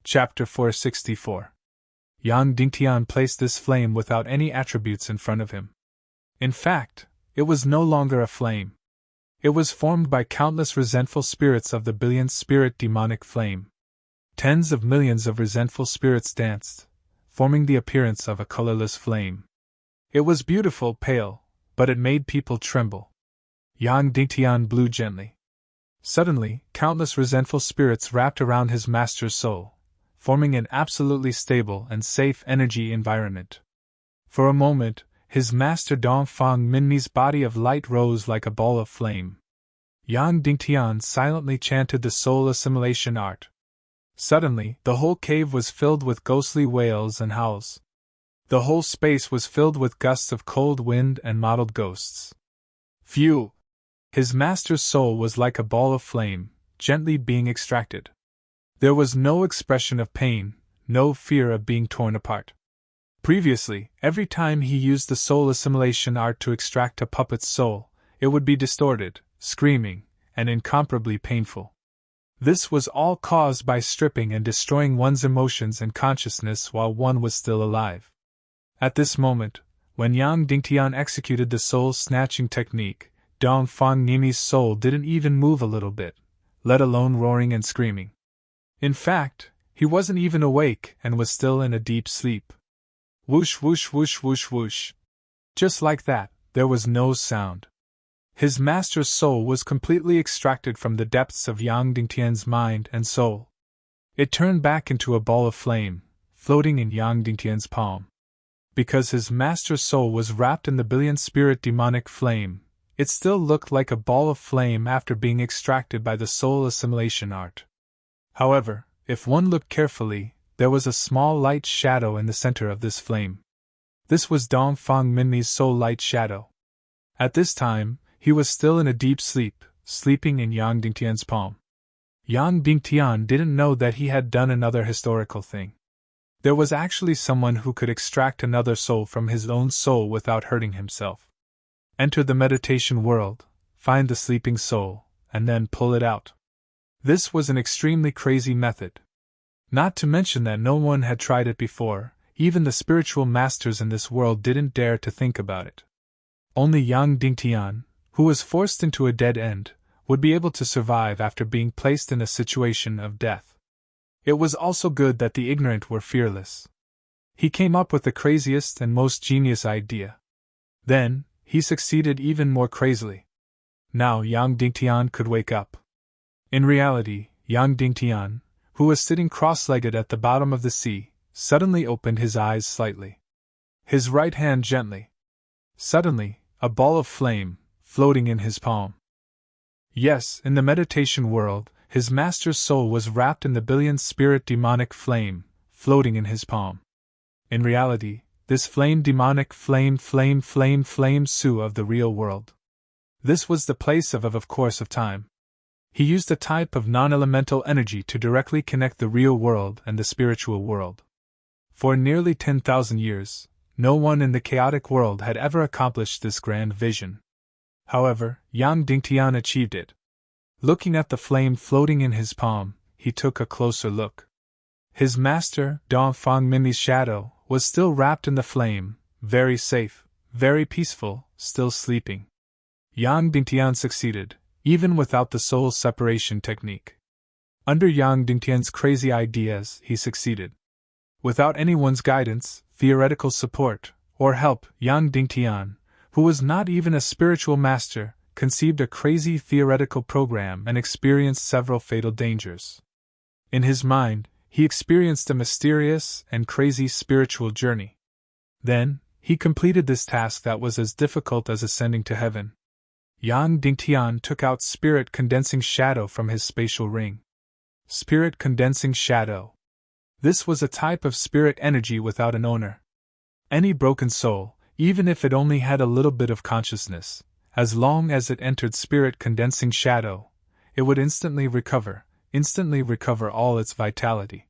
Chapter 464. Yang Dingtian placed this flame without any attributes in front of him. In fact, it was no longer a flame. It was formed by countless resentful spirits of the billionth spirit demonic flame. Tens of millions of resentful spirits danced, forming the appearance of a colorless flame. It was beautiful, pale, but it made people tremble. Yang Dingtian blew gently. Suddenly, countless resentful spirits wrapped around his master's soul, forming an absolutely stable and safe energy environment. For a moment, his master Dongfang Minmi's body of light rose like a ball of flame. Yang Dingtian silently chanted the soul assimilation art. Suddenly, the whole cave was filled with ghostly wails and howls. The whole space was filled with gusts of cold wind and mottled ghosts. Phew! His master's soul was like a ball of flame, gently being extracted. There was no expression of pain, no fear of being torn apart. Previously, every time he used the soul assimilation art to extract a puppet's soul, it would be distorted, screaming, and incomparably painful. This was all caused by stripping and destroying one's emotions and consciousness while one was still alive. At this moment, when Yang Dingtian executed the soul-snatching technique, Dongfang Nimi's soul didn't even move a little bit, let alone roaring and screaming. In fact, he wasn't even awake and was still in a deep sleep. Whoosh whoosh whoosh whoosh whoosh. Just like that, there was no sound. His master's soul was completely extracted from the depths of Yang Dingtian's mind and soul. It turned back into a ball of flame, floating in Yang Dingtian's palm. Because his master's soul was wrapped in the billionth spirit demonic flame, it still looked like a ball of flame after being extracted by the soul assimilation art. However, if one looked carefully, there was a small light shadow in the center of this flame. This was Dongfang Minmi's soul light shadow. At this time, he was still in a deep sleep, sleeping in Yang Dingtian's palm. Yang Dingtian didn't know that he had done another historical thing. There was actually someone who could extract another soul from his own soul without hurting himself. Enter the meditation world, find the sleeping soul, and then pull it out. This was an extremely crazy method. Not to mention that no one had tried it before, even the spiritual masters in this world didn't dare to think about it. Only Yang Dingtian, who was forced into a dead end, would be able to survive after being placed in a situation of death. It was also good that the ignorant were fearless. He came up with the craziest and most genius idea. Then, he succeeded even more crazily. Now Yang Dingtian could wake up. In reality, Yang Dingtian, who was sitting cross-legged at the bottom of the sea, suddenly opened his eyes slightly. His right hand gently. Suddenly, a ball of flame, floating in his palm. Yes, in the meditation world, his master's soul was wrapped in the billionth spirit demonic flame, floating in his palm. In reality, this flame demonic flame Su of the real world. This was the place of course of time. He used a type of non-elemental energy to directly connect the real world and the spiritual world. For nearly 10,000 years, no one in the chaotic world had ever accomplished this grand vision. However, Yang Dingtian achieved it. Looking at the flame floating in his palm, he took a closer look. His master, Dongfang Minmi's shadow, was still wrapped in the flame, very safe, very peaceful, still sleeping. Yang Dingtian succeeded, even without the soul separation technique. Under Yang Dingtian's crazy ideas, he succeeded. Without anyone's guidance, theoretical support, or help, Yang Dingtian, who was not even a spiritual master, conceived a crazy theoretical program and experienced several fatal dangers. In his mind, he experienced a mysterious and crazy spiritual journey. Then, he completed this task that was as difficult as ascending to heaven. Yang Dingtian took out spirit condensing shadow from his spatial ring. Spirit condensing shadow. This was a type of spirit energy without an owner. Any broken soul, even if it only had a little bit of consciousness, as long as it entered spirit condensing shadow, it would instantly recover all its vitality.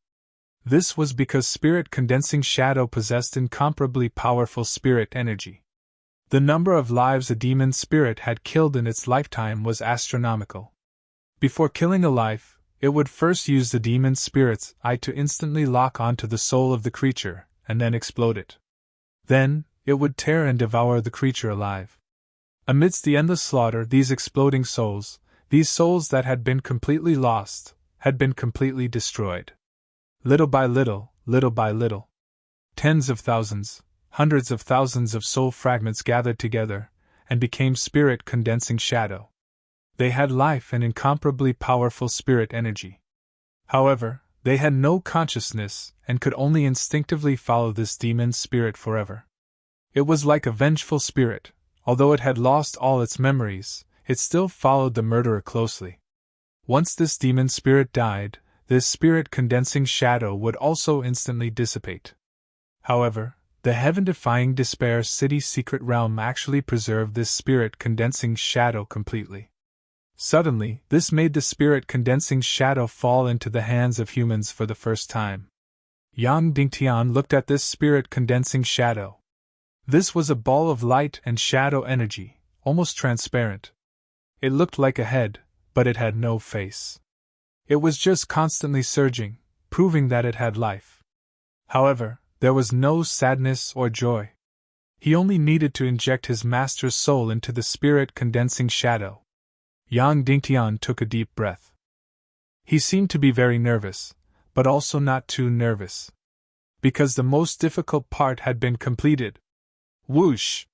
This was because spirit condensing shadow possessed incomparably powerful spirit energy. The number of lives a demon spirit had killed in its lifetime was astronomical. Before killing a life, It would first use the demon spirit's eye to instantly lock onto the soul of the creature, and then explode it. Then, it would tear and devour the creature alive. Amidst the endless slaughter, these exploding souls, these souls that had been completely lost, had been completely destroyed. Little by little, tens of thousands, hundreds of thousands of soul fragments gathered together, and became spirit condensing shadow. They had life and incomparably powerful spirit energy. However, they had no consciousness and could only instinctively follow this demon spirit forever. It was like a vengeful spirit. Although it had lost all its memories, it still followed the murderer closely. Once this demon spirit died, this spirit condensing shadow would also instantly dissipate. However, the heaven-defying Despair City's secret realm actually preserved this spirit condensing shadow completely. Suddenly, this made the spirit condensing shadow fall into the hands of humans for the first time. Yang Dingtian looked at this spirit condensing shadow. This was a ball of light and shadow energy, almost transparent. It looked like a head, but it had no face. It was just constantly surging, proving that it had life. However, there was no sadness or joy. He only needed to inject his master's soul into the spirit condensing shadow. Yang Dingtian took a deep breath. He seemed to be very nervous, but also not too nervous. Because the most difficult part had been completed. Whoosh!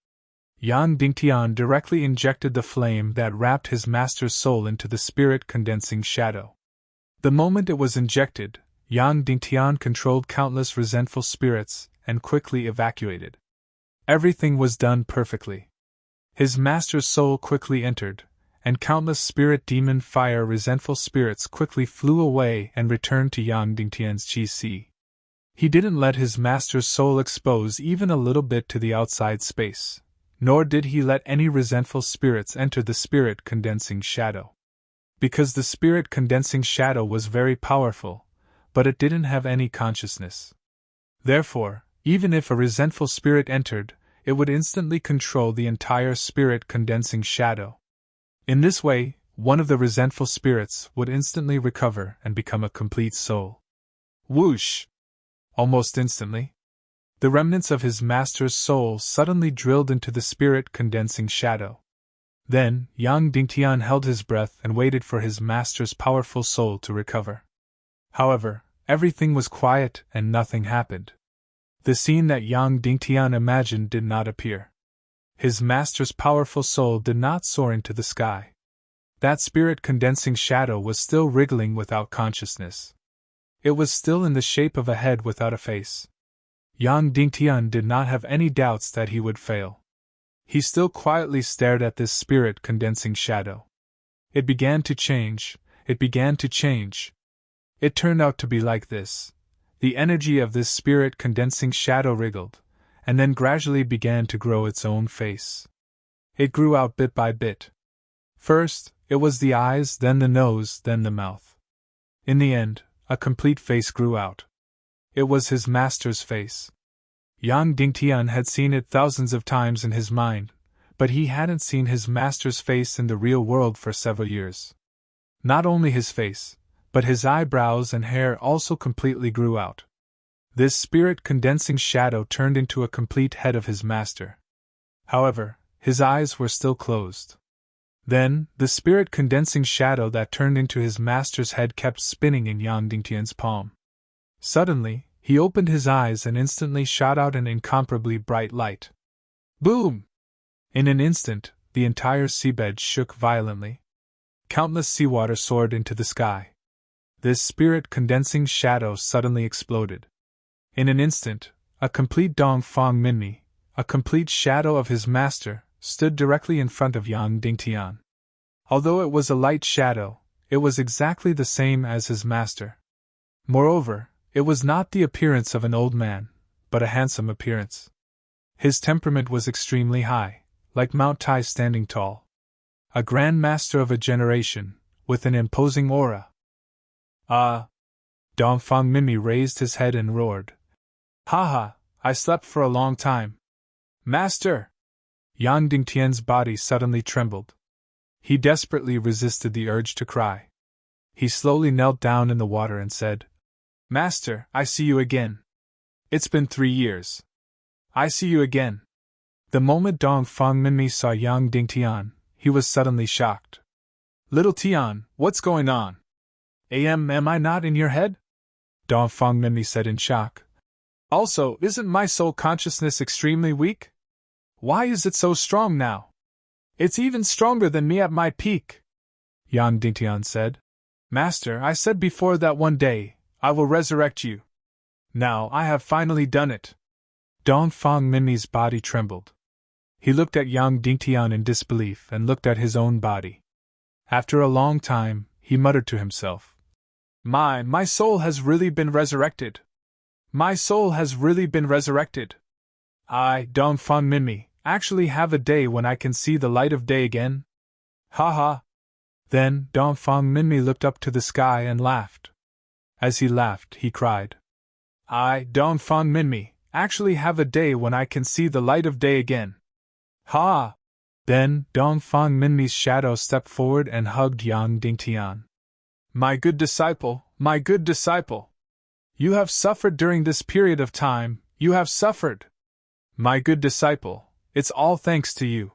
Yang Dingtian directly injected the flame that wrapped his master's soul into the spirit condensing shadow. The moment it was injected, Yang Dingtian controlled countless resentful spirits and quickly evacuated. Everything was done perfectly. His master's soul quickly entered, and countless spirit demon fire resentful spirits quickly flew away and returned to Yang Dingtian's Qi. He didn't let his master's soul expose even a little bit to the outside space, nor did he let any resentful spirits enter the spirit condensing shadow. Because the spirit condensing shadow was very powerful, but it didn't have any consciousness. Therefore, even if a resentful spirit entered, it would instantly control the entire spirit condensing shadow. In this way, one of the resentful spirits would instantly recover and become a complete soul. Whoosh! Almost instantly, the remnants of his master's soul suddenly drilled into the spirit condensing shadow. Then, Yang Dingtian held his breath and waited for his master's powerful soul to recover. However, everything was quiet and nothing happened. The scene that Yang Dingtian imagined did not appear. His master's powerful soul did not soar into the sky. That spirit condensing shadow was still wriggling without consciousness. It was still in the shape of a head without a face. Yang Dingtian did not have any doubts that he would fail. He still quietly stared at this spirit condensing shadow. It began to change. It turned out to be like this. The energy of this spirit condensing shadow wriggled, and then gradually began to grow its own face. It grew out bit by bit. First, it was the eyes, then the nose, then the mouth. In the end, a complete face grew out. It was his master's face. Yang Dingtian had seen it thousands of times in his mind, but he hadn't seen his master's face in the real world for several years. Not only his face, but his eyebrows and hair also completely grew out. This spirit condensing shadow turned into a complete head of his master. However, his eyes were still closed. Then, the spirit condensing shadow that turned into his master's head kept spinning in Yang Dingtian's palm. Suddenly, he opened his eyes and instantly shot out an incomparably bright light. Boom! In an instant, the entire seabed shook violently. Countless seawater soared into the sky. This spirit condensing shadow suddenly exploded. In an instant, a complete Dongfang Minmi, a complete shadow of his master, stood directly in front of Yang Dingtian. Although it was a light shadow, it was exactly the same as his master. Moreover, it was not the appearance of an old man, but a handsome appearance. His temperament was extremely high, like Mount Tai standing tall. A grand master of a generation, with an imposing aura. Dongfang Minmi raised his head and roared. "Ha! I slept for a long time. Master!" Yang Dingtian's body suddenly trembled. He desperately resisted the urge to cry. He slowly knelt down in the water and said, Master, I see you again. It's been 3 years. I see you again. The moment Dong Fang Minmi saw Yang Dingtian, he was suddenly shocked. Little Tian, what's going on? Am I not in your head? Dong Fang Minmi said in shock. Also, isn't my soul consciousness extremely weak? Why is it so strong now? It's even stronger than me at my peak. Yang Dingtian said. Master, I said before that one day, I will resurrect you. Now I have finally done it. Dong Fang Minmi's body trembled. He looked at Yang Dingtian in disbelief and looked at his own body. After a long time, he muttered to himself. My soul has really been resurrected. My soul has really been resurrected. I, Dong Fang Minmi, actually have a day when I can see the light of day again? Ha ha! Then Dong Fang Minmi looked up to the sky and laughed. As he laughed, he cried. I, Dong Fang Minmi, actually have a day when I can see the light of day again. Ha! Then Dong Fang Minmi's shadow stepped forward and hugged Yang Dingtian. My good disciple, my good disciple! You have suffered during this period of time, you have suffered! My good disciple, it's all thanks to you.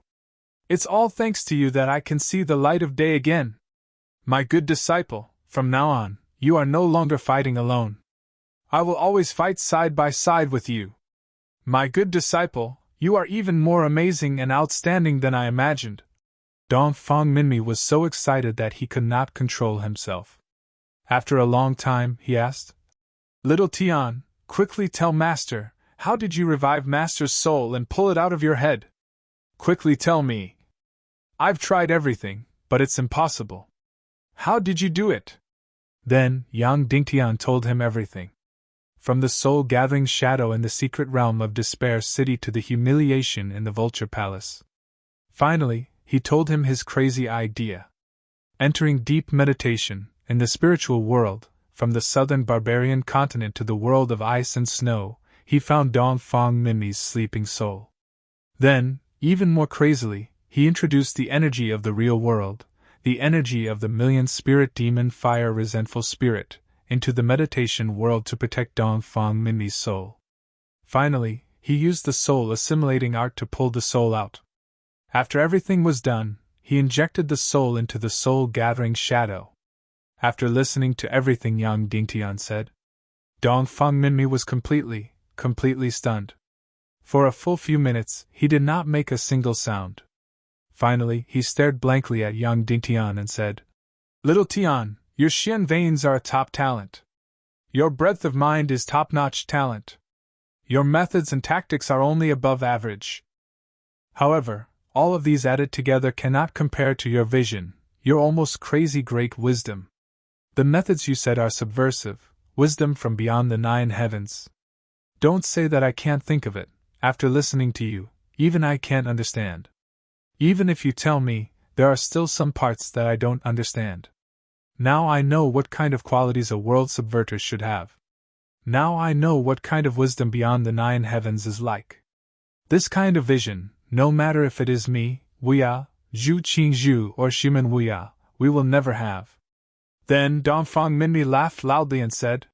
It's all thanks to you that I can see the light of day again. My good disciple, from now on, you are no longer fighting alone. I will always fight side by side with you. My good disciple, you are even more amazing and outstanding than I imagined. Dong Fang Minmi was so excited that he could not control himself. After a long time, he asked, Little Tian, quickly tell Master, how did you revive Master's soul and pull it out of your head? Quickly tell me. I've tried everything, but it's impossible. How did you do it? Then Yang Dingtian told him everything. From the soul-gathering shadow in the secret realm of Despair City to the humiliation in the Vulture Palace. Finally, he told him his crazy idea. Entering deep meditation, in the spiritual world, from the southern barbarian continent to the world of ice and snow, he found Dong Fang Minmi's sleeping soul. Then, even more crazily, he introduced the energy of the real world, the energy of the million-spirit demon fire resentful spirit, into the meditation world to protect Dong Fang Minmi's soul. Finally, he used the soul-assimilating art to pull the soul out. After everything was done, he injected the soul into the soul-gathering shadow. After listening to everything Yang Dingtian said, Dong Fang Minmi was completely stunned. For a full few minutes, he did not make a single sound. Finally, he stared blankly at Yang Dingtian and said, Little Tian, your Xian veins are a top talent. Your breadth of mind is top-notch talent. Your methods and tactics are only above average. However, all of these added together cannot compare to your vision, your almost crazy great wisdom. The methods you said are subversive, wisdom from beyond the 9 heavens. Don't say that I can't think of it. After listening to you, even I can't understand. Even if you tell me, there are still some parts that I don't understand. Now I know what kind of qualities a world subverter should have. Now I know what kind of wisdom beyond the 9 heavens is like. This kind of vision, no matter if it is me, Wuya, Zhu Qingzhu or Shimen Wuya, we will never have. Then Dong Fang Minmi laughed loudly and said,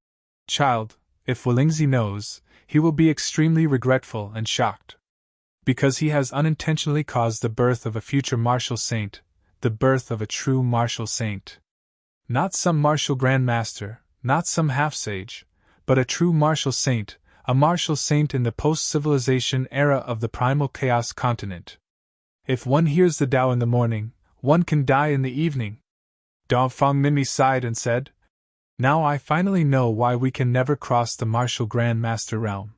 Child, if Wulingzi knows, he will be extremely regretful and shocked. Because he has unintentionally caused the birth of a future martial saint, the birth of a true martial saint. Not some martial grandmaster, not some half-sage, but a true martial saint, a martial saint in the post-civilization era of the primal chaos continent. If one hears the Tao in the morning, one can die in the evening. Dong Fang Minmi sighed and said, Now I finally know why we can never cross the martial grandmaster realm.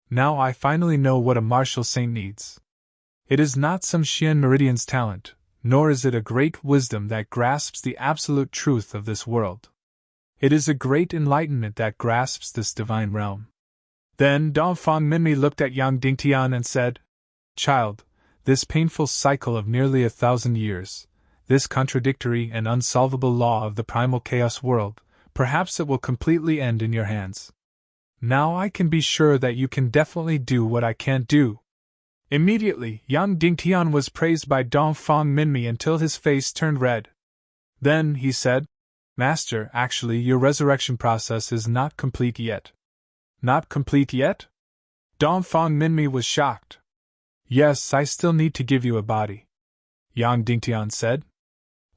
Now I finally know what a martial saint needs. It is not some Xian Meridian's talent, nor is it a great wisdom that grasps the absolute truth of this world. It is a great enlightenment that grasps this divine realm. Then Dong Fang Minmi looked at Yang Dingtian and said, Child, this painful cycle of nearly 1,000 years, this contradictory and unsolvable law of the primal chaos world, perhaps it will completely end in your hands. Now I can be sure that you can definitely do what I can't do. Immediately, Yang Dingtian was praised by Dong Fang Minmi until his face turned red. Then he said, Master, actually, your resurrection process is not complete yet. Not complete yet? Dongfang Minmi was shocked. Yes, I still need to give you a body, Yang Dingtian said.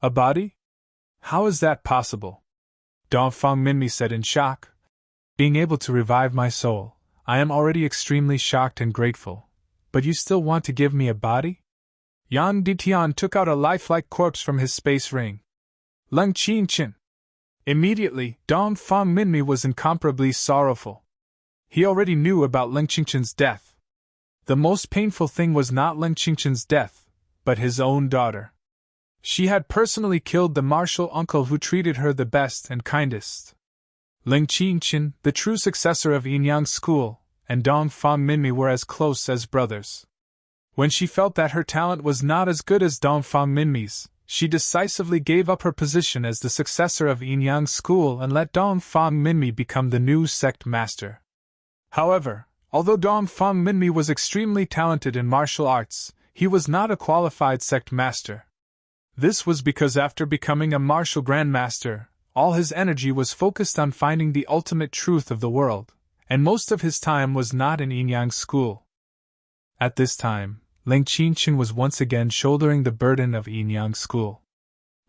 A body? How is that possible? Dongfang Minmi said in shock. Being able to revive my soul, I am already extremely shocked and grateful. But you still want to give me a body? Yang Dingtian took out a lifelike corpse from his space ring. Leng Qingchen. Immediately, Dongfang Minmi was incomparably sorrowful. He already knew about Leng Qingchen's death. The most painful thing was not Leng Qingchen's death, but his own daughter. She had personally killed the martial uncle who treated her the best and kindest. Leng Qingchen, the true successor of Yin Yang School, and Dongfang Minmi were as close as brothers. When she felt that her talent was not as good as Dongfang Minmi's, she decisively gave up her position as the successor of Yin Yang School and let Dongfang Minmi become the new sect master. However, although Dongfang Minmi was extremely talented in martial arts, he was not a qualified sect master. This was because after becoming a martial grandmaster, all his energy was focused on finding the ultimate truth of the world, and most of his time was not in Yin Yang School. At this time, Leng Qingchen was once again shouldering the burden of Yin Yang School.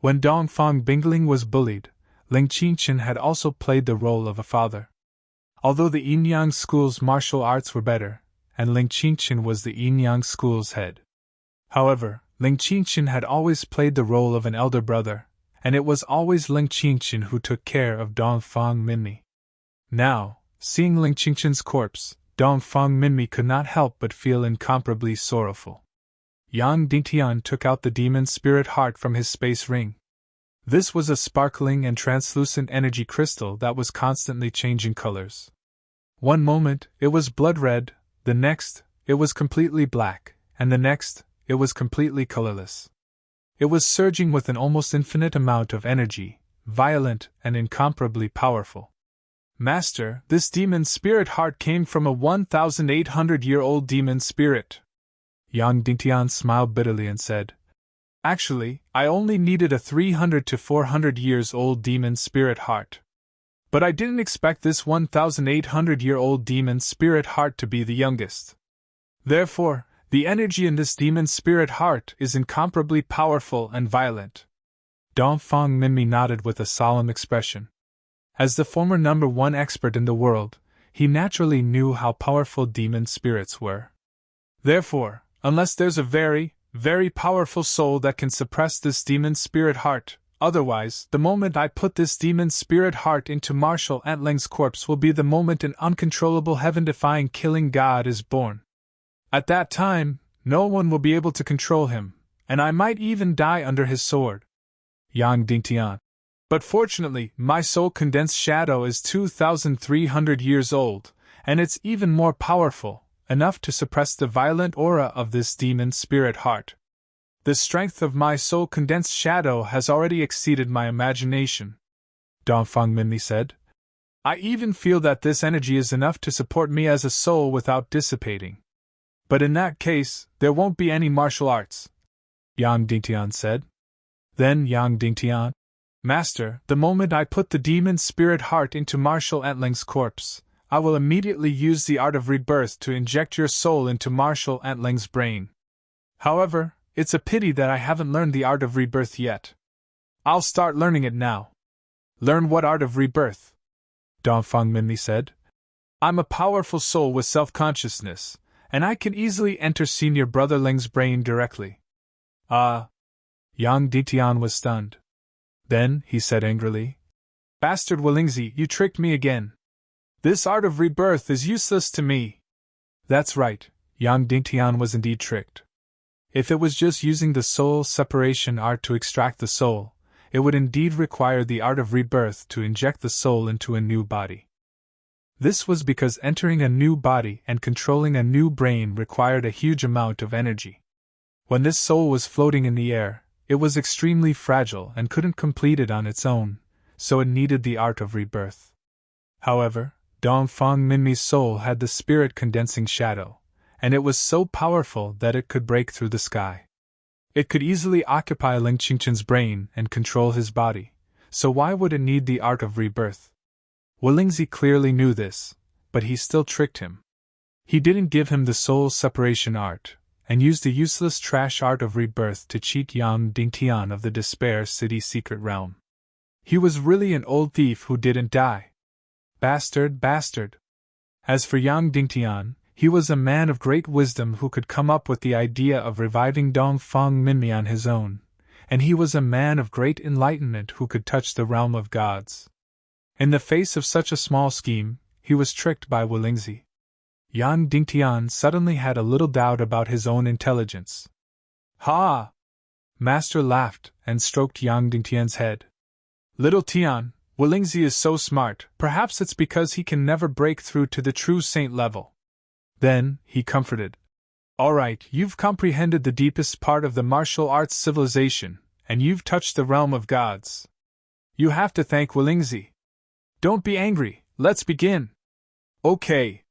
When Dongfang Bingling was bullied, Leng Qingchen had also played the role of a father. Although the Yin Yang School's martial arts were better, and Leng Qingchen was the Yin Yang School's head. However, Leng Qingchen had always played the role of an elder brother, and it was always Leng Qingchen who took care of Dongfang Minmi. Now, seeing Leng Qingchen's corpse, Dongfang Minmi could not help but feel incomparably sorrowful. Yang Dingtian took out the demon spirit heart from his space ring. This was a sparkling and translucent energy crystal that was constantly changing colors. One moment, it was blood red, the next, it was completely black, and the next, it was completely colorless. It was surging with an almost infinite amount of energy, violent and incomparably powerful. Master, this demon spirit heart came from a 1,800-year-old demon spirit. Yang Dingtian smiled bitterly and said, Actually, I only needed a 300 to 400 years old demon spirit heart. But I didn't expect this 1,800-year-old demon spirit heart to be the youngest. Therefore, the energy in this demon spirit heart is incomparably powerful and violent. Dongfang Minmi nodded with a solemn expression. As the former number one expert in the world, he naturally knew how powerful demon spirits were. Therefore, unless there's a very, very powerful soul that can suppress this demon spirit heart, otherwise, the moment I put this demon spirit heart into Marshal Antling's corpse will be the moment an uncontrollable heaven-defying killing god is born. At that time, no one will be able to control him, and I might even die under his sword. Yang Dingtian. But fortunately, my soul-condensed shadow is 2,300 years old, and it's even more powerful, enough to suppress the violent aura of this demon spirit heart. The strength of my soul-condensed shadow has already exceeded my imagination, Dongfang Minmi said. I even feel that this energy is enough to support me as a soul without dissipating. But in that case, there won't be any martial arts, Yang Dingtian said. Then Yang Dingtian, Master, the moment I put the demon spirit heart into Marshal Antling's corpse, I will immediately use the art of rebirth to inject your soul into Marshal Antling's brain. However, it's a pity that I haven't learned the art of rebirth yet. I'll start learning it now. Learn what art of rebirth? Dongfang Minmi said. I'm a powerful soul with self-consciousness, and I can easily enter Senior Brother Ling's brain directly. Yang Dingtian was stunned. Then, he said angrily, Bastard Willingzi, you tricked me again. This art of rebirth is useless to me. That's right, Yang Dingtian was indeed tricked. If it was just using the soul separation art to extract the soul, it would indeed require the art of rebirth to inject the soul into a new body. This was because entering a new body and controlling a new brain required a huge amount of energy. When this soul was floating in the air, it was extremely fragile and couldn't complete it on its own, so it needed the art of rebirth. However, Dongfang Minmi's soul had the spirit-condensing shadow, and it was so powerful that it could break through the sky. It could easily occupy Leng Qingchen's brain and control his body, so why would it need the art of rebirth? Wulingzi clearly knew this, but he still tricked him. He didn't give him the soul separation art, and used the useless trash art of rebirth to cheat Yang Dingtian of the Despair City secret realm. He was really an old thief who didn't die. Bastard, bastard. As for Yang Dingtian, he was a man of great wisdom who could come up with the idea of reviving Dongfang Minmi on his own, and he was a man of great enlightenment who could touch the realm of gods. In the face of such a small scheme, he was tricked by Wulingzi. Yang Dingtian suddenly had a little doubt about his own intelligence. Ha! Master laughed and stroked Yang Dingtian's head. Little Tian, Wulingzi is so smart, perhaps it's because he can never break through to the true saint level. Then, he comforted. All right, you've comprehended the deepest part of the martial arts civilization, and you've touched the realm of gods. You have to thank Wulingzi. Don't be angry, let's begin. Okay.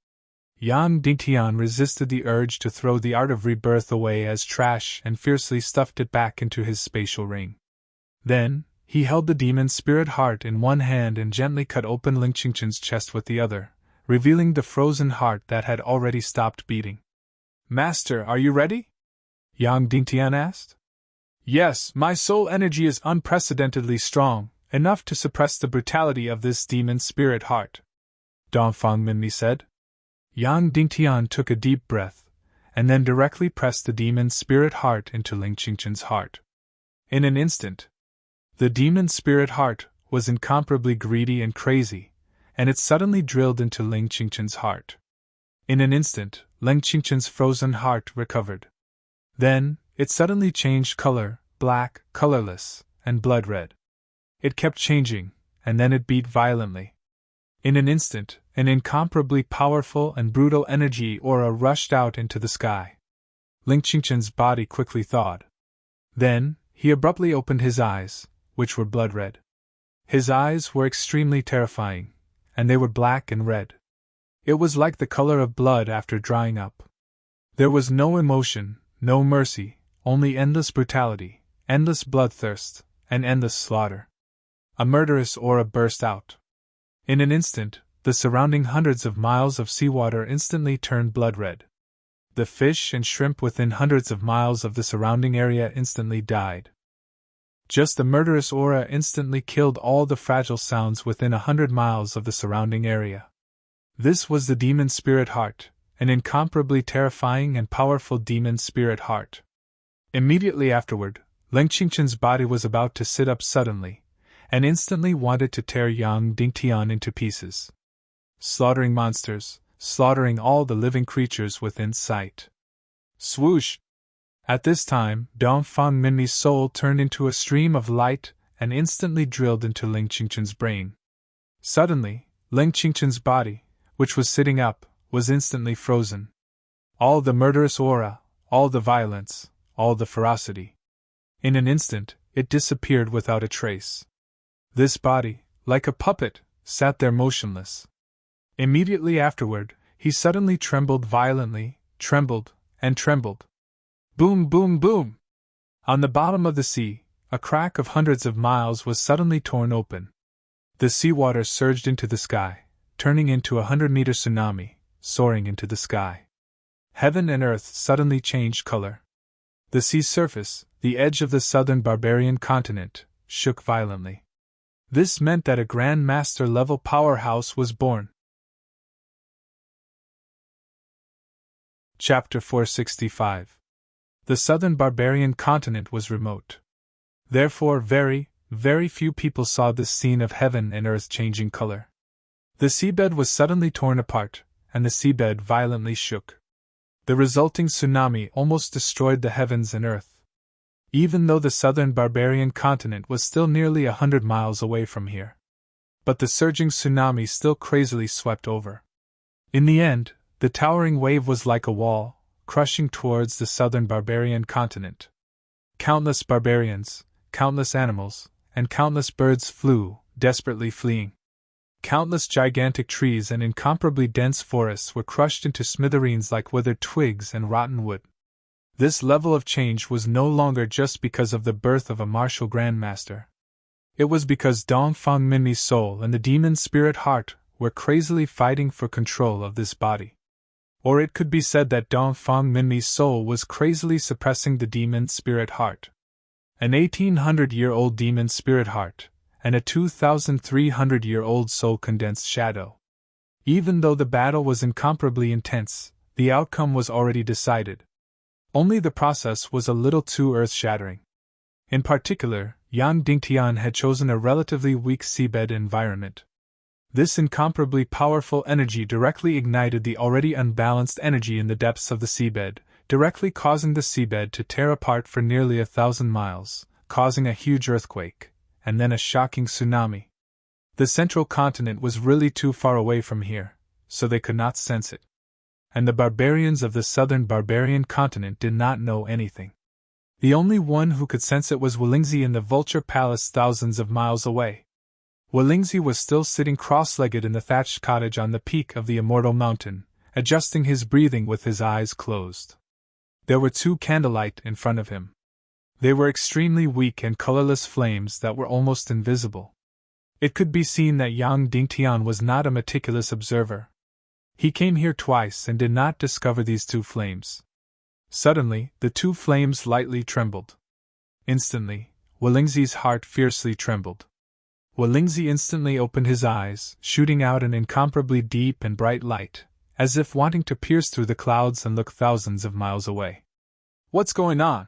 Yang Dingtian resisted the urge to throw the art of rebirth away as trash and fiercely stuffed it back into his spatial ring. Then, he held the demon spirit heart in one hand and gently cut open Ling Qingqian's chest with the other, revealing the frozen heart that had already stopped beating. Master, are you ready? Yang Dingtian asked. Yes, my soul energy is unprecedentedly strong, enough to suppress the brutality of this demon spirit heart. Dongfang Minmi said. Yang Dingtian took a deep breath, and then directly pressed the demon spirit heart into Ling Qingqian's heart. In an instant, the demon spirit heart was incomparably greedy and crazy, and it suddenly drilled into Ling Qingqian's heart. In an instant, Ling Qingqian's frozen heart recovered. Then, it suddenly changed color, black, colorless, and blood red. It kept changing, and then it beat violently. In an instant, an incomparably powerful and brutal energy aura rushed out into the sky. Ling Qingqian's body quickly thawed. Then, he abruptly opened his eyes, which were blood red. His eyes were extremely terrifying, and they were black and red. It was like the color of blood after drying up. There was no emotion, no mercy, only endless brutality, endless bloodthirst, and endless slaughter. A murderous aura burst out. In an instant, the surrounding hundreds of miles of seawater instantly turned blood red. The fish and shrimp within hundreds of miles of the surrounding area instantly died. Just the murderous aura instantly killed all the fragile sounds within 100 miles of the surrounding area. This was the demon spirit heart, an incomparably terrifying and powerful demon spirit heart. Immediately afterward, Ling Qingqian's body was about to sit up suddenly, and instantly wanted to tear Yang Dingtian into pieces. Slaughtering monsters, slaughtering all the living creatures within sight. Swoosh! At this time, Dongfang Minmi's soul turned into a stream of light and instantly drilled into Ling Qingqian's brain. Suddenly, Ling Qingqian's body, which was sitting up, was instantly frozen. All the murderous aura, all the violence, all the ferocity. In an instant, it disappeared without a trace. This body, like a puppet, sat there motionless. Immediately afterward, he suddenly trembled violently, trembled, and trembled. Boom, boom, boom! On the bottom of the sea, a crack of hundreds of miles was suddenly torn open. The seawater surged into the sky, turning into a 100-meter tsunami, soaring into the sky. Heaven and earth suddenly changed color. The sea's surface, the edge of the southern barbarian continent, shook violently. This meant that a Grand Master level powerhouse was born. Chapter 465. The southern barbarian continent was remote. Therefore very, very few people saw this scene of heaven and earth changing color. The seabed was suddenly torn apart, and the seabed violently shook. The resulting tsunami almost destroyed the heavens and earth. Even though the southern barbarian continent was still nearly 100 miles away from here. But the surging tsunami still crazily swept over. In the end, the towering wave was like a wall, crushing towards the southern barbarian continent. Countless barbarians, countless animals, and countless birds flew, desperately fleeing. Countless gigantic trees and incomparably dense forests were crushed into smithereens like withered twigs and rotten wood. This level of change was no longer just because of the birth of a martial grandmaster. It was because Dongfang Minmi's soul and the demon spirit heart were crazily fighting for control of this body. Or it could be said that Dongfang Minmi's soul was crazily suppressing the demon spirit heart. An 1800-year-old demon spirit heart, and a 2,300-year-old soul condensed shadow. Even though the battle was incomparably intense, the outcome was already decided. Only the process was a little too earth-shattering. In particular, Yang Dingtian had chosen a relatively weak seabed environment. This incomparably powerful energy directly ignited the already unbalanced energy in the depths of the seabed, directly causing the seabed to tear apart for nearly 1,000 miles, causing a huge earthquake, and then a shocking tsunami. The central continent was really too far away from here, so they could not sense it. And the barbarians of the southern barbarian continent did not know anything. The only one who could sense it was Wolingzi in the Vulture Palace thousands of miles away. Wolingzi was still sitting cross-legged in the thatched cottage on the peak of the Immortal Mountain, adjusting his breathing with his eyes closed. There were 2 candlelight in front of him. They were extremely weak and colorless flames that were almost invisible. It could be seen that Yang Dingtian was not a meticulous observer. He came here twice and did not discover these 2 flames. Suddenly, the 2 flames lightly trembled. Instantly, Wolingzi's heart fiercely trembled. Wolingzi instantly opened his eyes, shooting out an incomparably deep and bright light, as if wanting to pierce through the clouds and look thousands of miles away. What's going on?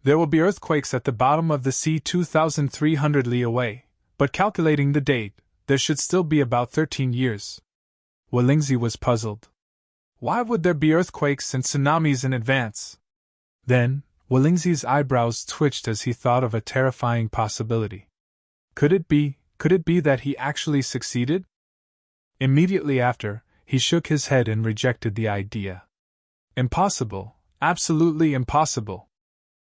There will be earthquakes at the bottom of the sea 2,300 li away, but calculating the date, there should still be about 13 years. Wolingzi was puzzled. Why would there be earthquakes and tsunamis in advance? Then, Wolingzi's eyebrows twitched as he thought of a terrifying possibility. Could it be that he actually succeeded? Immediately after, he shook his head and rejected the idea. Impossible, absolutely impossible.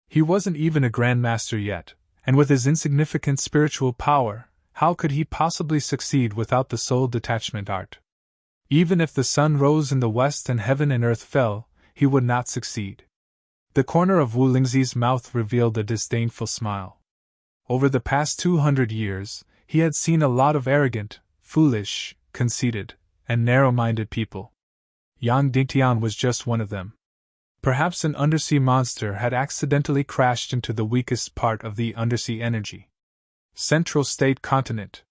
He wasn't even a grandmaster yet, and with his insignificant spiritual power, how could he possibly succeed without the soul detachment art? Even if the sun rose in the west and heaven and earth fell, he would not succeed. The corner of Wu Lingzi's mouth revealed a disdainful smile. Over the past 200 years, he had seen a lot of arrogant, foolish, conceited, and narrow-minded people. Yang Dingtian was just one of them. Perhaps an undersea monster had accidentally crashed into the weakest part of the undersea energy. Central State Continent.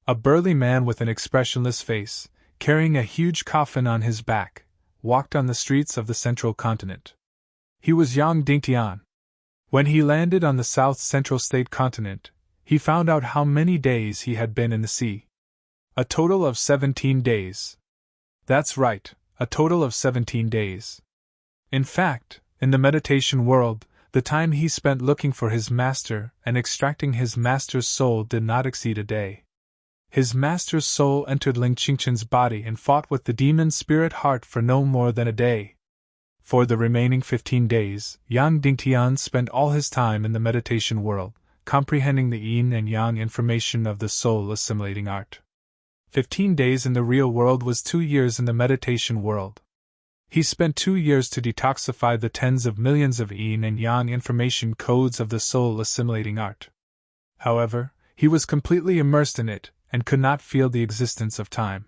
A burly man with an expressionless face, carrying a huge coffin on his back, walked on the streets of the Central Continent. He was Yang Dingtian. When he landed on the South Central State Continent, he found out how many days he had been in the sea. A total of 17 days. That's right, a total of 17 days. In fact, in the meditation world, the time he spent looking for his master and extracting his master's soul did not exceed a day. His master's soul entered Ling Qingchen's body and fought with the demon spirit heart for no more than a day. For the remaining 15 days, Yang Dingtian spent all his time in the meditation world, comprehending the yin and yang information of the soul assimilating art. 15 days in the real world was 2 years in the meditation world. He spent 2 years to detoxify the tens of millions of yin and yang information codes of the soul assimilating art. However, he was completely immersed in it, and could not feel the existence of time.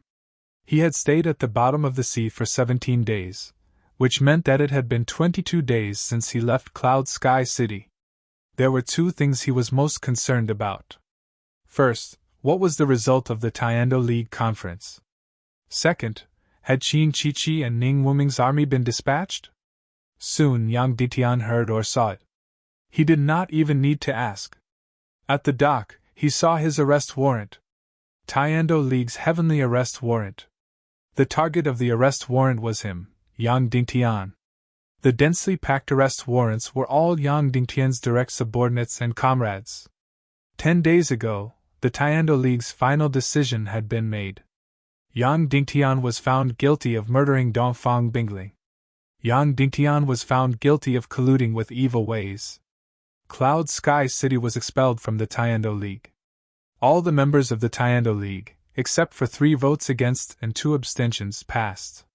He had stayed at the bottom of the sea for 17 days, which meant that it had been 22 days since he left Cloud Sky City. There were 2 things he was most concerned about. First, what was the result of the Tiando League conference? Second, had Qin Chichi and Ning Wuming's army been dispatched? Soon Yang Dingtian heard or saw it. He did not even need to ask. At the dock, he saw his arrest warrant. Tiando League's heavenly arrest warrant. The target of the arrest warrant was him, Yang Dingtian. The densely packed arrest warrants were all Yang Dingtian's direct subordinates and comrades. 10 days ago, the Tiando League's final decision had been made. Yang Dingtian was found guilty of murdering Dongfang Bingling. Yang Dingtian was found guilty of colluding with evil ways. Cloud Sky City was expelled from the Tiando League. All the members of the Tiando League, except for 3 votes against and 2 abstentions, passed.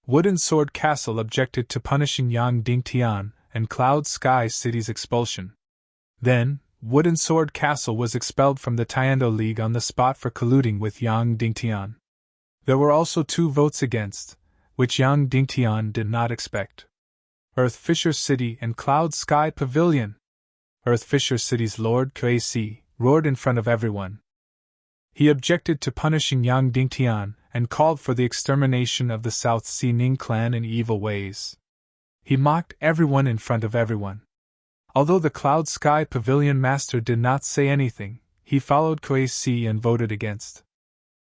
Wooden Sword Castle objected to punishing Yang Dingtian and Cloud Sky City's expulsion. Then, Wooden Sword Castle was expelled from the Tiando League on the spot for colluding with Yang Dingtian. There were also 2 votes against, which Yang Dingtian did not expect. Earth Fisher City and Cloud Sky Pavilion. Earth Fisher City's Lord Kuei roared in front of everyone. He objected to punishing Yang Dingtian and called for the extermination of the South Sea Ning clan in evil ways. He mocked everyone in front of everyone. Although the Cloud Sky Pavilion master did not say anything, he followed Kuei and voted against.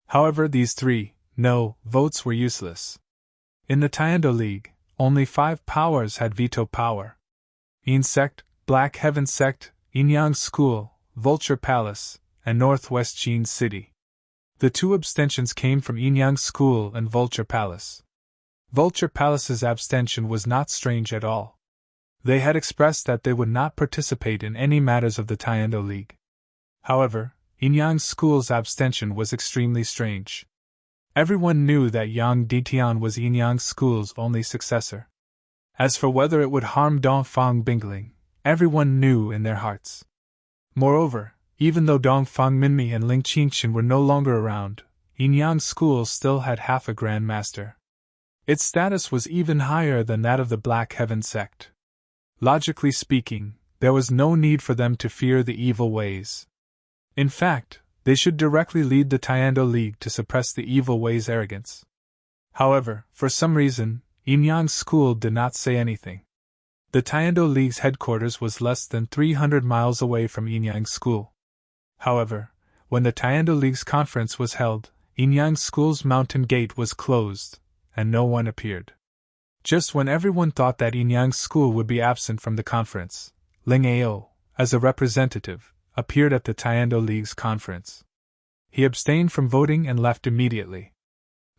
However, these 3 no votes were useless. In the Tiando League, only 5 powers had veto power. Yin Sect, Black Heaven Sect, Yinyang School, Vulture Palace, and Northwest Jin City. The 2 abstentions came from Yinyang School and Vulture Palace. Vulture Palace's abstention was not strange at all. They had expressed that they would not participate in any matters of the Tiando League. However, Yinyang School's abstention was extremely strange. Everyone knew that Yang Ditian was Yinyang School's only successor. As for whether it would harm Dongfang Bingling, everyone knew in their hearts. Moreover, even though Dongfang Minmi and Ling Qingchen were no longer around, Yinyang School still had half a Grand Master. Its status was even higher than that of the Black Heaven Sect. Logically speaking, there was no need for them to fear the evil ways. In fact, they should directly lead the Tiando League to suppress the evil ways' arrogance. However, for some reason, Yinyang School did not say anything. The Tiando League's headquarters was less than 300 miles away from Yinyang School. However, when the Tiando League's conference was held, Yinyang School's mountain gate was closed, and no one appeared. Just when everyone thought that Yinyang School would be absent from the conference, Ling Ao, as a representative, appeared at the Tiando League's conference. He abstained from voting and left immediately.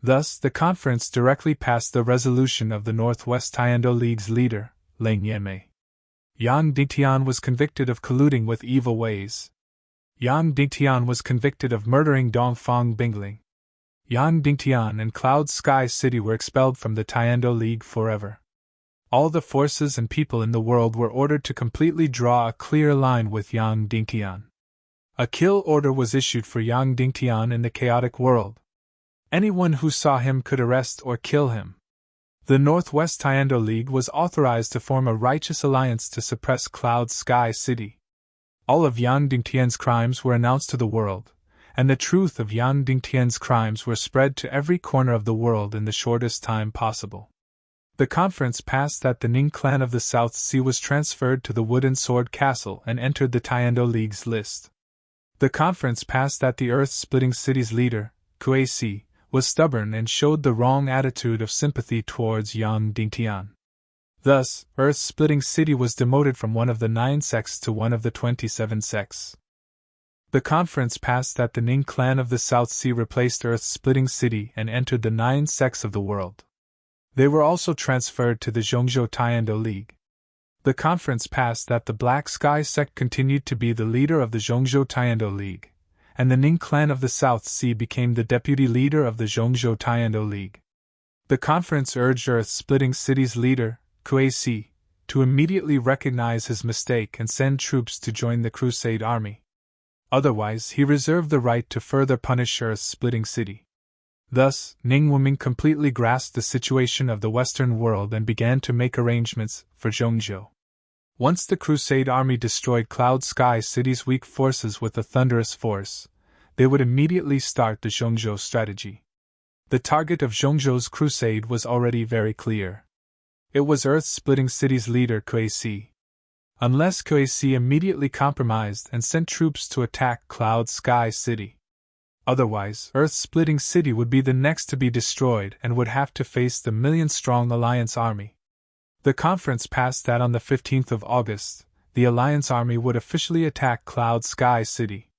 Thus, the conference directly passed the resolution of the Northwest Tiando League's leader, Ling Yanmei. Yang Dingtian was convicted of colluding with evil ways. Yang Dingtian was convicted of murdering Dongfang Bingling. Yang Dingtian and Cloud Sky City were expelled from the Tiando League forever. All the forces and people in the world were ordered to completely draw a clear line with Yang Dingtian. A kill order was issued for Yang Dingtian in the chaotic world. Anyone who saw him could arrest or kill him. The Northwest Tiando League was authorized to form a righteous alliance to suppress Cloud Sky City. All of Yang Dingtian's crimes were announced to the world, and the truth of Yang Dingtian's crimes were spread to every corner of the world in the shortest time possible. The conference passed that the Ning clan of the South Sea was transferred to the Wooden Sword Castle and entered the Tiando League's list. The conference passed that the Earth-Splitting City's leader, Kuei, was stubborn and showed the wrong attitude of sympathy towards Yang Dingtian. Thus, Earth-Splitting City was demoted from one of the 9 sects to one of the 27 sects. The conference passed that the Ning clan of the South Sea replaced Earth-Splitting City and entered the 9 sects of the world. They were also transferred to the Zhongzhou Tiando League. The conference passed that the Black Sky sect continued to be the leader of the Zhongzhou Tiando League, and the Ning clan of the South Sea became the deputy leader of the Zhongzhou Tiando League. The conference urged Earth-Splitting City's leader, Kuei, to immediately recognize his mistake and send troops to join the Crusade army. Otherwise, he reserved the right to further punish Earth-Splitting City. Thus, Ning Wuming completely grasped the situation of the Western world and began to make arrangements for Zhongzhou. Once the Crusade army destroyed Cloud Sky City's weak forces with a thunderous force, they would immediately start the Zhongzhou strategy. The target of Zhongzhou's crusade was already very clear. It was Earth-Splitting City's leader Kuei. Unless Kuei immediately compromised and sent troops to attack Cloud Sky City. Otherwise, Earth-Splitting City would be the next to be destroyed and would have to face the million-strong Alliance Army. The conference passed that on the 15th of August, the Alliance Army would officially attack Cloud Sky City.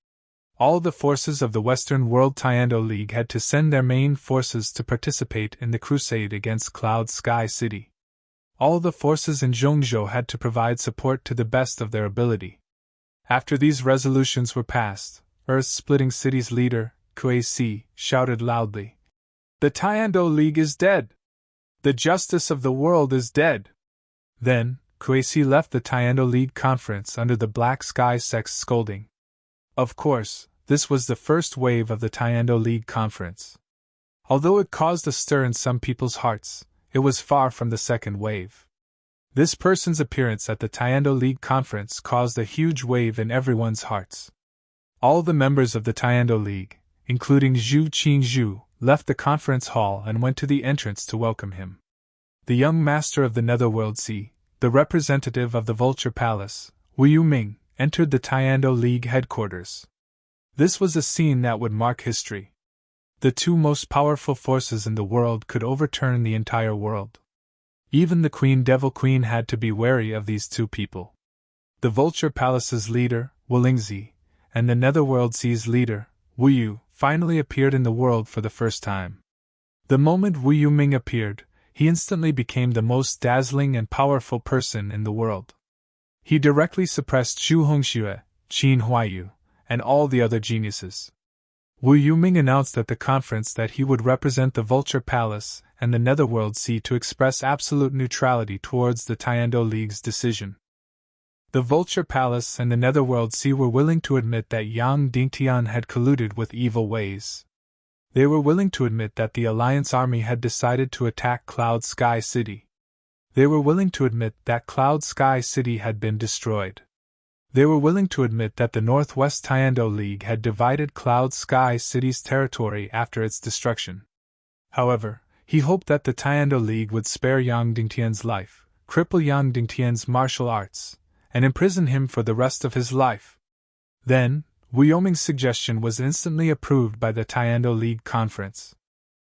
All the forces of the Western World Tiando League had to send their main forces to participate in the crusade against Cloud Sky City. All the forces in Zhongzhou had to provide support to the best of their ability. After these resolutions were passed, Earth-Splitting City's leader, Kuei, shouted loudly, "The Tiando League is dead! The justice of the world is dead!" Then, Kuei-si left the Tiando League conference under the Black Sky sect's scolding. Of course, this was the first wave of the Tiando League conference. Although it caused a stir in some people's hearts, it was far from the second wave. This person's appearance at the Tiando League conference caused a huge wave in everyone's hearts. All the members of the Tiando League, including Zhu Qingzhu, left the conference hall and went to the entrance to welcome him. The young master of the Netherworld Sea, the representative of the Vulture Palace, Wu Yuming, entered the Tiando League headquarters. This was a scene that would mark history. The two most powerful forces in the world could overturn the entire world. Even the Queen Devil Queen had to be wary of these two people. The Vulture Palace's leader, Wu Lingzi, and the Netherworld Sea's leader, Wu Yu, finally appeared in the world for the first time. The moment Wu Yuming appeared, he instantly became the most dazzling and powerful person in the world. He directly suppressed Zhu Hongxue, Qin Huaiyu, and all the other geniuses. Wu Yuming announced at the conference that he would represent the Vulture Palace and the Netherworld Sea to express absolute neutrality towards the Tiando League's decision. The Vulture Palace and the Netherworld Sea were willing to admit that Yang Dingtian had colluded with evil ways. They were willing to admit that the Alliance Army had decided to attack Cloud Sky City. They were willing to admit that Cloud Sky City had been destroyed. They were willing to admit that the Northwest Tiando League had divided Cloud Sky City's territory after its destruction. However, he hoped that the Tiando League would spare Yang Dingtian's life, cripple Yang Dingtian's martial arts, and imprison him for the rest of his life. Then, Wu Yuming's suggestion was instantly approved by the Tiando League conference.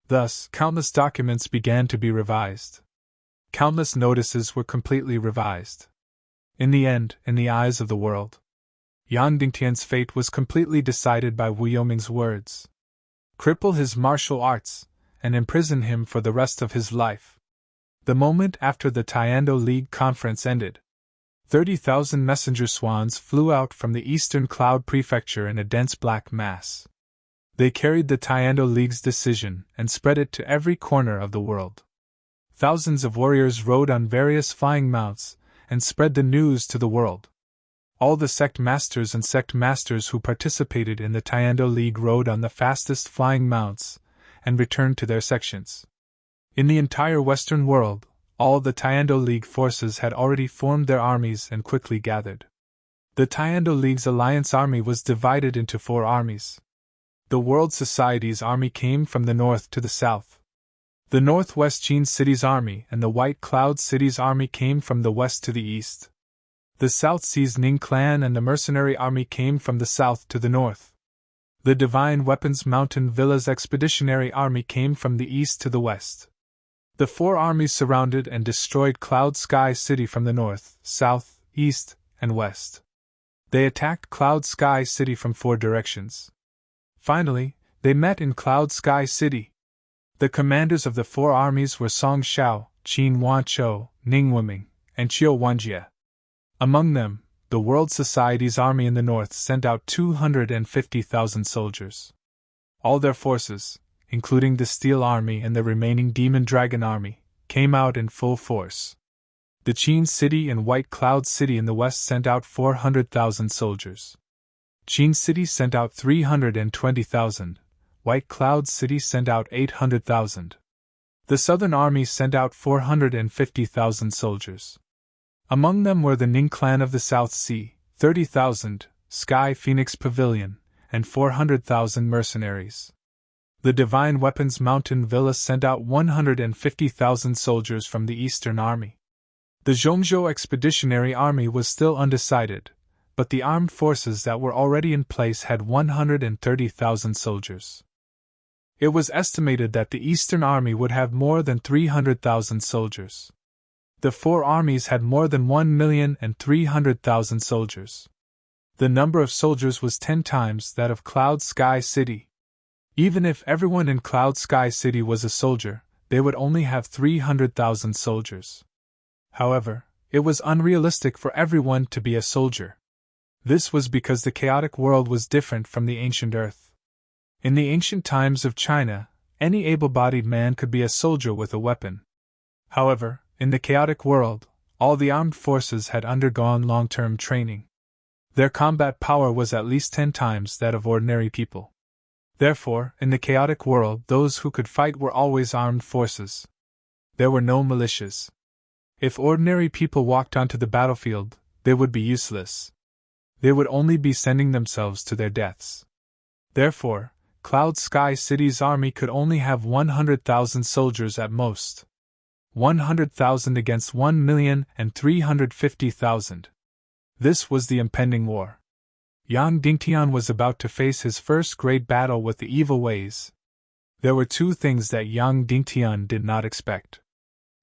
Thus, countless documents began to be revised. Countless notices were completely revised. In the end, in the eyes of the world, Yang Dingtian's fate was completely decided by Wu Yuming's words. Cripple his martial arts, and imprison him for the rest of his life. The moment after the Tiando League conference ended, 30,000 messenger swans flew out from the Eastern Cloud Prefecture in a dense black mass. They carried the Tiando League's decision and spread it to every corner of the world. Thousands of warriors rode on various flying mounts and spread the news to the world. All the sect masters and sect masters who participated in the Tiando League rode on the fastest flying mounts and returned to their sections. In the entire Western world, all the Tiando League forces had already formed their armies and quickly gathered. The Tiando League's alliance army was divided into 4 armies. The World Society's army came from the north to the south. The Northwest Qin City's army and the White Cloud City's army came from the west to the east. The South Sea's Ning clan and the mercenary army came from the south to the north. The Divine Weapons Mountain Villa's expeditionary army came from the east to the west. The 4 armies surrounded and destroyed Cloud Sky City from the north, south, east, and west. They attacked Cloud Sky City from 4 directions. Finally, they met in Cloud Sky City. The commanders of the 4 armies were Song Shao, Qin Wanchou, Ning Wuming, and Qiu Wanjie. Among them, the World Society's army in the north sent out 250,000 soldiers. All their forces, including the Steel Army and the remaining Demon Dragon Army, came out in full force. The Qin City and White Cloud City in the west sent out 400,000 soldiers. Qin City sent out 320,000, White Cloud City sent out 800,000. The Southern Army sent out 450,000 soldiers. Among them were the Ning clan of the South Sea, 30,000, Sky Phoenix Pavilion, and 400,000 mercenaries. The Divine Weapons Mountain Villa sent out 150,000 soldiers from the Eastern Army. The Zhongzhou Expeditionary Army was still undecided, but the armed forces that were already in place had 130,000 soldiers. It was estimated that the Eastern Army would have more than 300,000 soldiers. The 4 armies had more than 1,300,000 soldiers. The number of soldiers was 10 times that of Cloud Sky City. Even if everyone in Cloud Sky City was a soldier, they would only have 300,000 soldiers. However, it was unrealistic for everyone to be a soldier. This was because the chaotic world was different from the ancient Earth. In the ancient times of China, any able-bodied man could be a soldier with a weapon. However, in the chaotic world, All the armed forces had undergone long-term training. Their combat power was at least 10 times that of ordinary people. Therefore, in the chaotic world, those who could fight were always armed forces. There were no militias. If ordinary people walked onto the battlefield, they would be useless. They would only be sending themselves to their deaths. Therefore, Cloud Sky City's army could only have 100,000 soldiers at most. 100,000 against 1,350,000. This was the impending war. Yang Dingtian was about to face his first great battle with the evil ways. There were two things that Yang Dingtian did not expect.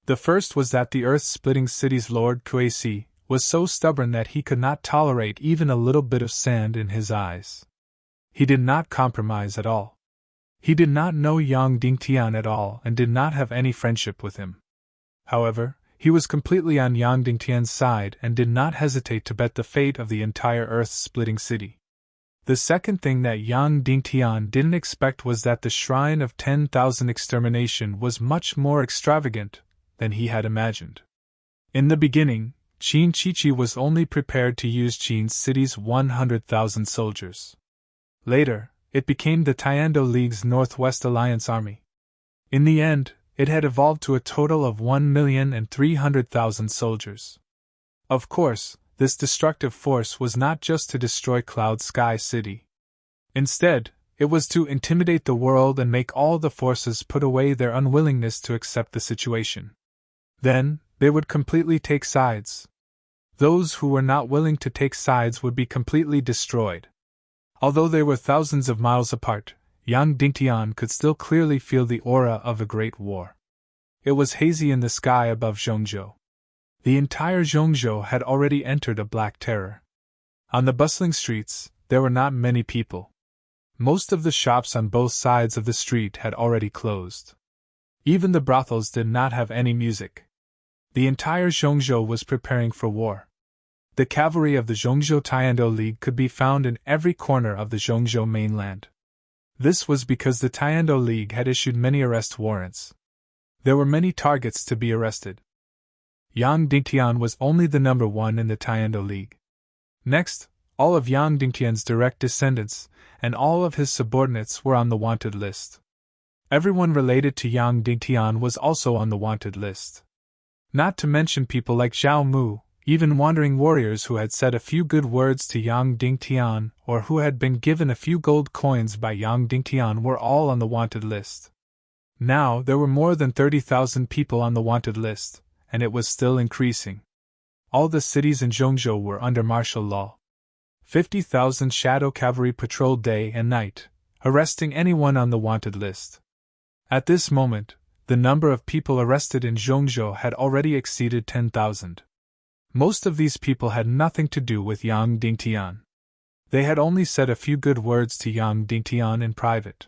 The first was that the earth-splitting city's Lord Kuei-si was so stubborn that he could not tolerate even a little bit of sand in his eyes. He did not compromise at all. He did not know Yang Dingtian at all and did not have any friendship with him. However, he was completely on Yang Dingtian's side and did not hesitate to bet the fate of the entire earth-splitting city. The second thing that Yang Dingtian didn't expect was that the shrine of 10,000 extermination was much more extravagant than he had imagined. In the beginning, Qin Chichi was only prepared to use Qin City's 100,000 soldiers. Later, it became the Tiando League's Northwest Alliance army. In the end, it had evolved to a total of 1,300,000 soldiers. Of course, this destructive force was not just to destroy Cloud Sky City. Instead, it was to intimidate the world and make all the forces put away their unwillingness to accept the situation. Then, they would completely take sides. Those who were not willing to take sides would be completely destroyed. Although they were thousands of miles apart, Yang Dingtian could still clearly feel the aura of a great war. It was hazy in the sky above Zhongzhou. The entire Zhongzhou had already entered a black terror. On the bustling streets, there were not many people. Most of the shops on both sides of the street had already closed. Even the brothels did not have any music. The entire Zhongzhou was preparing for war. The cavalry of the Zhongzhou Tiando League could be found in every corner of the Zhongzhou mainland. This was because the Tiando League had issued many arrest warrants. There were many targets to be arrested. Yang Dingtian was only the number one in the Tiando League. Next, all of Yang Dingtian's direct descendants and all of his subordinates were on the wanted list. Everyone related to Yang Dingtian was also on the wanted list. Not to mention people like Zhao Mu, even wandering warriors who had said a few good words to Yang Dingtian or who had been given a few gold coins by Yang Dingtian were all on the wanted list. Now there were more than 30,000 people on the wanted list, and it was still increasing. All the cities in Zhongzhou were under martial law. 50,000 shadow cavalry patrolled day and night, arresting anyone on the wanted list. At this moment, the number of people arrested in Zhongzhou had already exceeded 10,000. Most of these people had nothing to do with Yang Dingtian. They had only said a few good words to Yang Dingtian in private.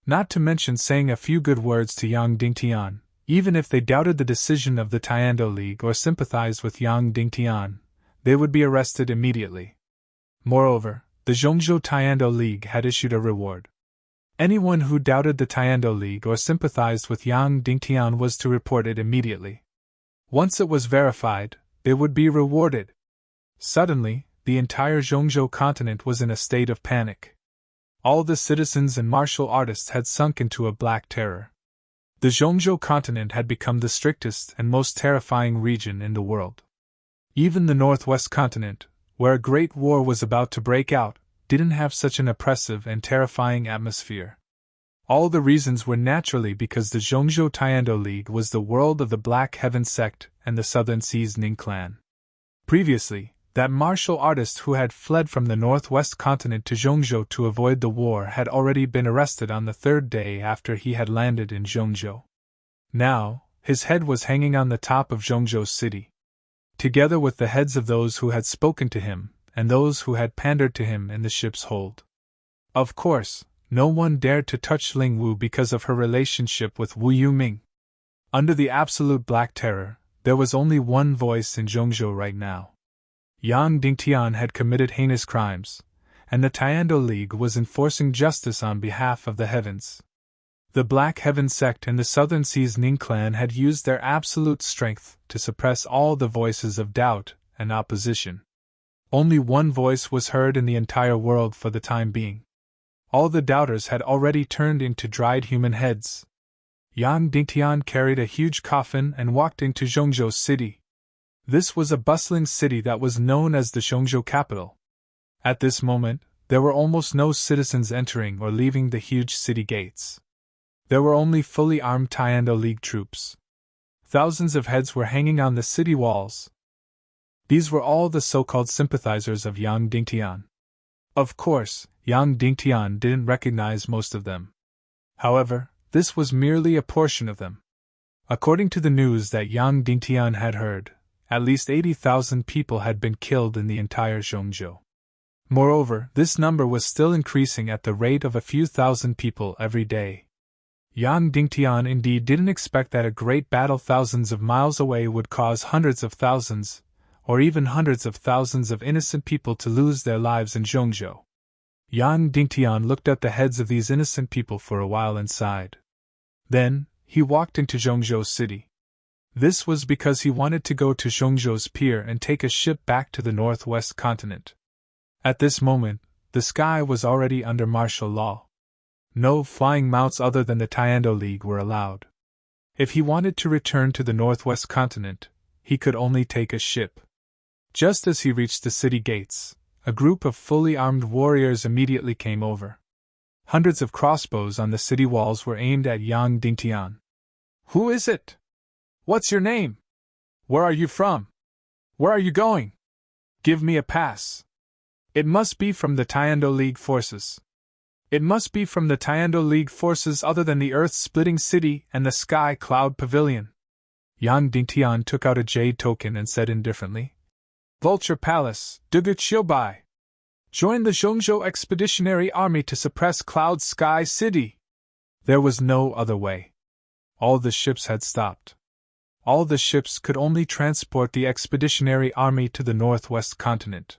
Not to mention saying a few good words to Yang Dingtian, even if they doubted the decision of the Tiando League or sympathized with Yang Dingtian, they would be arrested immediately. Moreover, the Zhongzhou Tiando League had issued a reward. Anyone who doubted the Tiando League or sympathized with Yang Dingtian was to report it immediately. Once it was verified, they would be rewarded. Suddenly, the entire Zhongzhou continent was in a state of panic. All the citizens and martial artists had sunk into a black terror. The Zhongzhou continent had become the strictest and most terrifying region in the world. Even the Northwest continent, where a great war was about to break out, didn't have such an oppressive and terrifying atmosphere. All the reasons were naturally because the Zhongzhou Tiando League was the world of the Black Heaven sect and the Southern Seas Ning clan. Previously, that martial artist who had fled from the northwest continent to Zhongzhou to avoid the war had already been arrested on the third day after he had landed in Zhongzhou. Now, his head was hanging on the top of Zhongzhou city. Together with the heads of those who had spoken to him, and those who had pandered to him in the ship's hold. Of course, no one dared to touch Ling Wu because of her relationship with Wu Yuming. Under the absolute black terror, there was only one voice in Zhongzhou right now. Yang Dingtian had committed heinous crimes, and the Tiando League was enforcing justice on behalf of the heavens. The Black Heaven sect and the Southern Seas Ning clan had used their absolute strength to suppress all the voices of doubt and opposition. Only one voice was heard in the entire world for the time being. All the doubters had already turned into dried human heads. Yang Dingtian carried a huge coffin and walked into Zhongzhou city. This was a bustling city that was known as the Zhongzhou capital. At this moment, there were almost no citizens entering or leaving the huge city gates. There were only fully armed Taiando League troops. Thousands of heads were hanging on the city walls. These were all the so-called sympathizers of Yang Dingtian. Of course, Yang Dingtian didn't recognize most of them. However, this was merely a portion of them. According to the news that Yang Dingtian had heard, at least 80,000 people had been killed in the entire Zhongzhou. Moreover, this number was still increasing at the rate of a few thousand people every day. Yang Dingtian indeed didn't expect that a great battle thousands of miles away would cause hundreds of thousands, or even hundreds of thousands of innocent people to lose their lives in Zhongzhou. Yang Dingtian looked at the heads of these innocent people for a while and sighed. Then, he walked into Zhongzhou city. This was because he wanted to go to Zhongzhou's pier and take a ship back to the northwest continent. At this moment, the sky was already under martial law. No flying mounts other than the Taiando League were allowed. If he wanted to return to the northwest continent, he could only take a ship. Just as he reached the city gates, a group of fully armed warriors immediately came over. Hundreds of crossbows on the city walls were aimed at Yang Dingtian. "Who is it? What's your name? Where are you from? Where are you going? Give me a pass. It must be from the Taiando League forces. It must be from the Taiando League forces other than the earth-splitting city and the sky cloud pavilion." Yang Dingtian took out a jade token and said indifferently, "Vulture Palace, Dugu Bai. Join the Zhongzhou Expeditionary Army to suppress Cloud Sky City." There was no other way. All the ships had stopped. All the ships could only transport the Expeditionary Army to the northwest continent.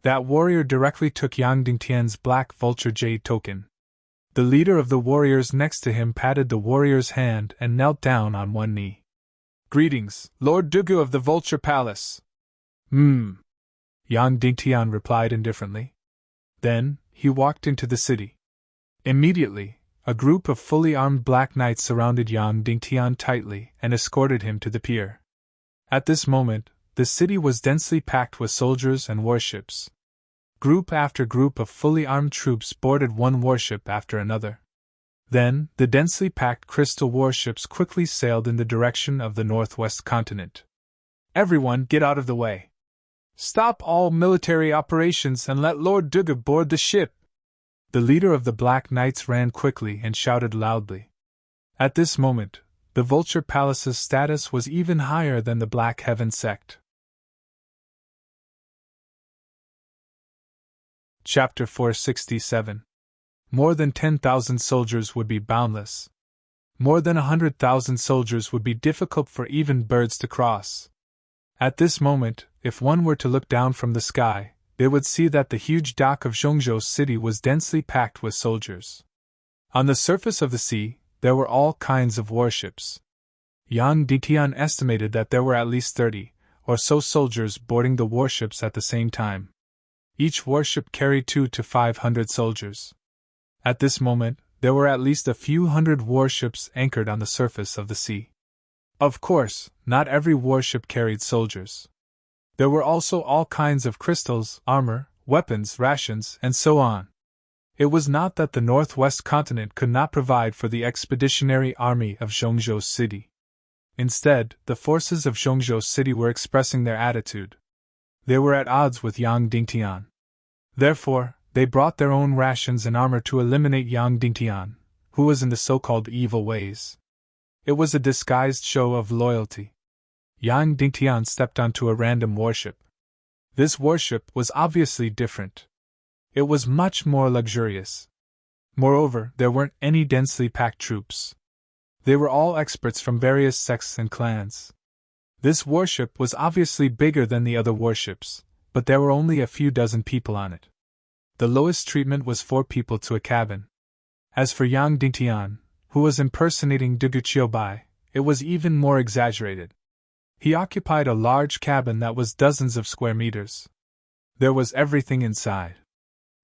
That warrior directly took Yang Dingtian's black vulture jade token. The leader of the warriors next to him patted the warrior's hand and knelt down on one knee. "Greetings, Lord Dugu of the Vulture Palace." Yang Dingtian replied indifferently. Then, he walked into the city. Immediately, a group of fully armed black knights surrounded Yang Dingtian tightly and escorted him to the pier. At this moment, the city was densely packed with soldiers and warships. Group after group of fully armed troops boarded one warship after another. Then, the densely packed crystal warships quickly sailed in the direction of the northwest continent. "Everyone get out of the way. Stop all military operations and let Lord Dugu board the ship." The leader of the Black Knights ran quickly and shouted loudly. At this moment, the Vulture Palace's status was even higher than the Black Heaven sect. Chapter 467. More than 10,000 soldiers would be boundless. More than 100,000 soldiers would be difficult for even birds to cross. At this moment, if one were to look down from the sky, they would see that the huge dock of Zhongzhou city was densely packed with soldiers. On the surface of the sea, there were all kinds of warships. Yang Dingtian estimated that there were at least 30 or so soldiers boarding the warships at the same time. Each warship carried 200 to 500 soldiers. At this moment, there were at least a few hundred warships anchored on the surface of the sea. Of course, not every warship carried soldiers. There were also all kinds of crystals, armor, weapons, rations, and so on. It was not that the northwest continent could not provide for the expeditionary army of Zhongzhou city. Instead, the forces of Zhongzhou city were expressing their attitude. They were at odds with Yang Dingtian. Therefore, they brought their own rations and armor to eliminate Yang Dingtian, who was in the so-called evil ways. It was a disguised show of loyalty. Yang Dingtian stepped onto a random warship. This warship was obviously different. It was much more luxurious. Moreover, there weren't any densely packed troops. They were all experts from various sects and clans. This warship was obviously bigger than the other warships, but there were only a few dozen people on it. The lowest treatment was 4 people to a cabin. As for Yang Dingtian, who was impersonating Deguchiobai, it was even more exaggerated. He occupied a large cabin that was dozens of square meters. There was everything inside.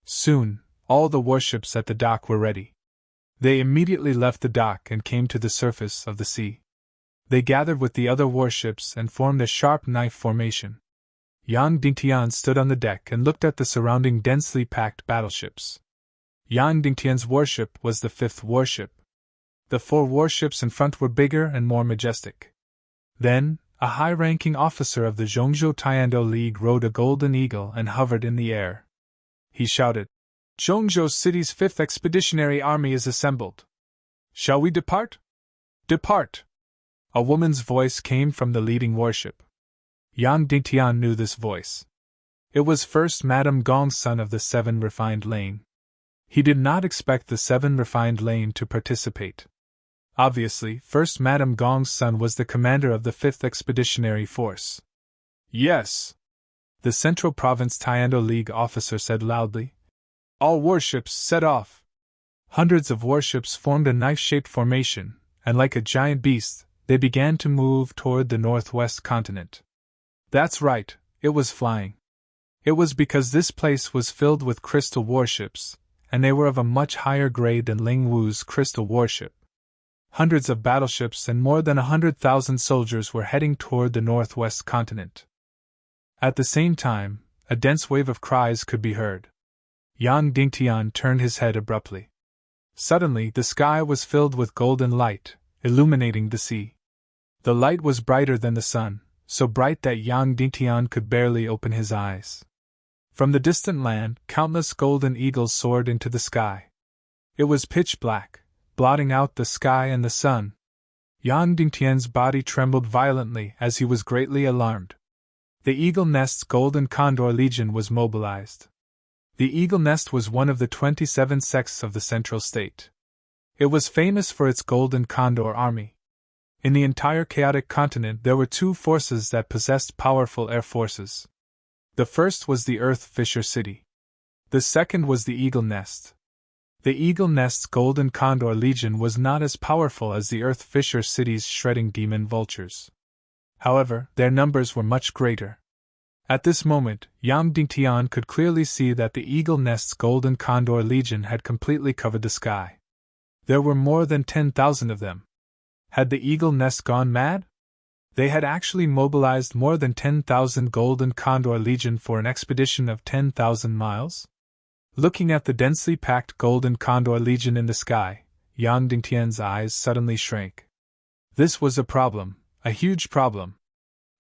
Soon, all the warships at the dock were ready. They immediately left the dock and came to the surface of the sea. They gathered with the other warships and formed a sharp knife formation. Yang Dingtian stood on the deck and looked at the surrounding densely packed battleships. Yang Dingtian's warship was the fifth warship. The four warships in front were bigger and more majestic. Then, a high-ranking officer of the Zhongzhou Tiando League rode a golden eagle and hovered in the air. He shouted, "Zhongzhou City's 5th Expeditionary Army is assembled. Shall we depart?" "Depart!" A woman's voice came from the leading warship. Yang Dingtian knew this voice. It was First Madame Gong's son of the 7 Refined Lane. He did not expect the 7 Refined Lane to participate. Obviously, First Madame Gong's son was the commander of the 5th Expeditionary Force. "Yes," the Central Province Tiando League officer said loudly. "All warships set off." Hundreds of warships formed a knife-shaped formation, and like a giant beast, they began to move toward the northwest continent. That's right, it was flying. It was because this place was filled with crystal warships, and they were of a much higher grade than Ling Wu's crystal warship. Hundreds of battleships and more than 100,000 soldiers were heading toward the northwest continent. At the same time, a dense wave of cries could be heard. Yang Dingtian turned his head abruptly. Suddenly, the sky was filled with golden light, illuminating the sea. The light was brighter than the sun, so bright that Yang Dingtian could barely open his eyes. From the distant land, countless golden eagles soared into the sky. It was pitch black, blotting out the sky and the sun. Yang Dingtian's body trembled violently as he was greatly alarmed. The Eagle Nest's Golden Condor Legion was mobilized. The Eagle Nest was one of the 27 sects of the Central State. It was famous for its Golden Condor Army. In the entire chaotic continent there were two forces that possessed powerful air forces. The first was the Earth Fisher City. The second was the Eagle Nest. The Eagle Nest's Golden Condor Legion was not as powerful as the Earth Fisher City's shredding demon vultures. However, their numbers were much greater. At this moment, Yang Dingtian could clearly see that the Eagle Nest's Golden Condor Legion had completely covered the sky. There were more than 10,000 of them. Had the Eagle Nest gone mad? They had actually mobilized more than 10,000 Golden Condor Legion for an expedition of 10,000 miles? Looking at the densely packed Golden Condor Legion in the sky, Yang Dingtian's eyes suddenly shrank. This was a problem, a huge problem.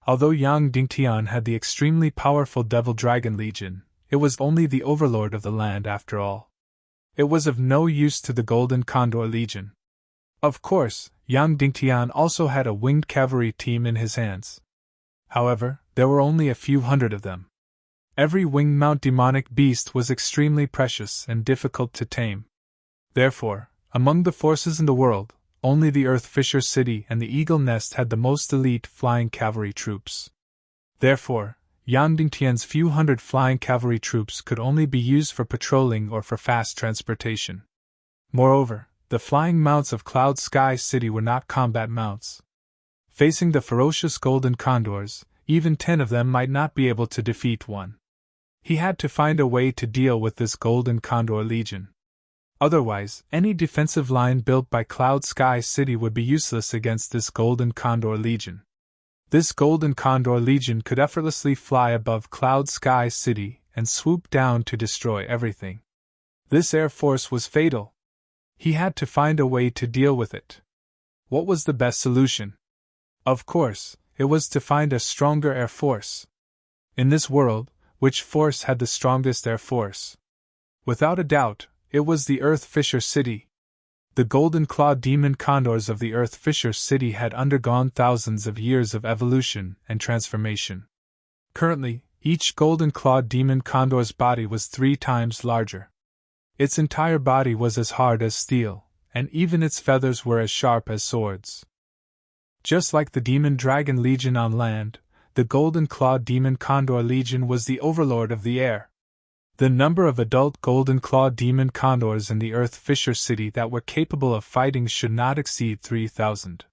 Although Yang Dingtian had the extremely powerful Devil Dragon Legion, it was only the overlord of the land after all. It was of no use to the Golden Condor Legion. Of course, Yang Dingtian also had a winged cavalry team in his hands. However, there were only a few hundred of them. Every winged-mount demonic beast was extremely precious and difficult to tame. Therefore, among the forces in the world, only the Earth Fisher City and the Eagle Nest had the most elite flying cavalry troops. Therefore, Yang Dingtian's few hundred flying cavalry troops could only be used for patrolling or for fast transportation. Moreover, the flying mounts of Cloud Sky City were not combat mounts. Facing the ferocious golden condors, even 10 of them might not be able to defeat one. He had to find a way to deal with this Golden Condor Legion. Otherwise, any defensive line built by Cloud Sky City would be useless against this Golden Condor Legion. This Golden Condor Legion could effortlessly fly above Cloud Sky City and swoop down to destroy everything. This air force was fatal. He had to find a way to deal with it. What was the best solution? Of course, it was to find a stronger air force. In this world, which force had the strongest air force? Without a doubt, it was the Earth Fisher City. The golden clawed demon condors of the Earth Fisher City had undergone thousands of years of evolution and transformation. Currently, each golden clawed demon condor's body was 3 times larger. Its entire body was as hard as steel, and even its feathers were as sharp as swords. Just like the Demon Dragon Legion on land, the Golden Clawed Demon Condor Legion was the overlord of the air. The number of adult golden claw demon condors in the Earth Fisher City that were capable of fighting should not exceed 3,000.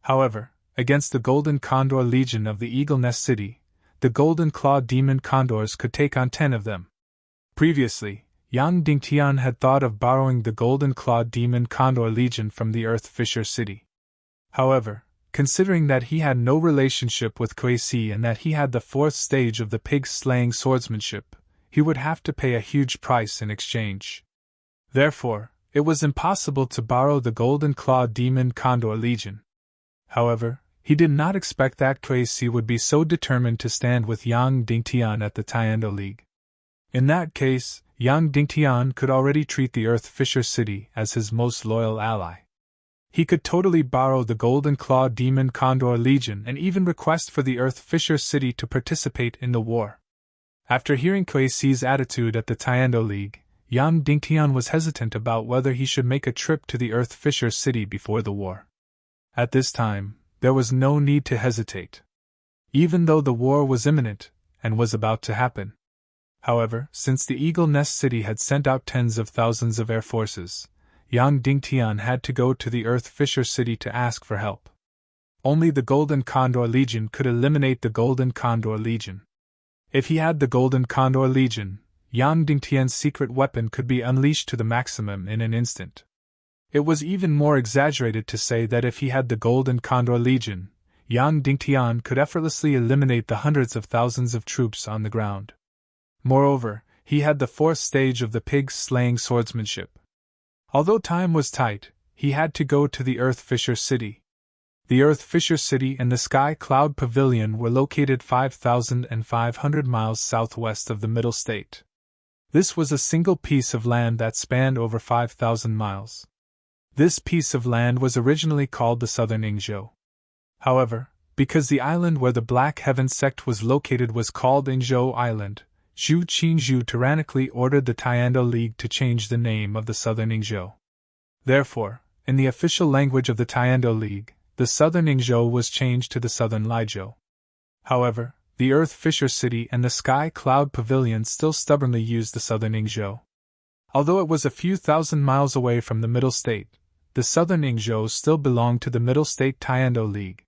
However, against the Golden Condor Legion of the Eagle Nest City, the Golden Claw Demon Condors could take on 10 of them. Previously, Yang Dingtian had thought of borrowing the Golden Claw Demon Condor Legion from the Earth Fisher City. However, considering that he had no relationship with Kuei Si and that he had the 4th stage of the pig-slaying swordsmanship, he would have to pay a huge price in exchange. Therefore, it was impossible to borrow the Golden Claw Demon Condor Legion. However, he did not expect that Kuei Si would be so determined to stand with Yang Dingtian at the Tiando League. In that case, Yang Dingtian could already treat the Earth Fisher City as his most loyal ally. He could totally borrow the Golden Claw Demon Condor Legion and even request for the Earth Fisher City to participate in the war. After hearing Kuei Si's attitude at the Tiando League, Yang Dingtian was hesitant about whether he should make a trip to the Earth Fisher City before the war. At this time, there was no need to hesitate. Even though the war was imminent, and was about to happen. However, since the Eagle Nest City had sent out tens of thousands of air forces, Yang Dingtian had to go to the Earth Fisher City to ask for help. Only the Golden Condor Legion could eliminate the Golden Condor Legion. If he had the Golden Condor Legion, Yang Dingtian's secret weapon could be unleashed to the maximum in an instant. It was even more exaggerated to say that if he had the Golden Condor Legion, Yang Dingtian could effortlessly eliminate the hundreds of thousands of troops on the ground. Moreover, he had the 4th stage of the pig-slaying swordsmanship. Although time was tight, he had to go to the Earth Fisher City. The Earth Fisher City and the Sky Cloud Pavilion were located 5,500 miles southwest of the Middle State. This was a single piece of land that spanned over 5,000 miles. This piece of land was originally called the Southern Ingzhou. However, because the island where the Black Heaven sect was located was called Ingzhou Island, Zhu Qingzhu tyrannically ordered the Tiando League to change the name of the Southern Ingzhou. Therefore, in the official language of the Tiando League, the Southern Ingzhou was changed to the Southern Lijiu. However, the Earth Fisher City and the Sky Cloud Pavilion still stubbornly used the Southern Ingzhou. Although it was a few thousand miles away from the Middle State, the Southern Ingzhou still belonged to the Middle State Tiando League.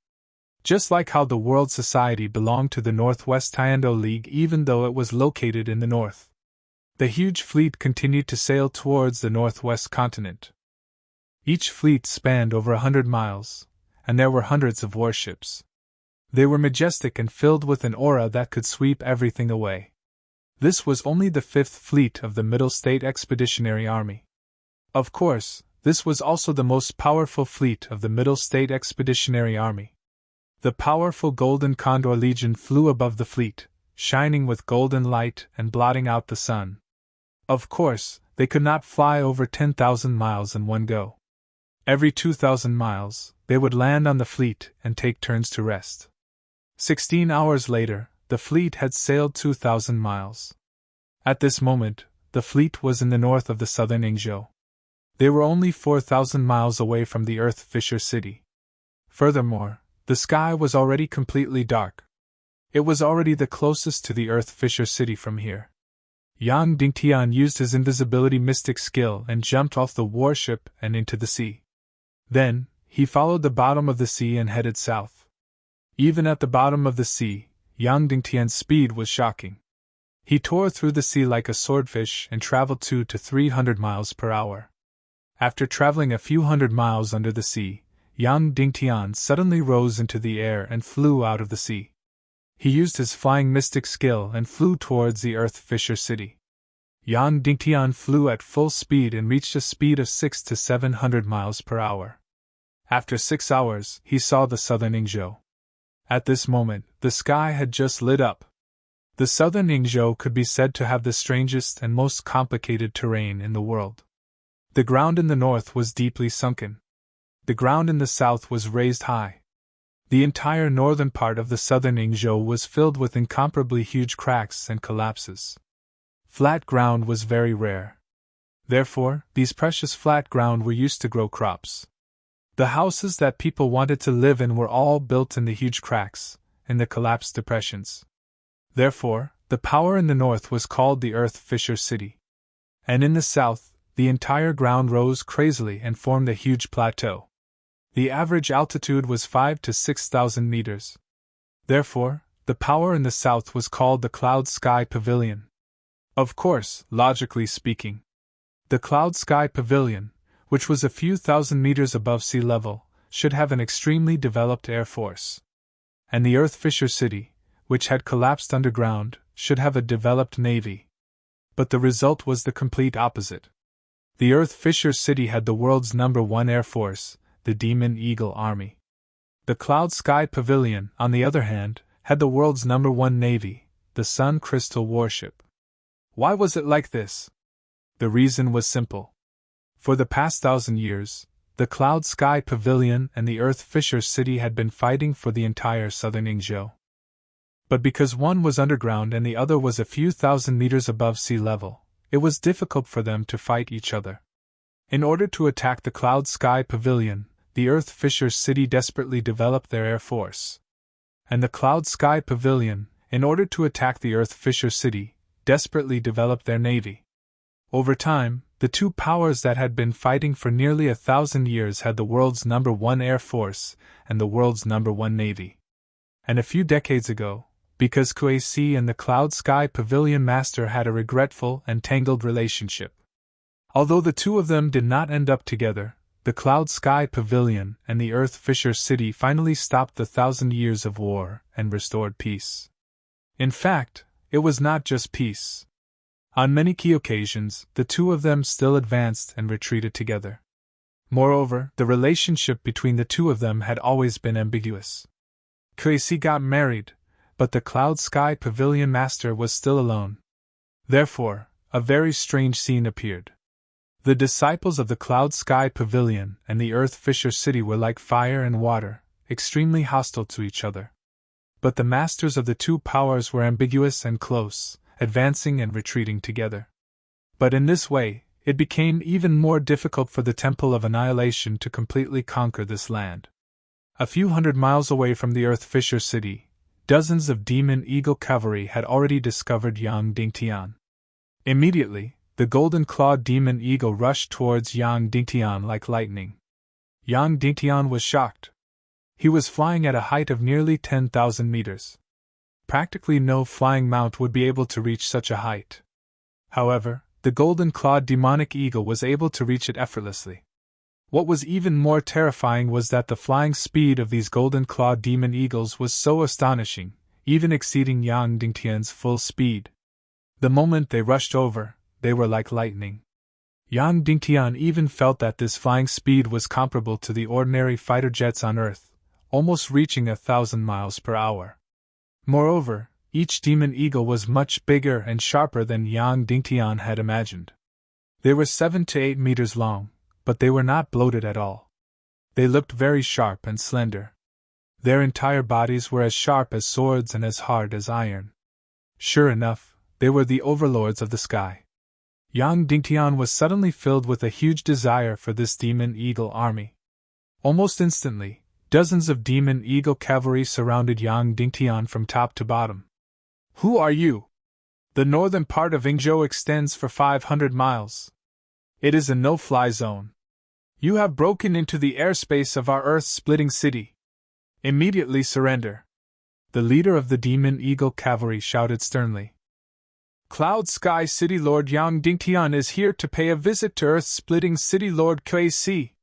Just like how the World Society belonged to the Northwest Tiando League even though it was located in the north. The huge fleet continued to sail towards the northwest continent. Each fleet spanned over 100 miles, and there were hundreds of warships. They were majestic and filled with an aura that could sweep everything away. This was only the 5th fleet of the Middle State Expeditionary Army. Of course, this was also the most powerful fleet of the Middle State Expeditionary Army. The powerful Golden Condor Legion flew above the fleet, shining with golden light and blotting out the sun. Of course, they could not fly over 10,000 miles in one go. Every 2,000 miles, they would land on the fleet and take turns to rest. 16 hours later, the fleet had sailed 2,000 miles. At this moment, the fleet was in the north of the Southern Ingzhou. They were only 4,000 miles away from the Earth Fisher City. Furthermore, the sky was already completely dark. It was already the closest to the Earth Fisher City from here. Yang Dingtian used his invisibility mystic skill and jumped off the warship and into the sea. Then, he followed the bottom of the sea and headed south. Even at the bottom of the sea, Yang Dingtian's speed was shocking. He tore through the sea like a swordfish and traveled 200 to 300 miles per hour. After traveling a few hundred miles under the sea, Yang Dingtian suddenly rose into the air and flew out of the sea. He used his flying mystic skill and flew towards the Earth Fisher City. Yang Dingtian flew at full speed and reached a speed of 600 to 700 miles per hour. After 6 hours, he saw the Southern Ingzhou. At this moment, the sky had just lit up. The Southern Ingzhou could be said to have the strangest and most complicated terrain in the world. The ground in the north was deeply sunken. The ground in the south was raised high. The entire northern part of the Southern Ingzhou was filled with incomparably huge cracks and collapses. Flat ground was very rare. Therefore, these precious flat ground were used to grow crops. The houses that people wanted to live in were all built in the huge cracks, in the collapsed depressions. Therefore, the power in the north was called the Earth Fisher City. And in the south, the entire ground rose crazily and formed a huge plateau. The average altitude was 5,000 to 6,000 meters. Therefore, the power in the south was called the Cloud Sky Pavilion. Of course, logically speaking, the Cloud Sky Pavilion, which was a few thousand meters above sea level, should have an extremely developed air force. And the Earth Fisher City, which had collapsed underground, should have a developed navy. But the result was the complete opposite. The Earth Fisher City had the world's #1 air force, the Demon Eagle Army. The Cloud Sky Pavilion, on the other hand, had the world's #1 navy, the Sun Crystal warship. Why was it like this? The reason was simple. For the past 1,000 years, the Cloud Sky Pavilion and the Earth Fisher City had been fighting for the entire southern Yingzhou. But because one was underground and the other was a few thousand meters above sea level, it was difficult for them to fight each other. In order to attack the Cloud Sky Pavilion, the Earth Fisher City desperately developed their air force. And the Cloud Sky Pavilion, in order to attack the Earth Fisher City, desperately developed their navy. Over time, the two powers that had been fighting for nearly 1,000 years had the world's #1 air force and the world's #1 navy. And a few decades ago, because Kuei-si and the Cloud Sky Pavilion master had a regretful and tangled relationship. Although the two of them did not end up together, the Cloud Sky Pavilion and the Earth Fisher City finally stopped the 1,000 years of war and restored peace. In fact, it was not just peace. On many key occasions, the two of them still advanced and retreated together. Moreover, the relationship between the two of them had always been ambiguous. Kuei-si got married, but the Cloud Sky Pavilion master was still alone. Therefore, a very strange scene appeared. The disciples of the Cloud Sky Pavilion and the Earth Fisher City were like fire and water, extremely hostile to each other. But the masters of the two powers were ambiguous and close, advancing and retreating together. But in this way, it became even more difficult for the Temple of Annihilation to completely conquer this land. A few hundred miles away from the Earth Fisher City, dozens of Demon Eagle cavalry had already discovered Yang Dingtian. Immediately, the golden-clawed Demon Eagle rushed towards Yang Dingtian like lightning. Yang Dingtian was shocked. He was flying at a height of nearly 10,000 meters. Practically no flying mount would be able to reach such a height. However, the golden-clawed demonic eagle was able to reach it effortlessly. What was even more terrifying was that the flying speed of these golden-clawed demon eagles was so astonishing, even exceeding Yang Dingtian's full speed. The moment they rushed over, they were like lightning. Yang Dingtian even felt that this flying speed was comparable to the ordinary fighter jets on Earth, almost reaching 1,000 miles per hour. Moreover, each demon eagle was much bigger and sharper than Yang Dingtian had imagined. They were 7 to 8 meters long, but they were not bloated at all. They looked very sharp and slender. Their entire bodies were as sharp as swords and as hard as iron. Sure enough, they were the overlords of the sky. Yang Dingtian was suddenly filled with a huge desire for this demon eagle army. Almost instantly, dozens of Demon Eagle cavalry surrounded Yang Dingtian from top to bottom. Who are you? The northern part of Yingzhou extends for 500 miles. It is a no-fly zone. You have broken into the airspace of our Earth-splitting city. Immediately surrender. The leader of the Demon Eagle cavalry shouted sternly. Cloud Sky City Lord Yang Dingtian is here to pay a visit to Earth-splitting city Lord Kuei-si,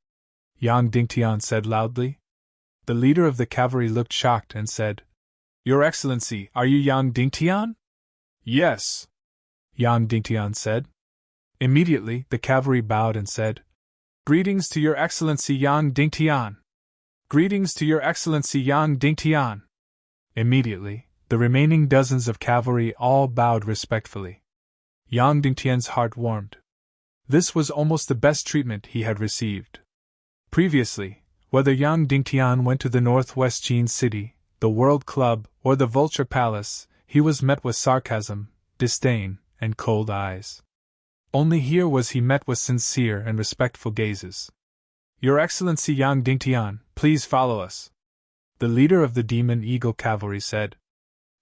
Yang Dingtian said loudly. The leader of the cavalry looked shocked and said, Your Excellency, are you Yang Dingtian? Yes, Yang Dingtian said. Immediately, the cavalry bowed and said, Greetings to Your Excellency Yang Dingtian. Greetings to Your Excellency Yang Dingtian. Immediately, the remaining dozens of cavalry all bowed respectfully. Yang Dingtian's heart warmed. This was almost the best treatment he had received. Previously, whether Yang Dingtian went to the Northwest Qin City, the World Club, or the Vulture Palace, he was met with sarcasm, disdain, and cold eyes. Only here was he met with sincere and respectful gazes. Your Excellency Yang Dingtian, please follow us, the leader of the Demon Eagle cavalry said.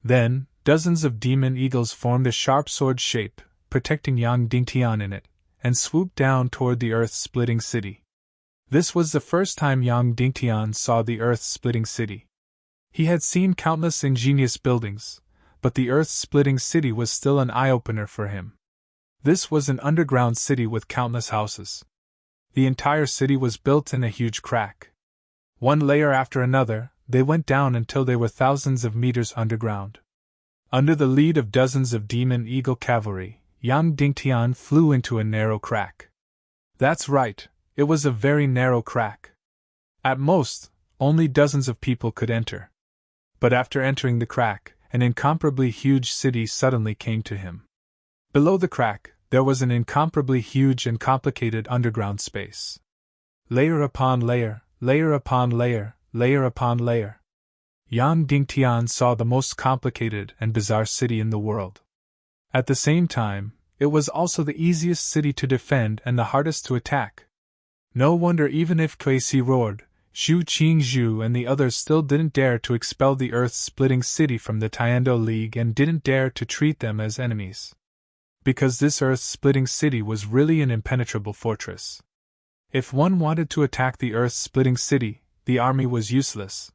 Then, dozens of demon eagles formed a sharp sword shape, protecting Yang Dingtian in it, and swooped down toward the earth-splitting city. This was the first time Yang Dingtian saw the earth-splitting city. He had seen countless ingenious buildings, but the earth-splitting city was still an eye-opener for him. This was an underground city with countless houses. The entire city was built in a huge crack. One layer after another, they went down until they were thousands of meters underground. Under the lead of dozens of demon eagle cavalry, Yang Dingtian flew into a narrow crack. That's right, it was a very narrow crack. At most, only dozens of people could enter. But after entering the crack, an incomparably huge city suddenly came to him. Below the crack, there was an incomparably huge and complicated underground space. Layer upon layer, layer upon layer, layer upon layer. Yang Dingtian saw the most complicated and bizarre city in the world. At the same time, it was also the easiest city to defend and the hardest to attack. No wonder even if Kuei-si roared, Xu Qingzhu and the others still didn't dare to expel the earth-splitting city from the Tiando League and didn't dare to treat them as enemies. Because this earth-splitting city was really an impenetrable fortress. If one wanted to attack the earth-splitting city, the army was useless.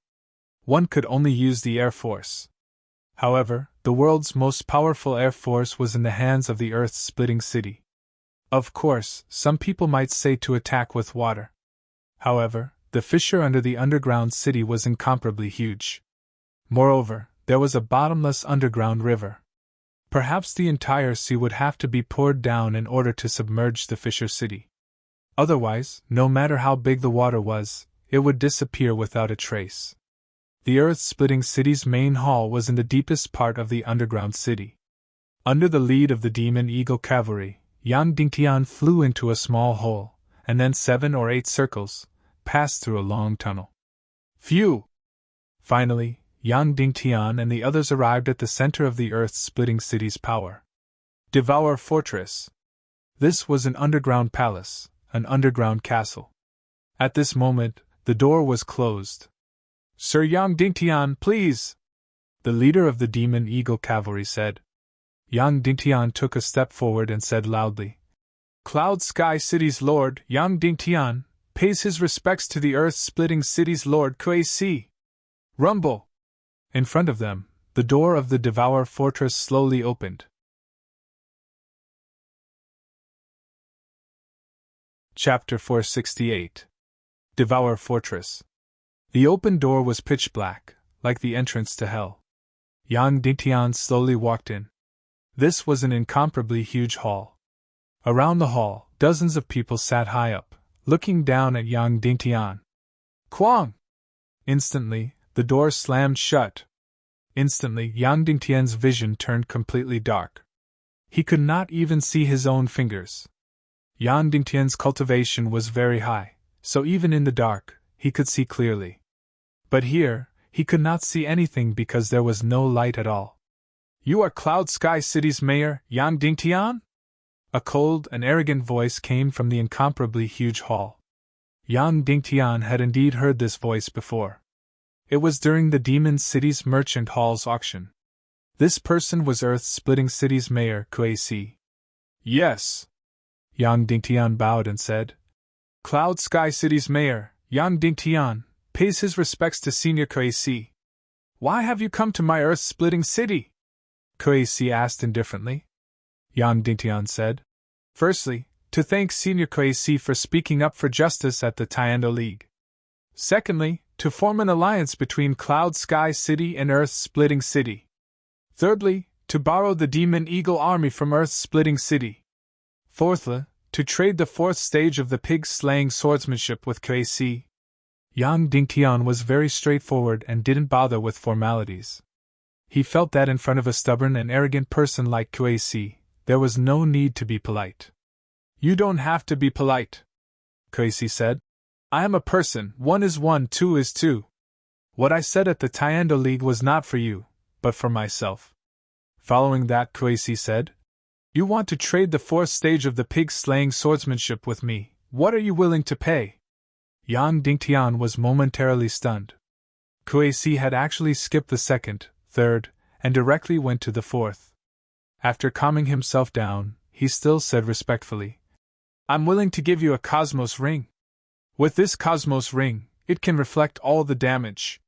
One could only use the air force. However, the world's most powerful air force was in the hands of the earth-splitting city. Of course, some people might say to attack with water. However, the fissure under the underground city was incomparably huge. Moreover, there was a bottomless underground river. Perhaps the entire sea would have to be poured down in order to submerge the fissure city. Otherwise, no matter how big the water was, it would disappear without a trace. The earth-splitting city's main hall was in the deepest part of the underground city. Under the lead of the demon eagle cavalry, Yang Dingtian flew into a small hole, and then 7 or 8 circles, passed through a long tunnel. Phew! Finally, Yang Dingtian and the others arrived at the center of the earth-splitting city's power. Devour Fortress. This was an underground palace, an underground castle. At this moment, the door was closed. Sir Yang Dingtian, please! The leader of the demon eagle cavalry said. Yang Dingtian took a step forward and said loudly, Cloud Sky City's Lord, Yang Dingtian, pays his respects to the earth-splitting city's Lord Kuei-si. Rumble! In front of them, the door of the Devour Fortress slowly opened. Chapter 468. Devour Fortress. The open door was pitch black, like the entrance to hell. Yang Dingtian slowly walked in. This was an incomparably huge hall. Around the hall, dozens of people sat high up, looking down at Yang Dingtian. Kwang! Instantly, the door slammed shut. Instantly, Yang Dingtian's vision turned completely dark. He could not even see his own fingers. Yang Dingtian's cultivation was very high, so even in the dark, he could see clearly. But here, he could not see anything because there was no light at all. You are Cloud Sky City's mayor, Yang Dingtian? A cold and arrogant voice came from the incomparably huge hall. Yang Dingtian had indeed heard this voice before. It was during the Demon City's Merchant Hall's auction. This person was Earth-Splitting City's mayor, Kuei-si. Yes. Yang Dingtian bowed and said. Cloud Sky City's mayor, Yang Dingtian, pays his respects to Senior Kuei-si. Why have you come to my Earth-Splitting City? Kuei-si asked indifferently. Yang Dingtian said. Firstly, to thank Senior Kuei-si for speaking up for justice at the Tiando League. Secondly, to form an alliance between Cloud Sky City and Earth-Splitting City. Thirdly, to borrow the Demon Eagle army from Earth-Splitting City. Fourthly, to trade the 4th stage of the pig-slaying swordsmanship with Kuei-si. Yang Dingtian was very straightforward and didn't bother with formalities. He felt that in front of a stubborn and arrogant person like Kuei-si, there was no need to be polite. You don't have to be polite, Kuei-si said. I am a person, 1 is 1, 2 is 2. What I said at the Tiando League was not for you, but for myself. Following that, Kuei-si said, You want to trade the 4th stage of the pig-slaying swordsmanship with me, what are you willing to pay? Yang Dingtian was momentarily stunned. Kuei-si had actually skipped the 2nd, 3rd, and directly went to the fourth. After calming himself down, he still said respectfully, I'm willing to give you a cosmos ring. With this cosmos ring, it can reflect all the damage.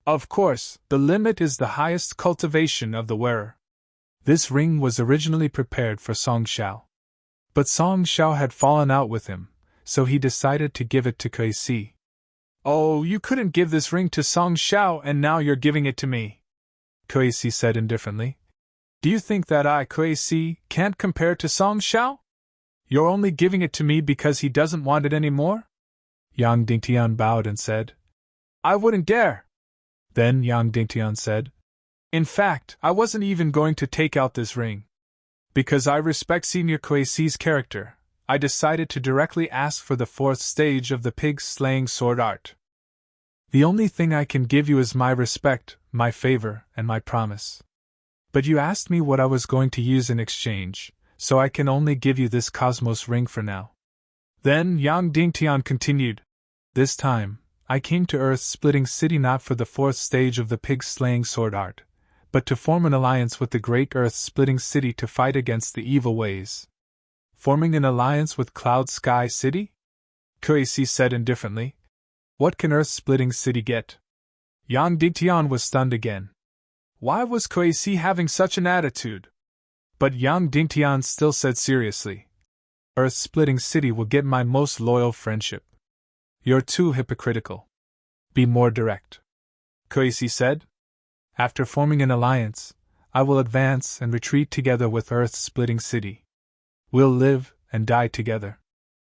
Of course, the limit is the highest cultivation of the wearer. This ring was originally prepared for Song Xiao. But Song Xiao had fallen out with him, so he decided to give it to Kui Si. Oh, you couldn't give this ring to Song Xiao and now you're giving it to me, Kui Si said indifferently. Do you think that I, Kui Si, can't compare to Song Xiao? You're only giving it to me because he doesn't want it anymore? Yang Dingtian bowed and said, I wouldn't dare. Then Yang Dingtian said, In fact, I wasn't even going to take out this ring. Because I respect Senior Kui Si's character, I decided to directly ask for the fourth stage of the pig-slaying sword art. The only thing I can give you is my respect, my favor, and my promise. But you asked me what I was going to use in exchange, so I can only give you this cosmos ring for now. Then Yang Dingtian continued, This time, I came to Earth-splitting city not for the fourth stage of the pig-slaying sword art, but to form an alliance with the great Earth-splitting city to fight against the evil ways. Forming an alliance with Cloud Sky City? Kui Si said indifferently. What can Earth-splitting city get? Yang Dingtian was stunned again. Why was Kui Si having such an attitude? But Yang Dingtian still said seriously, Earth-splitting city will get my most loyal friendship. You're too hypocritical. Be more direct. Kui Si said. After forming an alliance, I will advance and retreat together with Earth-splitting city. We'll live and die together.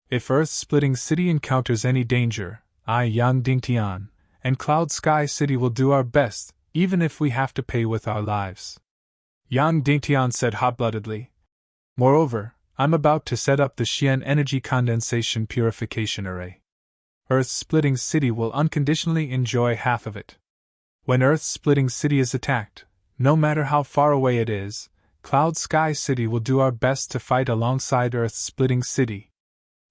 If Earth-splitting city encounters any danger, I, Yang Dingtian, and Cloud Sky City will do our best, even if we have to pay with our lives. Yang Dingtian said hot-bloodedly. Moreover, I'm about to set up the Xian Energy Condensation Purification Array. Earth-splitting city will unconditionally enjoy half of it. When Earth-splitting city is attacked, no matter how far away it is, Cloud Sky City will do our best to fight alongside Earth-splitting city.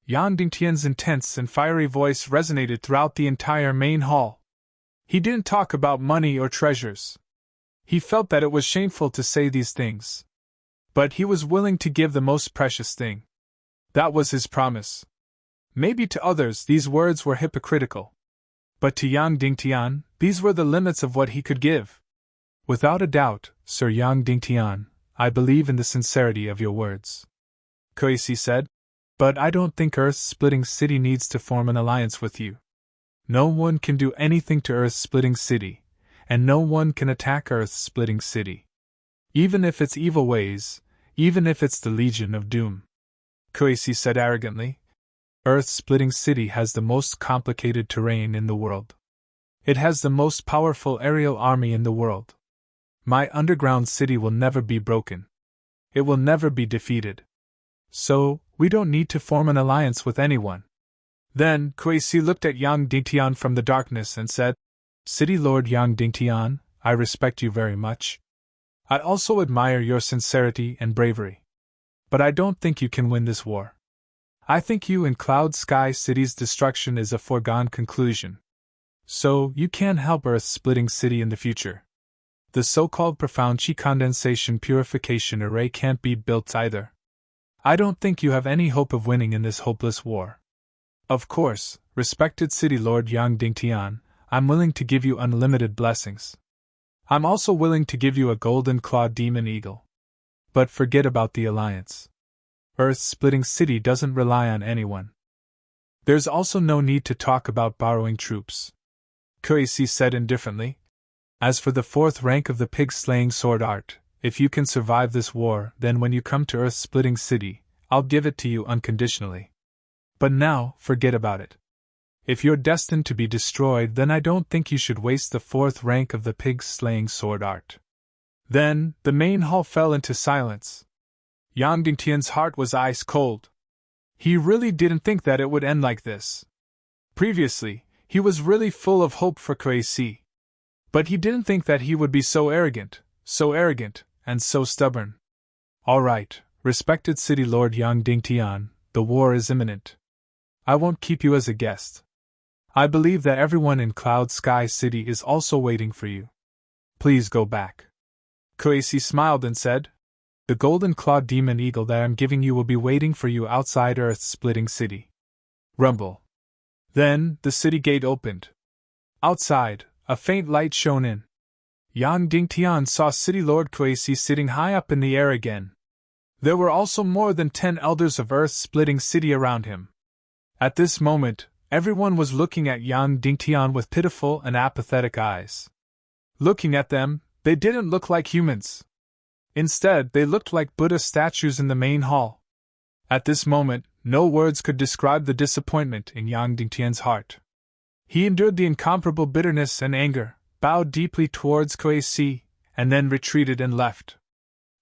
Yang Dingtian's intense and fiery voice resonated throughout the entire main hall. He didn't talk about money or treasures. He felt that it was shameful to say these things. But he was willing to give the most precious thing. That was his promise. Maybe to others these words were hypocritical. But to Yang Dingtian, these were the limits of what he could give. Without a doubt, Sir Yang Dingtian, I believe in the sincerity of your words. Kui Si said. But I don't think Earth-splitting city needs to form an alliance with you. No one can do anything to Earth-splitting city, and no one can attack Earth-splitting city. Even if it's evil ways, even if it's the Legion of Doom. Kui Si said arrogantly. Earth-splitting city has the most complicated terrain in the world. It has the most powerful aerial army in the world. My underground city will never be broken. It will never be defeated. So, we don't need to form an alliance with anyone. Then, Kui Si looked at Yang Dingtian from the darkness and said, City Lord Yang Dingtian, I respect you very much. I also admire your sincerity and bravery. But I don't think you can win this war. I think you and Cloud Sky City's destruction is a foregone conclusion. So, you can't help Earth-splitting city in the future. The so-called profound Qi condensation purification array can't be built either. I don't think you have any hope of winning in this hopeless war. Of course, respected City Lord Yang Dingtian, I'm willing to give you unlimited blessings. I'm also willing to give you a golden claw demon eagle. But forget about the alliance. Earth-splitting city doesn't rely on anyone. There's also no need to talk about borrowing troops. Kui Si said indifferently. As for the fourth rank of the pig-slaying sword art, if you can survive this war, then when you come to Earth-splitting city, I'll give it to you unconditionally. But now, forget about it. If you're destined to be destroyed, then I don't think you should waste the fourth rank of the pig-slaying sword art. Then, the main hall fell into silence. Yang Dingtian's heart was ice cold. He really didn't think that it would end like this. Previously, he was really full of hope for Kui Si. But he didn't think that he would be so arrogant, and so stubborn. All right, respected City Lord Yang Dingtian, the war is imminent. I won't keep you as a guest. I believe that everyone in Cloud Sky City is also waiting for you. Please go back. Kuei-si smiled and said, "The golden-clawed demon eagle that I'm giving you will be waiting for you outside Earth's splitting city." Rumble. Then, the city gate opened. Outside, a faint light shone in. Yang Dingtian saw City Lord Kuei-si sitting high up in the air again. There were also more than 10 elders of Earth's splitting city around him. At this moment, everyone was looking at Yang Dingtian with pitiful and apathetic eyes. Looking at them, they didn't look like humans. Instead, they looked like Buddha statues in the main hall. At this moment, no words could describe the disappointment in Yang Dingtian's heart. He endured the incomparable bitterness and anger, bowed deeply towards Kuei-si, and then retreated and left.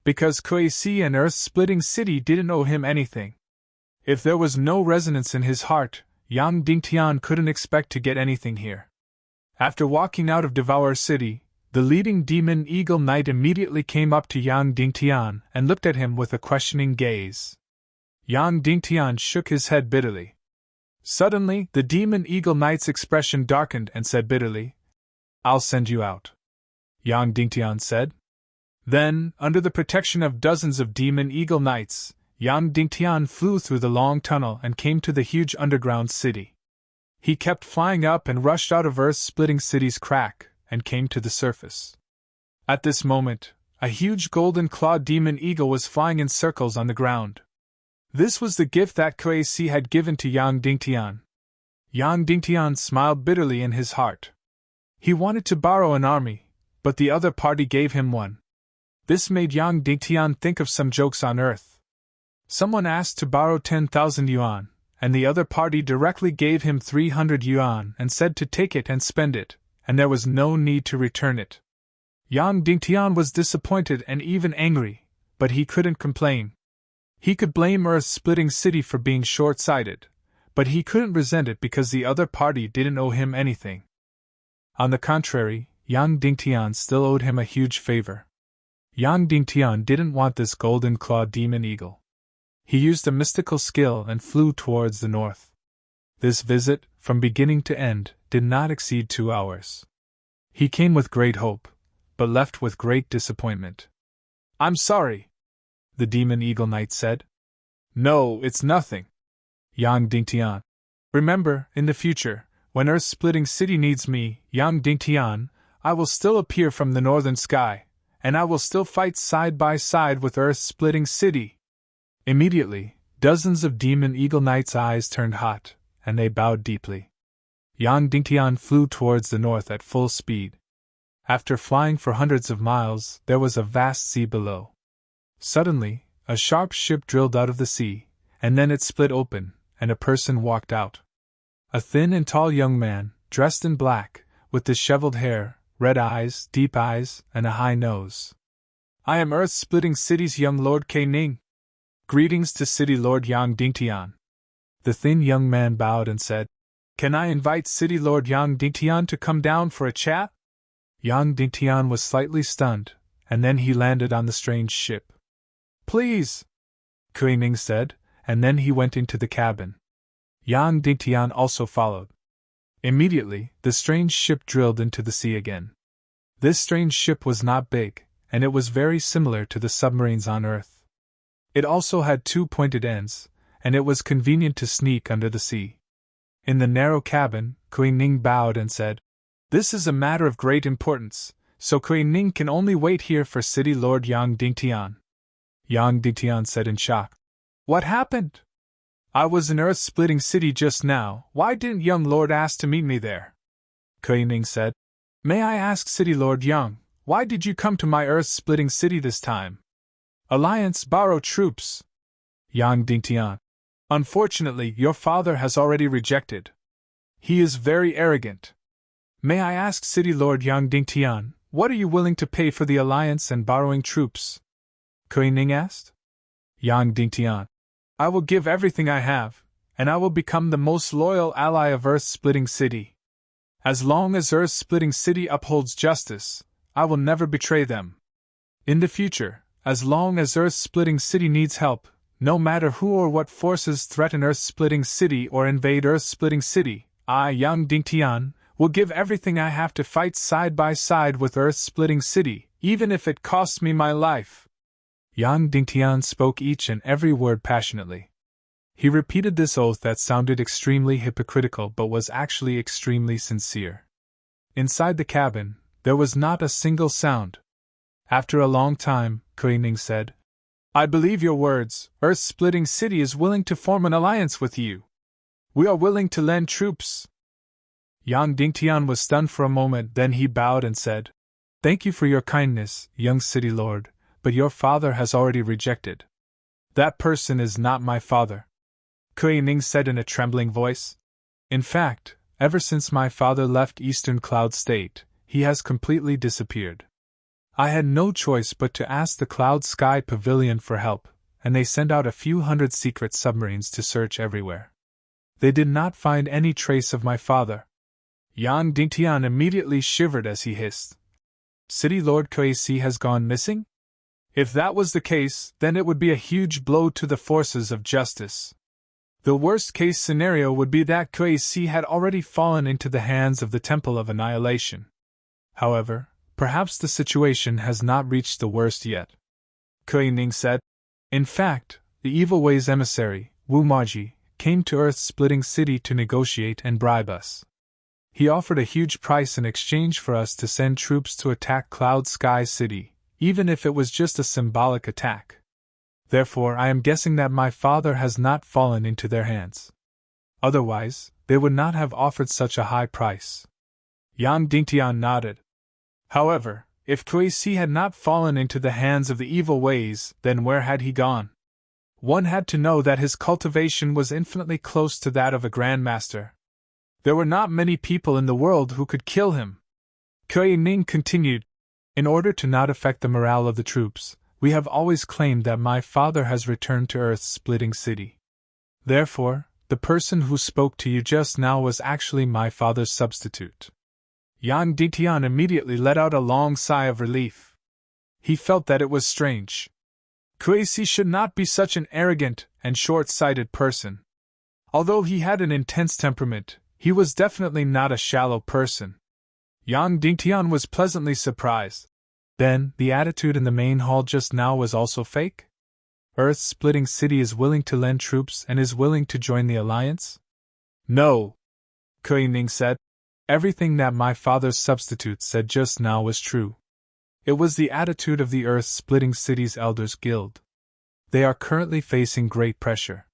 Because Kuei-si and Earth's splitting city didn't owe him anything. If there was no resonance in his heart, Yang Dingtian couldn't expect to get anything here. After walking out of Devour City, the leading demon eagle knight immediately came up to Yang Dingtian and looked at him with a questioning gaze. Yang Dingtian shook his head bitterly. Suddenly, the demon eagle knight's expression darkened and said bitterly, "I'll send you out," Yang Dingtian said. Then, under the protection of dozens of demon eagle knights, Yang Dingtian flew through the long tunnel and came to the huge underground city. He kept flying up and rushed out of Earth's splitting city's crack, and came to the surface. At this moment, a huge golden-clawed demon eagle was flying in circles on the ground. This was the gift that Kuei-si had given to Yang Dingtian. Yang Dingtian smiled bitterly in his heart. He wanted to borrow an army, but the other party gave him one. This made Yang Dingtian think of some jokes on Earth. Someone asked to borrow 10,000 yuan, and the other party directly gave him 300 yuan and said to take it and spend it, and there was no need to return it. Yang Dingtian was disappointed and even angry, but he couldn't complain. He could blame Earth's splitting city for being short-sighted, but he couldn't resent it because the other party didn't owe him anything. On the contrary, Yang Dingtian still owed him a huge favor. Yang Dingtian didn't want this golden-clawed demon eagle. He used a mystical skill and flew towards the north. This visit, from beginning to end, did not exceed 2 hours. He came with great hope, but left with great disappointment. "I'm sorry," the demon eagle knight said. "No, it's nothing." Yang Dingtian. "Remember, in the future, when Earth's splitting city needs me, Yang Dingtian, I will still appear from the northern sky, and I will still fight side by side with Earth's splitting city." Immediately, dozens of demon eagle knights' eyes turned hot, and they bowed deeply. Yang Dingtian flew towards the north at full speed. After flying for hundreds of miles, there was a vast sea below. Suddenly, a sharp ship drilled out of the sea, and then it split open, and a person walked out. A thin and tall young man, dressed in black, with disheveled hair, red eyes, deep eyes, and a high nose. "I am Earth's splitting city's young Lord Kei Ning. Greetings to City Lord Yang Dingtian." The thin young man bowed and said, "Can I invite City Lord Yang Dingtian to come down for a chat?" Yang Dingtian was slightly stunned, and then he landed on the strange ship. "Please," Kei Ning said, and then he went into the cabin. Yang Dingtian also followed. Immediately, the strange ship drilled into the sea again. This strange ship was not big, and it was very similar to the submarines on Earth. It also had 2 pointed ends, and it was convenient to sneak under the sea. In the narrow cabin, Kei Ning bowed and said, "This is a matter of great importance, so Kei Ning can only wait here for City Lord Yang Dingtian." Yang Dingtian said in shock, "What happened? I was in Earth's splitting city just now, why didn't young Lord ask to meet me there?" Kei Ning said, "May I ask City Lord Yang, why did you come to my Earth's splitting city this time?" "Alliance borrow troops." Yang Dingtian. "Unfortunately, your father has already rejected. He is very arrogant. May I ask City Lord Yang Dingtian, what are you willing to pay for the alliance and borrowing troops?" Kei Ning asked. Yang Dingtian. "I will give everything I have, and I will become the most loyal ally of Earth's splitting city. As long as Earth's splitting city upholds justice, I will never betray them. In the future, as long as Earth's splitting city needs help, no matter who or what forces threaten Earth's splitting city or invade Earth's splitting city, I, Yang Dingtian, will give everything I have to fight side by side with Earth's splitting city, even if it costs me my life." Yang Dingtian spoke each and every word passionately. He repeated this oath that sounded extremely hypocritical but was actually extremely sincere. Inside the cabin, there was not a single sound. After a long time, Kuei-ning said, "I believe your words. Earth-splitting city is willing to form an alliance with you. We are willing to lend troops." Yang Dingtian was stunned for a moment, then he bowed and said, "Thank you for your kindness, young city lord, but your father has already rejected." "That person is not my father," Kuei-ning said in a trembling voice. "In fact, ever since my father left Eastern Cloud State, he has completely disappeared. I had no choice but to ask the Cloud Sky Pavilion for help, and they sent out a few hundred secret submarines to search everywhere. They did not find any trace of my father." Yang Dingtian immediately shivered as he hissed, "City Lord Kuei-si has gone missing? If that was the case, then it would be a huge blow to the forces of justice. The worst-case scenario would be that Kuei-si had already fallen into the hands of the Temple of Annihilation. However, perhaps the situation has not reached the worst yet," Kuei-ning said. "In fact, the Evil Way's emissary, Wu Maji, came to Earth-splitting city to negotiate and bribe us. He offered a huge price in exchange for us to send troops to attack Cloud Sky City, even if it was just a symbolic attack. Therefore, I am guessing that my father has not fallen into their hands. Otherwise, they would not have offered such a high price." Yang Dingtian nodded. "However, if Kuei-si had not fallen into the hands of the Evil Ways, then where had he gone? One had to know that his cultivation was infinitely close to that of a Grandmaster. There were not many people in the world who could kill him." Kuei-ning continued, "In order to not affect the morale of the troops, we have always claimed that my father has returned to Earth-splitting city. Therefore, the person who spoke to you just now was actually my father's substitute." Yang Dingtian immediately let out a long sigh of relief. He felt that it was strange. Kuei-si should not be such an arrogant and short-sighted person. Although he had an intense temperament, he was definitely not a shallow person. Yang Dingtian was pleasantly surprised. Then, the attitude in the main hall just now was also fake? Earth-splitting city is willing to lend troops and is willing to join the alliance? "No," Kuei-ning said. "Everything that my father's substitute said just now was true. It was the attitude of the Earth-splitting city's Elders Guild. They are currently facing great pressure.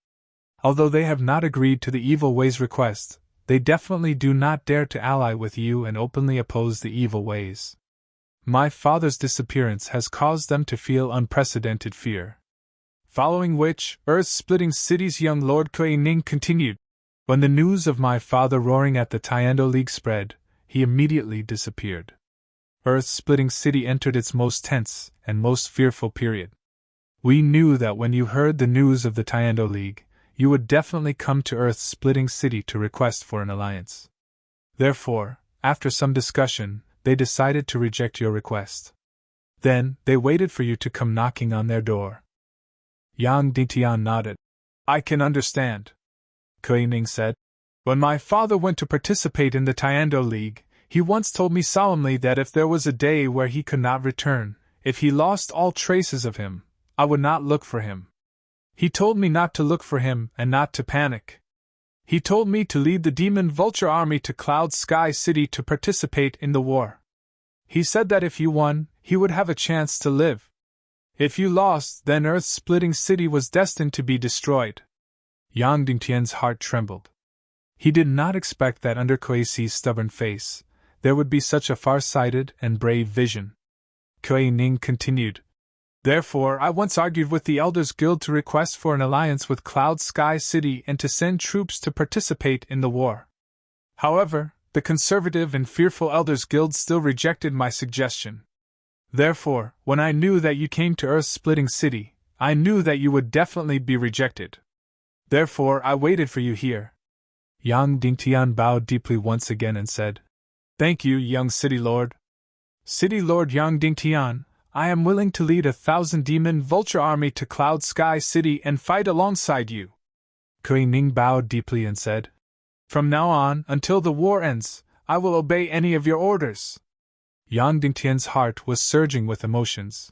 Although they have not agreed to the Evil Way's request, they definitely do not dare to ally with you and openly oppose the Evil Ways. My father's disappearance has caused them to feel unprecedented fear." Following which, Earth-splitting city's young Lord Kuei-ning continued, "When the news of my father roaring at the Tiando League spread, he immediately disappeared. Earth-splitting city entered its most tense and most fearful period. We knew that when you heard the news of the Tiando League, you would definitely come to Earth-splitting city to request for an alliance. Therefore, after some discussion, they decided to reject your request. Then, they waited for you to come knocking on their door." Yang Dingtian nodded. "I can understand," Kuei-ning said. "When my father went to participate in the Tiando League, he once told me solemnly that if there was a day where he could not return, if he lost all traces of him, I would not look for him. He told me not to look for him and not to panic. He told me to lead the Demon Vulture Army to Cloud Sky City to participate in the war. He said that if you won, he would have a chance to live. If you lost, then Earth-splitting city was destined to be destroyed." Yang Dingtian's heart trembled. He did not expect that under Kuei-si's stubborn face, there would be such a far-sighted and brave vision. Kuei-ning continued, "Therefore, I once argued with the Elders Guild to request for an alliance with Cloud Sky City and to send troops to participate in the war. However, the conservative and fearful Elders Guild still rejected my suggestion. Therefore, when I knew that you came to Earth-splitting city, I knew that you would definitely be rejected. Therefore, I waited for you here." Yang Dingtian bowed deeply once again and said, "Thank you, young City Lord. City Lord Yang Dingtian, I am willing to lead 1,000 Demon Vulture Army to Cloud Sky City and fight alongside you." Kuei-ning bowed deeply and said, "From now on, until the war ends, I will obey any of your orders." Yang Dingtian's heart was surging with emotions.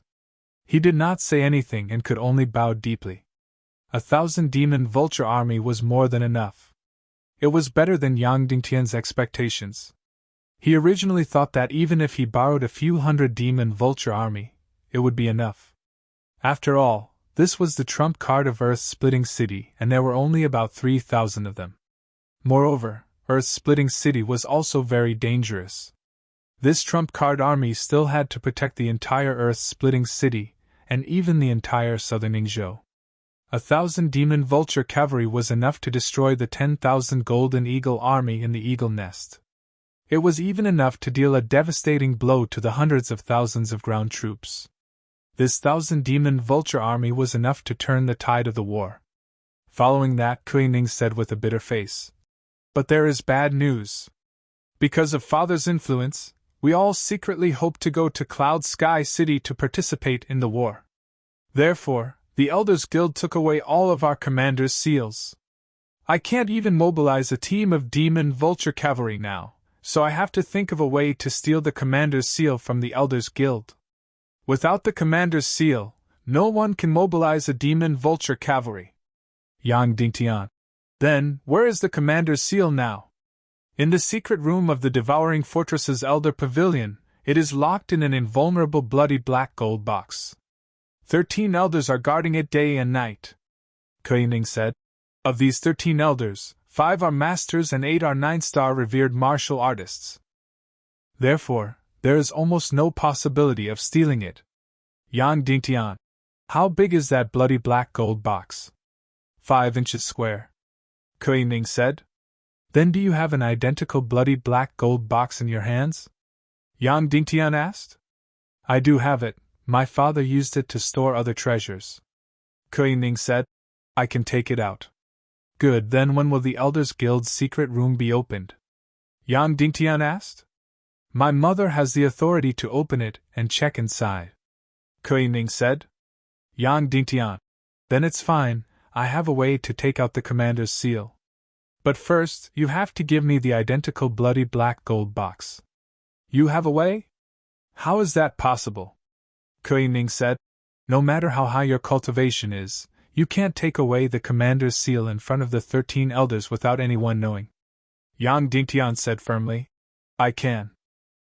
He did not say anything and could only bow deeply. 1,000 demon vulture army was more than enough. It was better than Yang Dingtian's expectations. He originally thought that even if he borrowed a few hundred demon vulture army, it would be enough. After all, this was the trump card of Earth's splitting city, and there were only about 3,000 of them. Moreover, Earth's splitting city was also very dangerous. This trump card army still had to protect the entire Earth's splitting city, and even the entire southern Ningzhou. 1,000 demon vulture cavalry was enough to destroy the 10,000 golden eagle army in the eagle nest. It was even enough to deal a devastating blow to the hundreds of thousands of ground troops. This 1,000 demon vulture army was enough to turn the tide of the war. Following that, Kuei-Ning said with a bitter face, "But there is bad news. Because of Father's influence, we all secretly hope to go to Cloud Sky City to participate in the war. Therefore, the Elders Guild took away all of our commander's seals. I can't even mobilize a team of demon vulture cavalry now, so I have to think of a way to steal the commander's seal from the Elders Guild. Without the commander's seal, no one can mobilize a demon vulture cavalry." Yang Dingtian. "Then, where is the commander's seal now?" "In the secret room of the Devouring Fortress's Elder Pavilion. It is locked in an invulnerable bloody black gold box. 13 elders are guarding it day and night," Kuei-Ning said. "Of these 13 elders, 5 are masters and 8 are 9-star revered martial artists. Therefore, there is almost no possibility of stealing it." Yang Dingtian. "How big is that bloody black gold box?" 5 inches square," Kuei-Ning said. "Then do you have an identical bloody black gold box in your hands?" Yang Dingtian asked. "I do have it. My father used it to store other treasures," Kuei-Ning said. "I can take it out." "Good, then when will the Elders Guild's secret room be opened?" Yang Dingtian asked. "My mother has the authority to open it and check inside," Kuei-Ning said. Yang Dingtian. "Then it's fine, I have a way to take out the commander's seal. But first, you have to give me the identical bloody black gold box." "You have a way? How is that possible?" Kuei-Ning said. "No matter how high your cultivation is, you can't take away the commander's seal in front of the 13 elders without anyone knowing." Yang Dingtian said firmly. "I can.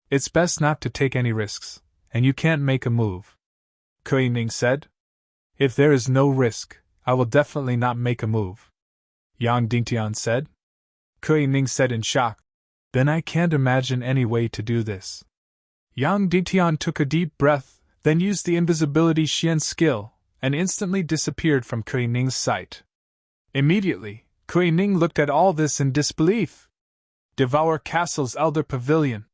It's best not to take any risks, and you can't make a move," Kuei-Ning said. "If there is no risk, I will definitely not make a move," Yang Dingtian said. Kuei-Ning said in shock. "Then I can't imagine any way to do this." Yang Dingtian took a deep breath, then used the invisibility Xian skill, and instantly disappeared from Kuei-Ning's sight. Immediately, Kuei-Ning looked at all this in disbelief. Devour Castle's Elder Pavilion.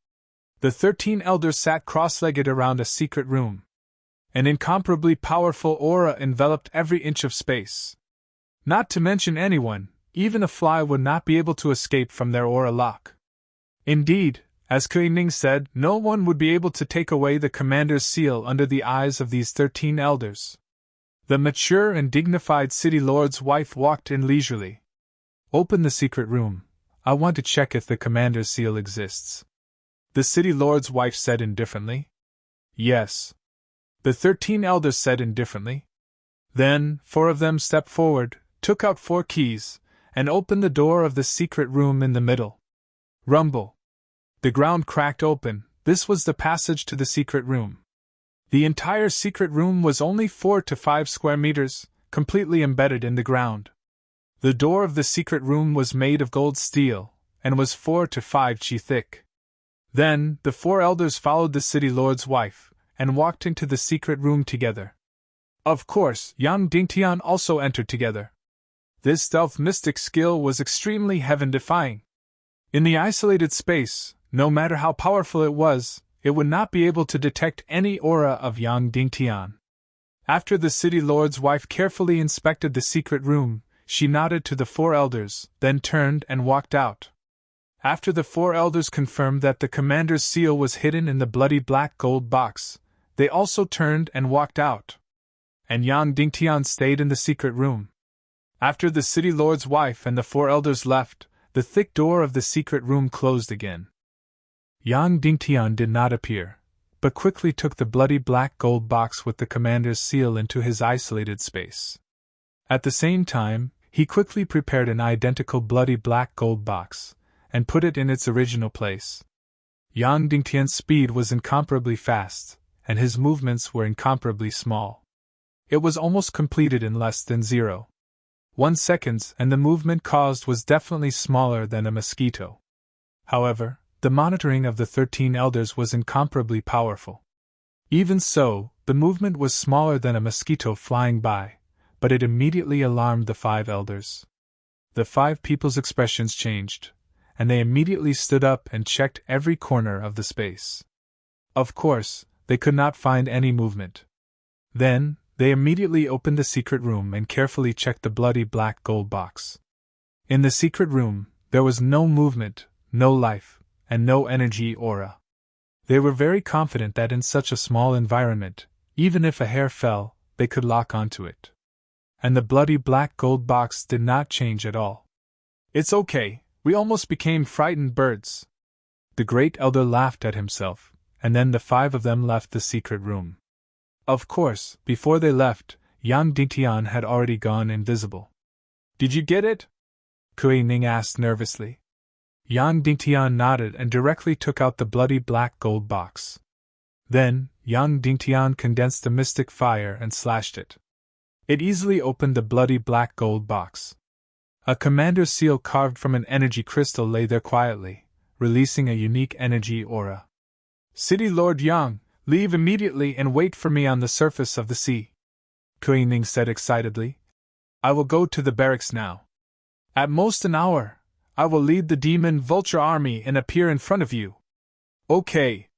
The 13 elders sat cross-legged around a secret room. An incomparably powerful aura enveloped every inch of space. Not to mention anyone, even a fly would not be able to escape from their aura lock. Indeed, as Kuei-Ning said, no one would be able to take away the commander's seal under the eyes of these 13 elders. The mature and dignified city lord's wife walked in leisurely. "Open the secret room. I want to check if the commander's seal exists," the city lord's wife said indifferently. "Yes," the 13 elders said indifferently. Then, 4 of them stepped forward, took out 4 keys, and opened the door of the secret room in the middle. Rumble. The ground cracked open. This was the passage to the secret room. The entire secret room was only 4 to 5 square meters, completely embedded in the ground. The door of the secret room was made of gold steel, and was 4 to 5 chi thick. Then, the 4 elders followed the city lord's wife, and walked into the secret room together. Of course, Yang Dingtian also entered together. This stealth mystic skill was extremely heaven-defying. In the isolated space, no matter how powerful it was, it would not be able to detect any aura of Yang Dingtian. After the city lord's wife carefully inspected the secret room, she nodded to the 4 elders, then turned and walked out. After the 4 elders confirmed that the commander's seal was hidden in the bloody black gold box, they also turned and walked out. And Yang Dingtian stayed in the secret room. After the city lord's wife and the 4 elders left, the thick door of the secret room closed again. Yang Dingtian did not appear, but quickly took the bloody black gold box with the commander's seal into his isolated space. At the same time, he quickly prepared an identical bloody black gold box, and put it in its original place. Yang Dingtian's speed was incomparably fast, and his movements were incomparably small. It was almost completed in less than 0.1 seconds, and the movement caused was definitely smaller than a mosquito. However, the monitoring of the 13 elders was incomparably powerful. Even so, the movement was smaller than a mosquito flying by, but it immediately alarmed the 5 elders. The 5 people's expressions changed, and they immediately stood up and checked every corner of the space. Of course, they could not find any movement. Then, they immediately opened the secret room and carefully checked the bloody black gold box. In the secret room, there was no movement, no life, and no energy aura. They were very confident that in such a small environment, even if a hair fell, they could lock onto it. And the bloody black gold box did not change at all. "It's okay, we almost became frightened birds." The great elder laughed at himself, and then the 5 of them left the secret room. Of course, before they left, Yang Dingtian had already gone invisible. "Did you get it?" Kui Ning asked nervously. Yang Dingtian nodded and directly took out the bloody black gold box. Then, Yang Dingtian condensed the mystic fire and slashed it. It easily opened the bloody black gold box. A commander's seal carved from an energy crystal lay there quietly, releasing a unique energy aura. "City Lord Yang, leave immediately and wait for me on the surface of the sea," Kui Ning said excitedly. "I will go to the barracks now. At most an hour, I will lead the demon vulture army and appear in front of you." "Okay."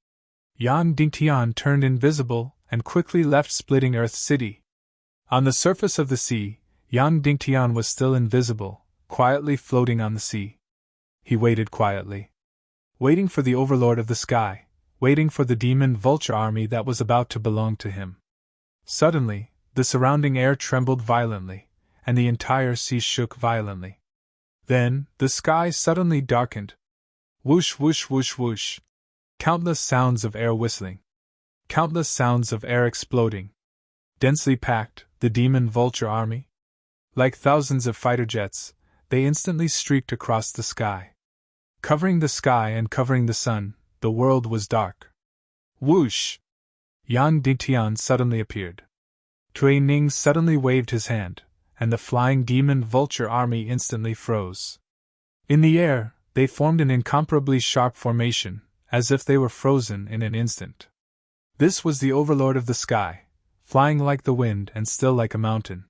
Yang Dingtian turned invisible and quickly left Splitting Earth City. On the surface of the sea, Yang Dingtian was still invisible, quietly floating on the sea. He waited quietly. Waiting for the overlord of the sky, waiting for the demon vulture army that was about to belong to him. Suddenly, the surrounding air trembled violently, and the entire sea shook violently. Then, the sky suddenly darkened. Whoosh, whoosh, whoosh, whoosh. Countless sounds of air whistling. Countless sounds of air exploding. Densely packed, the demon vulture army. Like thousands of fighter jets, they instantly streaked across the sky. Covering the sky and covering the sun, the world was dark. Whoosh! Yang Dingtian suddenly appeared. Kui Ning suddenly waved his hand, and the flying demon vulture army instantly froze. In the air, they formed an incomparably sharp formation, as if they were frozen in an instant. This was the overlord of the sky, flying like the wind and still like a mountain.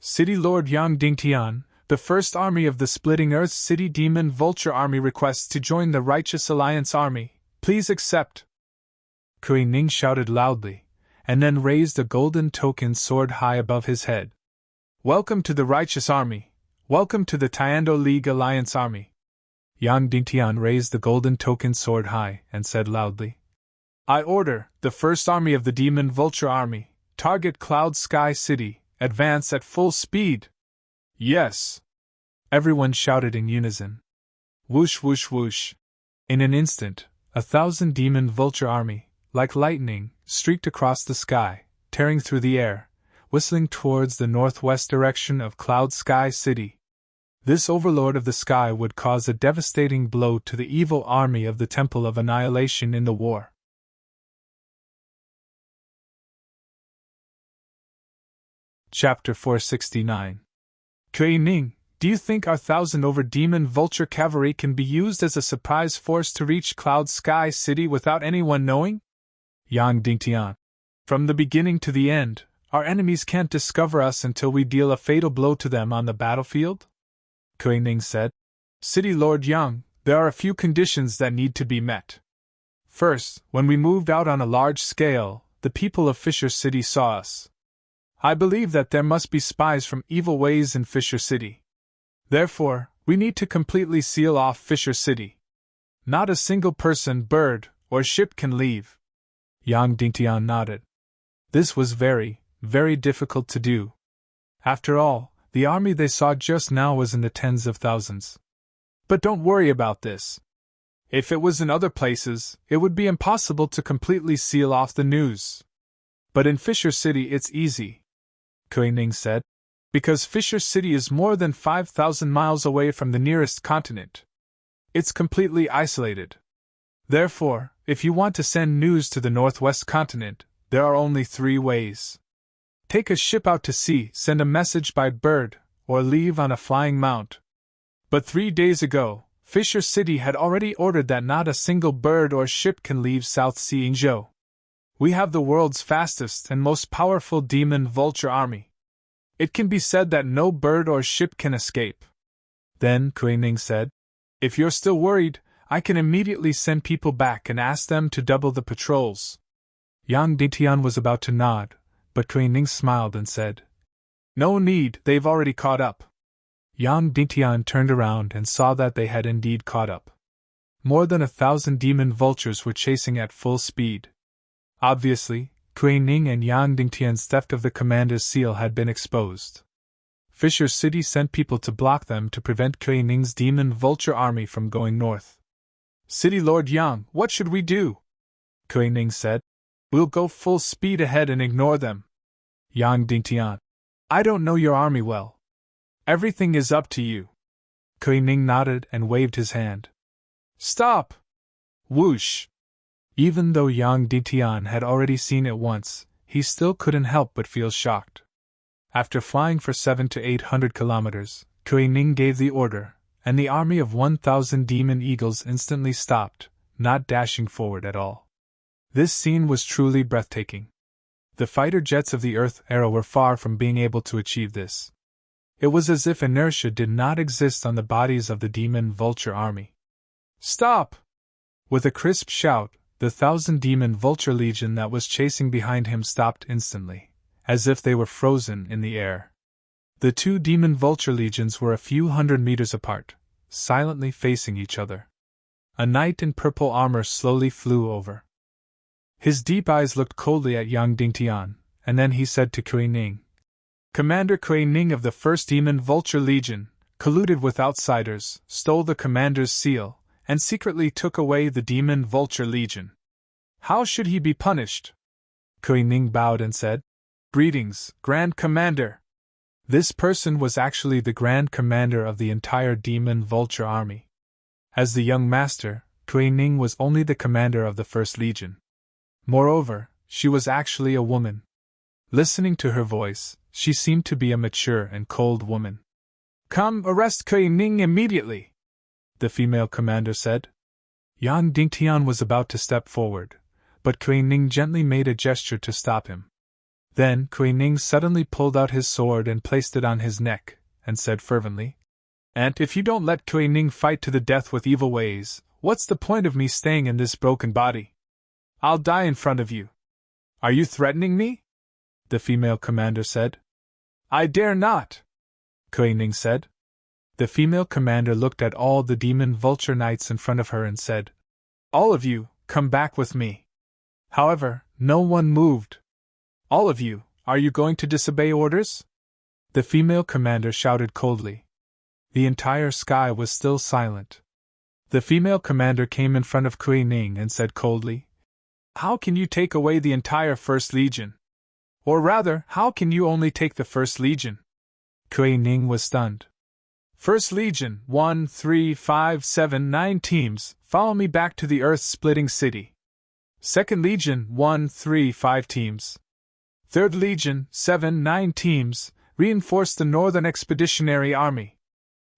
"City Lord Yang Dingtian, the first army of the Splitting Earth City Demon Vulture Army requests to join the Righteous Alliance Army. Please accept." Kui Ning shouted loudly, and then raised a golden token sword high above his head. "Welcome to the Righteous Army! Welcome to the Tiando League Alliance Army!" Yang Dingtian raised the golden token sword high and said loudly, "I order, the first army of the Demon Vulture Army, target Cloud Sky City, advance at full speed!" "Yes!" Everyone shouted in unison. Whoosh, whoosh, whoosh. In an instant, 1,000 Demon Vulture Army, like lightning, streaked across the sky, tearing through the air, whistling towards the northwest direction of Cloud Sky City. This overlord of the sky would cause a devastating blow to the evil army of the Temple of Annihilation in the war. Chapter 469. Kui Ning, do you think our 1,000 over demon vulture cavalry can be used as a surprise force to reach Cloud Sky City without anyone knowing? Yang Dingtian. From the beginning to the end, our enemies can't discover us until we deal a fatal blow to them on the battlefield? Kui Ning said. City Lord Yang, there are a few conditions that need to be met. First, when we moved out on a large scale, the people of Fisher City saw us. I believe that there must be spies from evil ways in Fisher City. Therefore, we need to completely seal off Fisher City. Not a single person, bird, or ship can leave. Yang Dingtian nodded. This was very difficult to do. After all, the army they saw just now was in the tens of thousands. But don't worry about this. If it was in other places, it would be impossible to completely seal off the news. But in Fisher City it's easy, Kuei Ning said, because Fisher City is more than 5,000 miles away from the nearest continent. It's completely isolated. Therefore, if you want to send news to the northwest continent, there are only 3 ways. Take a ship out to sea, send a message by bird, or leave on a flying mount. But 3 days ago, Fisher City had already ordered that not a single bird or ship can leave South Sea Inzhou. We have the world's fastest and most powerful demon vulture army. It can be said that no bird or ship can escape. Then Kuei Ning said, if you're still worried, I can immediately send people back and ask them to double the patrols. Yang Dingtian was about to nod, but Kuei Ning smiled and said, no need, they've already caught up. Yang Dingtian turned around and saw that they had indeed caught up. More than 1,000 demon vultures were chasing at full speed. Obviously, Kuei Ning and Yang Dingtian's theft of the commander's seal had been exposed. Fisher City sent people to block them to prevent Kuei Ning's demon vulture army from going north. City Lord Yang, what should we do? Kuei Ning said. We'll go full speed ahead and ignore them. Yang Dingtian. I don't know your army well. Everything is up to you. Kuei Ning nodded and waved his hand. Stop! Whoosh! Even though Yang Dingtian had already seen it once, he still couldn't help but feel shocked. After flying for 700 to 800 kilometers, Kuei Ning gave the order, and the army of 1,000 demon eagles instantly stopped, not dashing forward at all. This scene was truly breathtaking. The fighter jets of the Earth Arrow were far from being able to achieve this. It was as if inertia did not exist on the bodies of the demon vulture army. Stop! With a crisp shout, the 1,000 demon vulture legion that was chasing behind him stopped instantly, as if they were frozen in the air. The 2 demon vulture legions were a few hundred meters apart, silently facing each other. A knight in purple armor slowly flew over. His deep eyes looked coldly at Yang Dingtian, and then he said to Kuei Ning, Commander Kuei Ning of the 1st Demon Vulture Legion, colluded with outsiders, stole the commander's seal, and secretly took away the Demon Vulture Legion. How should he be punished? Kuei Ning bowed and said, Greetings, Grand Commander. This person was actually the Grand Commander of the entire Demon Vulture army. As the young master, Kuei Ning was only the commander of the 1st Legion. Moreover, she was actually a woman. Listening to her voice, she seemed to be a mature and cold woman. Come, arrest Kuei Ning immediately, the female commander said. Yang Dingtian was about to step forward, but Kuei Ning gently made a gesture to stop him. Then Kuei Ning suddenly pulled out his sword and placed it on his neck, and said fervently, And if you don't let Kuei Ning fight to the death with evil ways, what's the point of me staying in this broken body? I'll die in front of you. Are you threatening me? The female commander said. I dare not, Kuei Ning said. The female commander looked at all the demon vulture knights in front of her and said, All of you, come back with me. However, no one moved. All of you, are you going to disobey orders? The female commander shouted coldly. The entire sky was still silent. The female commander came in front of Kuei Ning and said coldly, How can you take away the entire 1st Legion? Or rather, how can you only take the 1st Legion? Kuei Ning was stunned. 1st Legion, 1, 3, 5, 7, 9 teams, follow me back to the Earth-splitting city. 2nd Legion, 1, 3, 5 teams. 3rd Legion, 7, 9 teams, reinforce the Northern Expeditionary Army.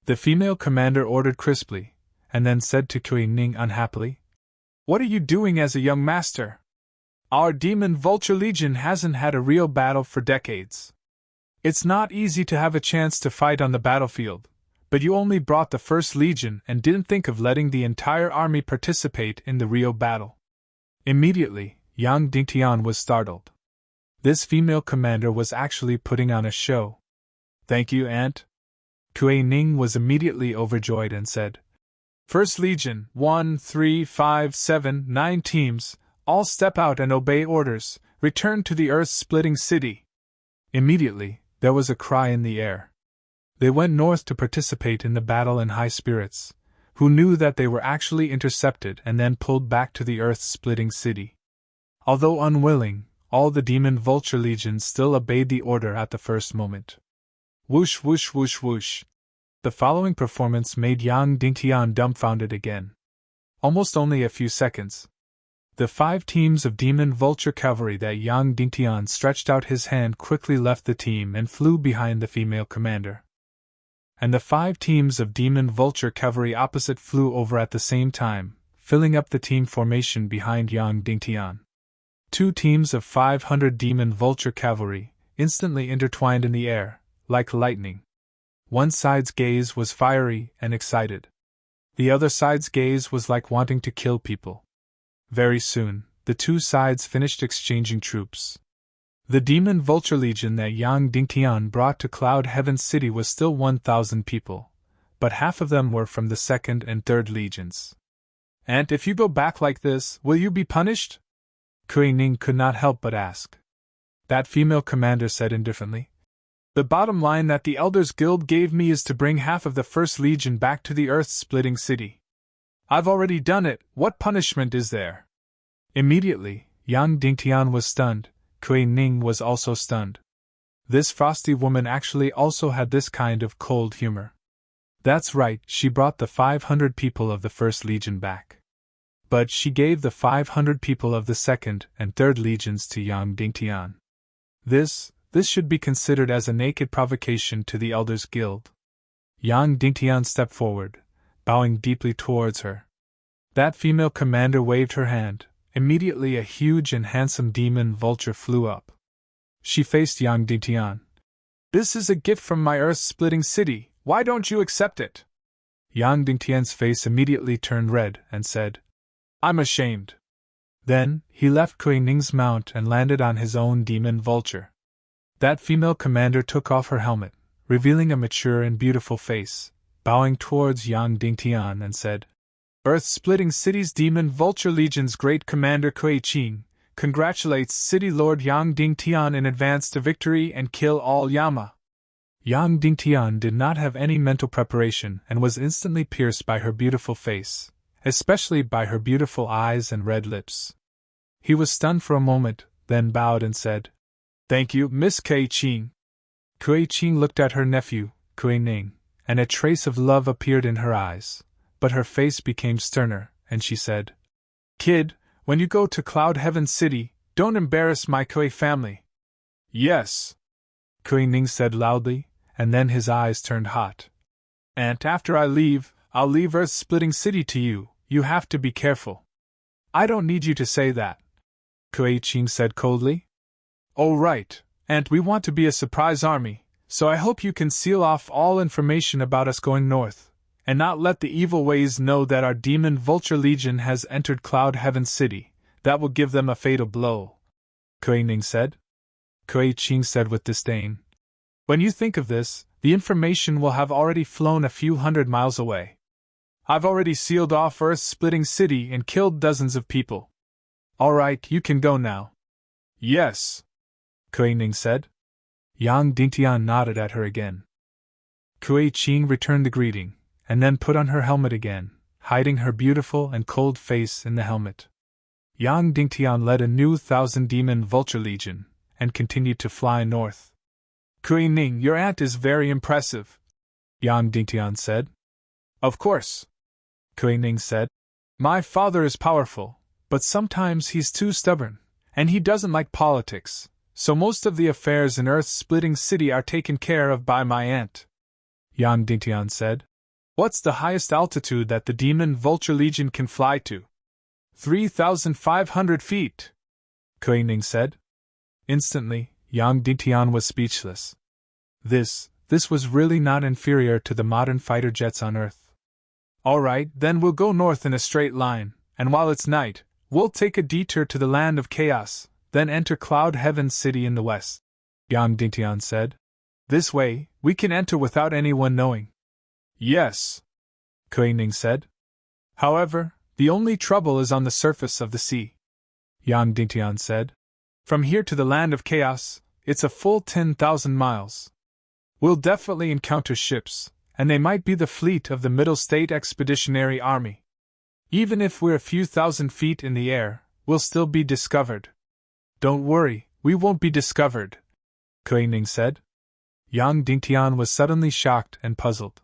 The female commander ordered crisply, and then said to Kuei Ning unhappily, What are you doing as a young master? Our Demon Vulture Legion hasn't had a real battle for decades. It's not easy to have a chance to fight on the battlefield, but you only brought the 1st Legion and didn't think of letting the entire army participate in the real battle. Immediately, Yang Dingtian was startled. This female commander was actually putting on a show. Thank you, Aunt. Kuei Ning was immediately overjoyed and said, 1st Legion, 1, 3, 5, 7, 9 teams, all step out and obey orders, return to the Earth-splitting city. Immediately, there was a cry in the air. They went north to participate in the battle in high spirits, who knew that they were actually intercepted and then pulled back to the earth-splitting city. Although unwilling, all the demon vulture legions still obeyed the order at the first moment. Whoosh whoosh whoosh whoosh. The following performance made Yang Dingtian dumbfounded again. Almost only a few seconds. The 5 teams of demon vulture cavalry that Yang Dingtian stretched out his hand quickly left the team and flew behind the female commander. And the 5 teams of demon vulture cavalry opposite flew over at the same time, filling up the team formation behind Yang Dingtian. 2 teams of 500 demon vulture cavalry, instantly intertwined in the air, like lightning. One side's gaze was fiery and excited. The other side's gaze was like wanting to kill people. Very soon, the 2 sides finished exchanging troops. The demon vulture legion that Yang Dingtian brought to Cloud Heaven City was still 1,000 people, but half of them were from the 2nd and 3rd legions. "And if you go back like this, will you be punished?" Kui Ning could not help but ask. That female commander said indifferently, "The bottom line that the Elders Guild gave me is to bring half of the 1st Legion back to the earth-splitting city. I've already done it, what punishment is there?" Immediately, Yang Dingtian was stunned, Kui Ning was also stunned. This frosty woman actually also had this kind of cold humor. That's right, she brought the 500 people of the 1st Legion back. But she gave the 500 people of the 2nd and 3rd Legions to Yang Dingtian. This should be considered as a naked provocation to the Elders Guild. Yang Dingtian stepped forward, bowing deeply towards her. That female commander waved her hand. Immediately a huge and handsome demon vulture flew up. She faced Yang Dingtian. "This is a gift from my earth-splitting city, why don't you accept it?" Yang Dingtian's face immediately turned red and said, "I'm ashamed." Then, he left Kui Ning's mount and landed on his own demon vulture. That female commander took off her helmet, revealing a mature and beautiful face, bowing towards Yang Dingtian and said, "Earth-splitting city's demon vulture legion's great commander Kui Qing congratulates City Lord Yang Dingtian in advance to victory and kill all Yama." Yang Dingtian did not have any mental preparation and was instantly pierced by her beautiful face, especially by her beautiful eyes and red lips. He was stunned for a moment, then bowed and said, "Thank you, Miss Kui Qing." Kui Qing looked at her nephew, Kui Ning, and a trace of love appeared in her eyes, but her face became sterner, and she said, "Kid, when you go to Cloud Heaven City, don't embarrass my Kui family." "Yes," Kui Ning said loudly, and then his eyes turned hot. "And after I leave, I'll leave Earth-splitting city to you, you have to be careful." "I don't need you to say that," Kui Qing said coldly. "Oh right, and we want to be a surprise army, so I hope you can seal off all information about us going north, and not let the evil ways know that our demon vulture legion has entered Cloud Heaven City. That will give them a fatal blow," Kui Ning said. Kui Qing said with disdain, "When you think of this, the information will have already flown a few hundred miles away. I've already sealed off Earth-splitting city and killed dozens of people. All right, you can go now." "Yes," Kui Ning said. Yang Dingtian nodded at her again. Kui Qing returned the greeting, and then put on her helmet again, hiding her beautiful and cold face in the helmet. Yang Dingtian led a new 1,000 demon vulture legion, and continued to fly north. "Kui Ning, your aunt is very impressive," Yang Dingtian said. "Of course," Kui Ning said. "My father is powerful, but sometimes he's too stubborn, and he doesn't like politics, so most of the affairs in Earth-splitting city are taken care of by my aunt," Yang Dingtian said. "What's the highest altitude that the demon vulture legion can fly to?" 3,500 feet, Kui Ning said. Instantly, Yang Dingtian was speechless. This was really not inferior to the modern fighter jets on Earth. "All right, then we'll go north in a straight line, and while it's night, we'll take a detour to the land of chaos, then enter Cloud Heaven City in the west," Yang Dingtian said. "This way, we can enter without anyone knowing." "Yes," Kui Ning said. "However, the only trouble is on the surface of the sea," Yang Dingtian said. "From here to the land of chaos, it's a full 10,000 miles. We'll definitely encounter ships, and they might be the fleet of the Middle State Expeditionary Army. Even if we're a few thousand feet in the air, we'll still be discovered. Don't worry, we won't be discovered, Kuei Ning said. Yang Dingtian was suddenly shocked and puzzled.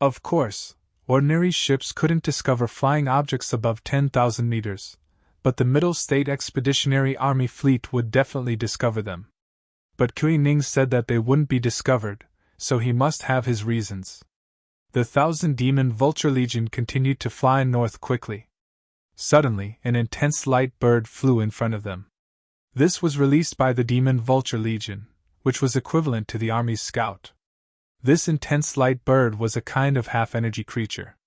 Of course, ordinary ships couldn't discover flying objects above 10,000 meters, but the Middle State Expeditionary Army fleet would definitely discover them. But Kuei Ning said that they wouldn't be discovered, so he must have his reasons. The 1,000-demon Vulture Legion continued to fly north quickly. Suddenly, an intense light bird flew in front of them. This was released by the Demon Vulture Legion, which was equivalent to the Army's scout. This intense light bird was a kind of half-energy creature.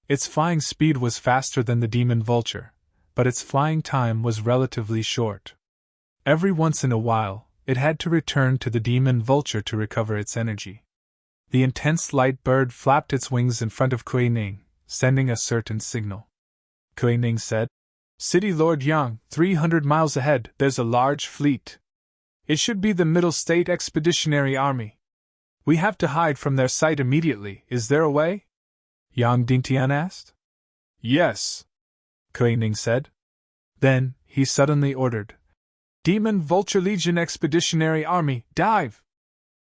Its flying speed was faster than the Demon Vulture, but its flying time was relatively short. Every once in a while, it had to return to the Demon Vulture to recover its energy. The intense light bird flapped its wings in front of Kuei Ning, sending a certain signal. Kuei Ning said, "City Lord Yang, 300 miles ahead, there's a large fleet. It should be the Middle State Expeditionary Army. We have to hide from their sight immediately. Is there a way?" Yang Dingtian asked. "Yes," Kuei Ning said. Then, he suddenly ordered, "Demon Vulture Legion Expeditionary Army, dive!"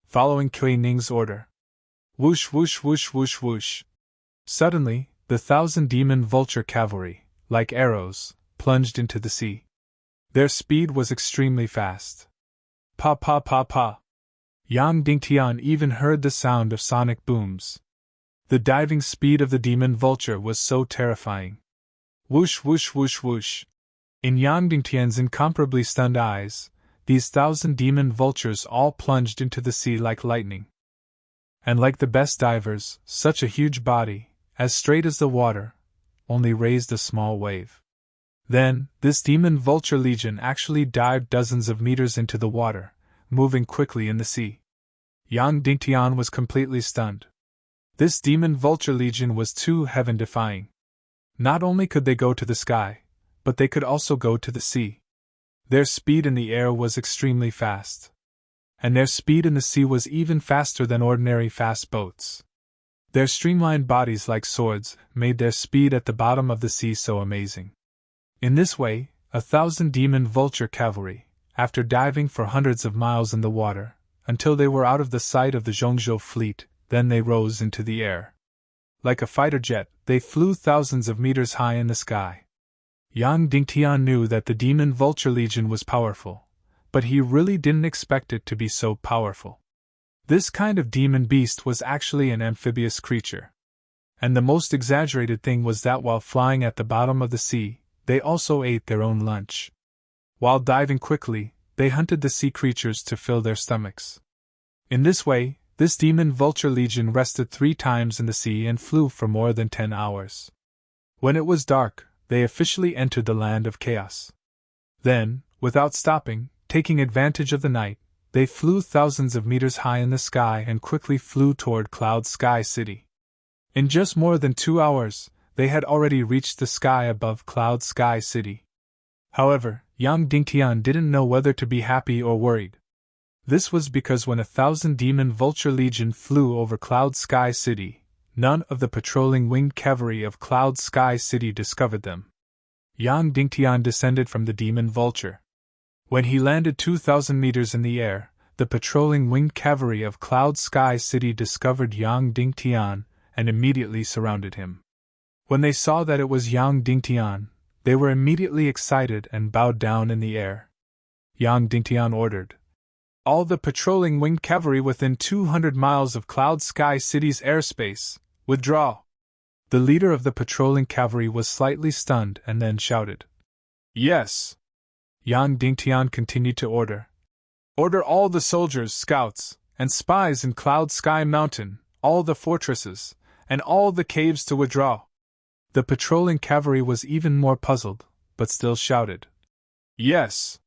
Following Kuei Ning's order. Whoosh whoosh whoosh whoosh whoosh. Suddenly, the 1,000-demon vulture cavalry, like arrows, plunged into the sea. Their speed was extremely fast. Pa pa pa pa. Yang Dingtian even heard the sound of sonic booms. The diving speed of the demon vulture was so terrifying. Whoosh whoosh whoosh whoosh. In Yang Dingtian's incomparably stunned eyes, these 1,000 demon vultures all plunged into the sea like lightning. And like the best divers, such a huge body, as straight as the water, only raised a small wave. Then, this demon vulture legion actually dived dozens of meters into the water, moving quickly in the sea. Yang Dingtian was completely stunned. This demon vulture legion was too heaven-defying. Not only could they go to the sky, but they could also go to the sea. Their speed in the air was extremely fast. And their speed in the sea was even faster than ordinary fast boats. Their streamlined bodies like swords made their speed at the bottom of the sea so amazing. In this way, 1,000 demon vulture cavalry, after diving for hundreds of miles in the water, until they were out of the sight of the Zhongzhou fleet, then they rose into the air. Like a fighter jet, they flew thousands of meters high in the sky. Yang Dingtian knew that the demon vulture legion was powerful, but he really didn't expect it to be so powerful. This kind of demon beast was actually an amphibious creature. And the most exaggerated thing was that while flying at the bottom of the sea, they also ate their own lunch. While diving quickly, they hunted the sea creatures to fill their stomachs. In this way, this demon vulture legion rested 3 times in the sea and flew for more than 10 hours. When it was dark, they officially entered the land of chaos. Then, without stopping, taking advantage of the night, they flew thousands of meters high in the sky and quickly flew toward Cloud Sky City. In just more than 2 hours, they had already reached the sky above Cloud Sky City. However, Yang Dingtian didn't know whether to be happy or worried. This was because when 1,000 demon vulture legion flew over Cloud Sky City, none of the patrolling winged cavalry of Cloud Sky City discovered them. Yang Dingtian descended from the demon vulture. When he landed 2,000 meters in the air, the patrolling winged cavalry of Cloud Sky City discovered Yang Dingtian and immediately surrounded him. When they saw that it was Yang Dingtian, they were immediately excited and bowed down in the air. Yang Dingtian ordered, "All the patrolling winged cavalry within 200 miles of Cloud Sky City's airspace, withdraw." The leader of the patrolling cavalry was slightly stunned and then shouted, "Yes." Yang Dingtian continued to order. "Order all the soldiers, scouts, and spies in Cloud Sky Mountain, all the fortresses, and all the caves to withdraw." The patrolling cavalry was even more puzzled, but still shouted, "Yes."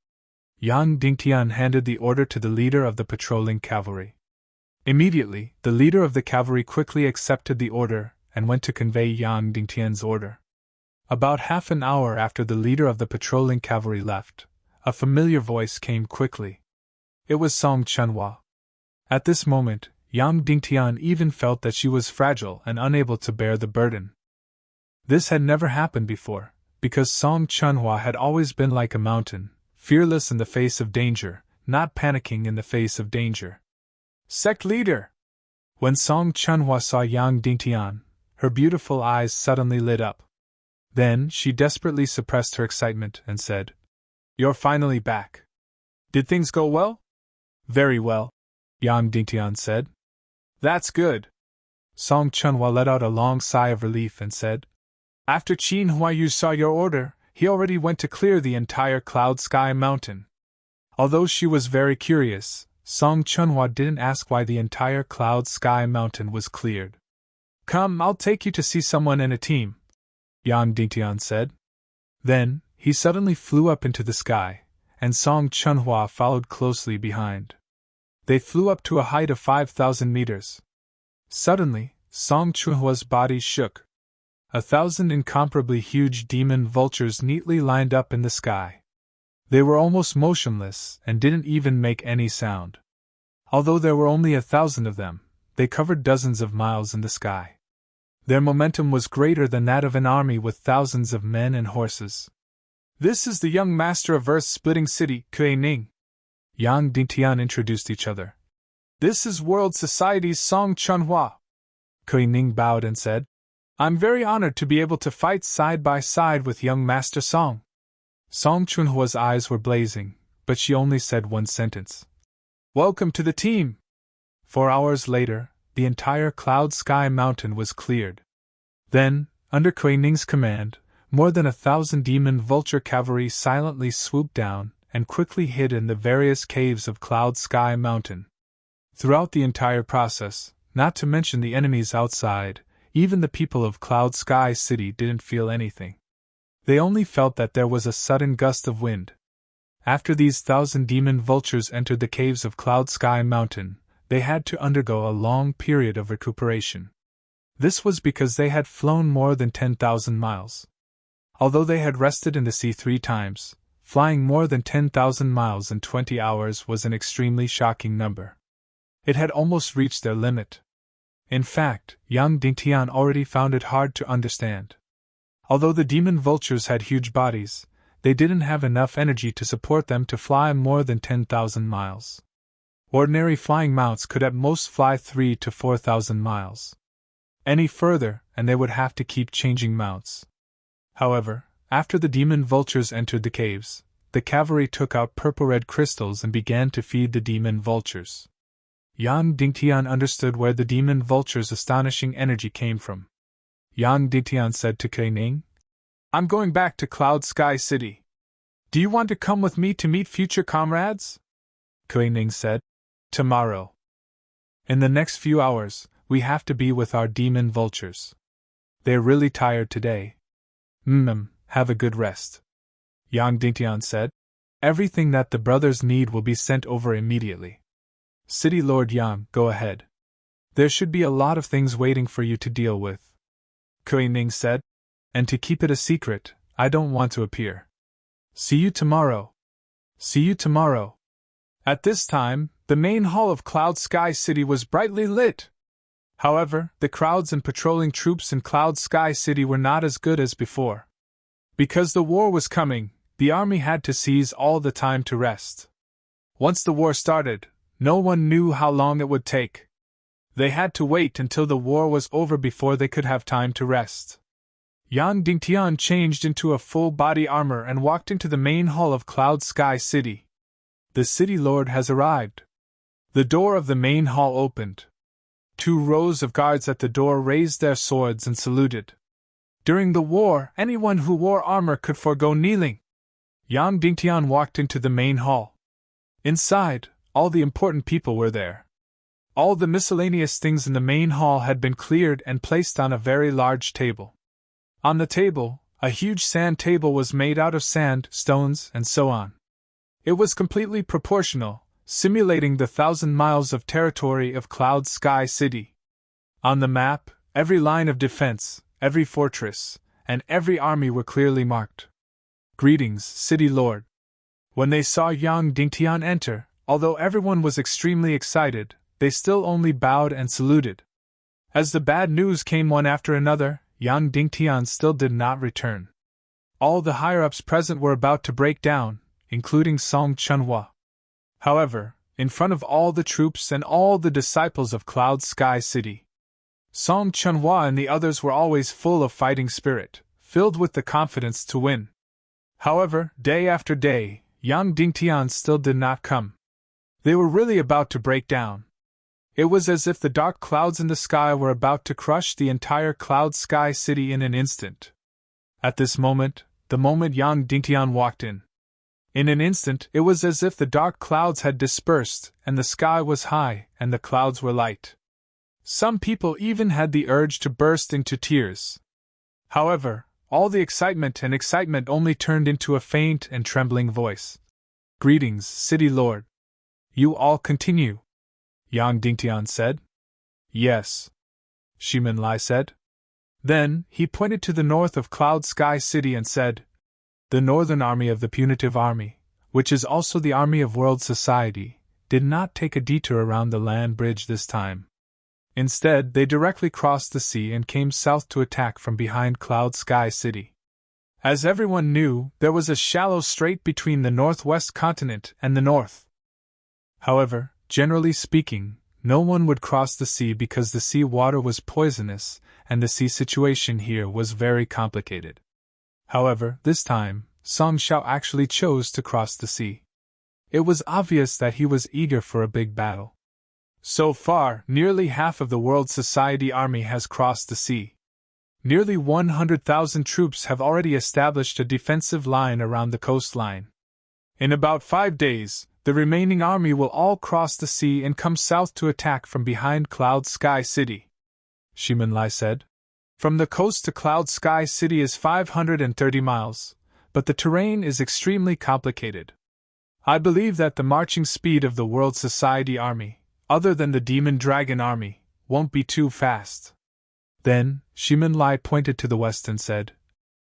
Yang Dingtian handed the order to the leader of the patrolling cavalry. Immediately, the leader of the cavalry quickly accepted the order and went to convey Yang Dingtian's order. About half an hour after the leader of the patrolling cavalry left, a familiar voice came quickly. It was Song Chunhua. At this moment, Yang Dingtian even felt that she was fragile and unable to bear the burden. This had never happened before, because Song Chunhua had always been like a mountain, fearless in the face of danger, not panicking in the face of danger. Sect leader! When Song Chunhua saw Yang Dingtian, her beautiful eyes suddenly lit up. Then she desperately suppressed her excitement and said, "You're finally back. Did things go well?" "Very well," Yang Dingtian said. "That's good." Song Chunhua let out a long sigh of relief and said, "After Qin Huayu saw your order, he already went to clear the entire Cloud Sky Mountain." Although she was very curious, Song Chunhua didn't ask why the entire Cloud Sky Mountain was cleared. "Come, I'll take you to see someone in a team," Yang Dingtian said. Then, he suddenly flew up into the sky, and Song Chunhua followed closely behind. They flew up to a height of 5,000 meters. Suddenly, Song Chunhua's body shook. 1,000 incomparably huge demon vultures neatly lined up in the sky. They were almost motionless and didn't even make any sound. Although there were only 1,000 of them, they covered dozens of miles in the sky. Their momentum was greater than that of an army with thousands of men and horses. "This is the young master of Earth-splitting city, Kuei Ning." Yang Dingtian introduced each other. "This is World Society's Song Chunhua." Kuei Ning bowed and said, "I'm very honored to be able to fight side by side with young Master Song." Song Chunhua's eyes were blazing, but she only said one sentence. "Welcome to the team!" 4 hours later, the entire Cloud Sky Mountain was cleared. Then, under Kuei Ning's command, more than 1,000 demon vulture cavalry silently swooped down and quickly hid in the various caves of Cloud Sky Mountain. Throughout the entire process, not to mention the enemies outside, even the people of Cloud Sky City didn't feel anything. They only felt that there was a sudden gust of wind. After these 1,000 demon vultures entered the caves of Cloud Sky Mountain, they had to undergo a long period of recuperation. This was because they had flown more than 10,000 miles. Although they had rested in the sea 3 times, flying more than 10,000 miles in 20 hours was an extremely shocking number. It had almost reached their limit. In fact, Yang Dingtian already found it hard to understand. Although the demon vultures had huge bodies, they didn't have enough energy to support them to fly more than 10,000 miles. Ordinary flying mounts could at most fly 3,000 to 4,000 miles. Any further, and they would have to keep changing mounts. However, after the demon vultures entered the caves, the cavalry took out purple-red crystals and began to feed the demon vultures. Yang Dingtian understood where the demon vultures' astonishing energy came from. Yang Dingtian said to Kuei Ning, "I'm going back to Cloud Sky City. Do you want to come with me to meet future comrades?" Kuei Ning said, "Tomorrow. In the next few hours, we have to be with our demon vultures. They're really tired today." Have a good rest," Yang Dingtian said. "Everything that the brothers need will be sent over immediately. City Lord Yang, go ahead. There should be a lot of things waiting for you to deal with," Kuei Ning said. "And to keep it a secret, I don't want to appear. See you tomorrow." "See you tomorrow." At this time, the main hall of Cloud Sky City was brightly lit. However, the crowds and patrolling troops in Cloud Sky City were not as good as before. Because the war was coming, the army had to seize all the time to rest. Once the war started, no one knew how long it would take. They had to wait until the war was over before they could have time to rest. Yang Dingtian changed into a full-body armor and walked into the main hall of Cloud Sky City. "The city lord has arrived." The door of the main hall opened. 2 rows of guards at the door raised their swords and saluted. During the war, anyone who wore armor could forego kneeling. Yang Dingtian walked into the main hall. Inside, all the important people were there. All the miscellaneous things in the main hall had been cleared and placed on a very large table. On the table, a huge sand table was made out of sand, stones, and so on. It was completely proportional, simulating the 1,000 miles of territory of Cloud Sky City. On the map, every line of defense, every fortress, and every army were clearly marked. "Greetings, City Lord." When they saw Yang Dingtian enter, although everyone was extremely excited, they still only bowed and saluted. As the bad news came one after another, Yang Dingtian still did not return. All the higher-ups present were about to break down, including Song Chunhua. However, in front of all the troops and all the disciples of Cloud Sky City, Song Chunhua and the others were always full of fighting spirit, filled with the confidence to win. However, day after day, Yang Dingtian still did not come. They were really about to break down. It was as if the dark clouds in the sky were about to crush the entire Cloud Sky City in an instant. At this moment, the moment Yang Dingtian walked in an instant it was as if the dark clouds had dispersed and the sky was high and the clouds were light. Some people even had the urge to burst into tears. However, all the excitement only turned into a faint and trembling voice. "Greetings, City Lord. You all continue," Yang Dingtian said. "Yes," Shimin Lai said. Then, he pointed to the north of Cloud Sky City and said, "The Northern Army of the Punitive Army, which is also the Army of World Society, did not take a detour around the land bridge this time. Instead, they directly crossed the sea and came south to attack from behind Cloud Sky City. As everyone knew, there was a shallow strait between the northwest continent and the north. However, generally speaking, no one would cross the sea because the sea water was poisonous, and the sea situation here was very complicated. However, this time, Song Xiao actually chose to cross the sea. It was obvious that he was eager for a big battle. So far, nearly half of the World Society Army has crossed the sea. Nearly 100,000 troops have already established a defensive line around the coastline. In about 5 days, the remaining army will all cross the sea and come south to attack from behind Cloud Sky City," Shimin Lai said. "From the coast to Cloud Sky City is 530 miles, but the terrain is extremely complicated. I believe that the marching speed of the World Society Army, other than the Demon Dragon Army, won't be too fast." Then, Shimin Lai pointed to the west and said,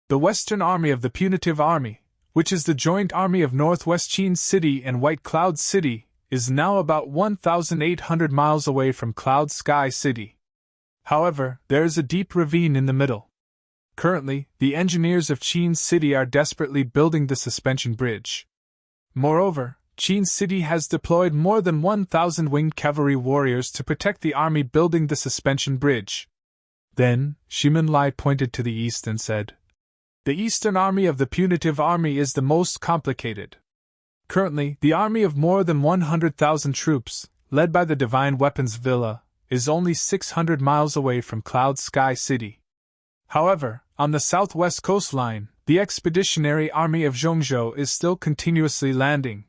"The Western Army of the Punitive Army, which is the joint army of Northwest Qin City and White Cloud City, is now about 1,800 miles away from Cloud Sky City. However, there is a deep ravine in the middle. Currently, the engineers of Qin City are desperately building the suspension bridge. Moreover, Qin City has deployed more than 1,000 winged cavalry warriors to protect the army building the suspension bridge." Then, Shimin Lai pointed to the east and said, "The Eastern Army of the Punitive Army is the most complicated. Currently, the army of more than 100,000 troops, led by the Divine Weapons Villa, is only 600 miles away from Cloud Sky City. However, on the southwest coastline, the Expeditionary Army of Zhongzhou is still continuously landing.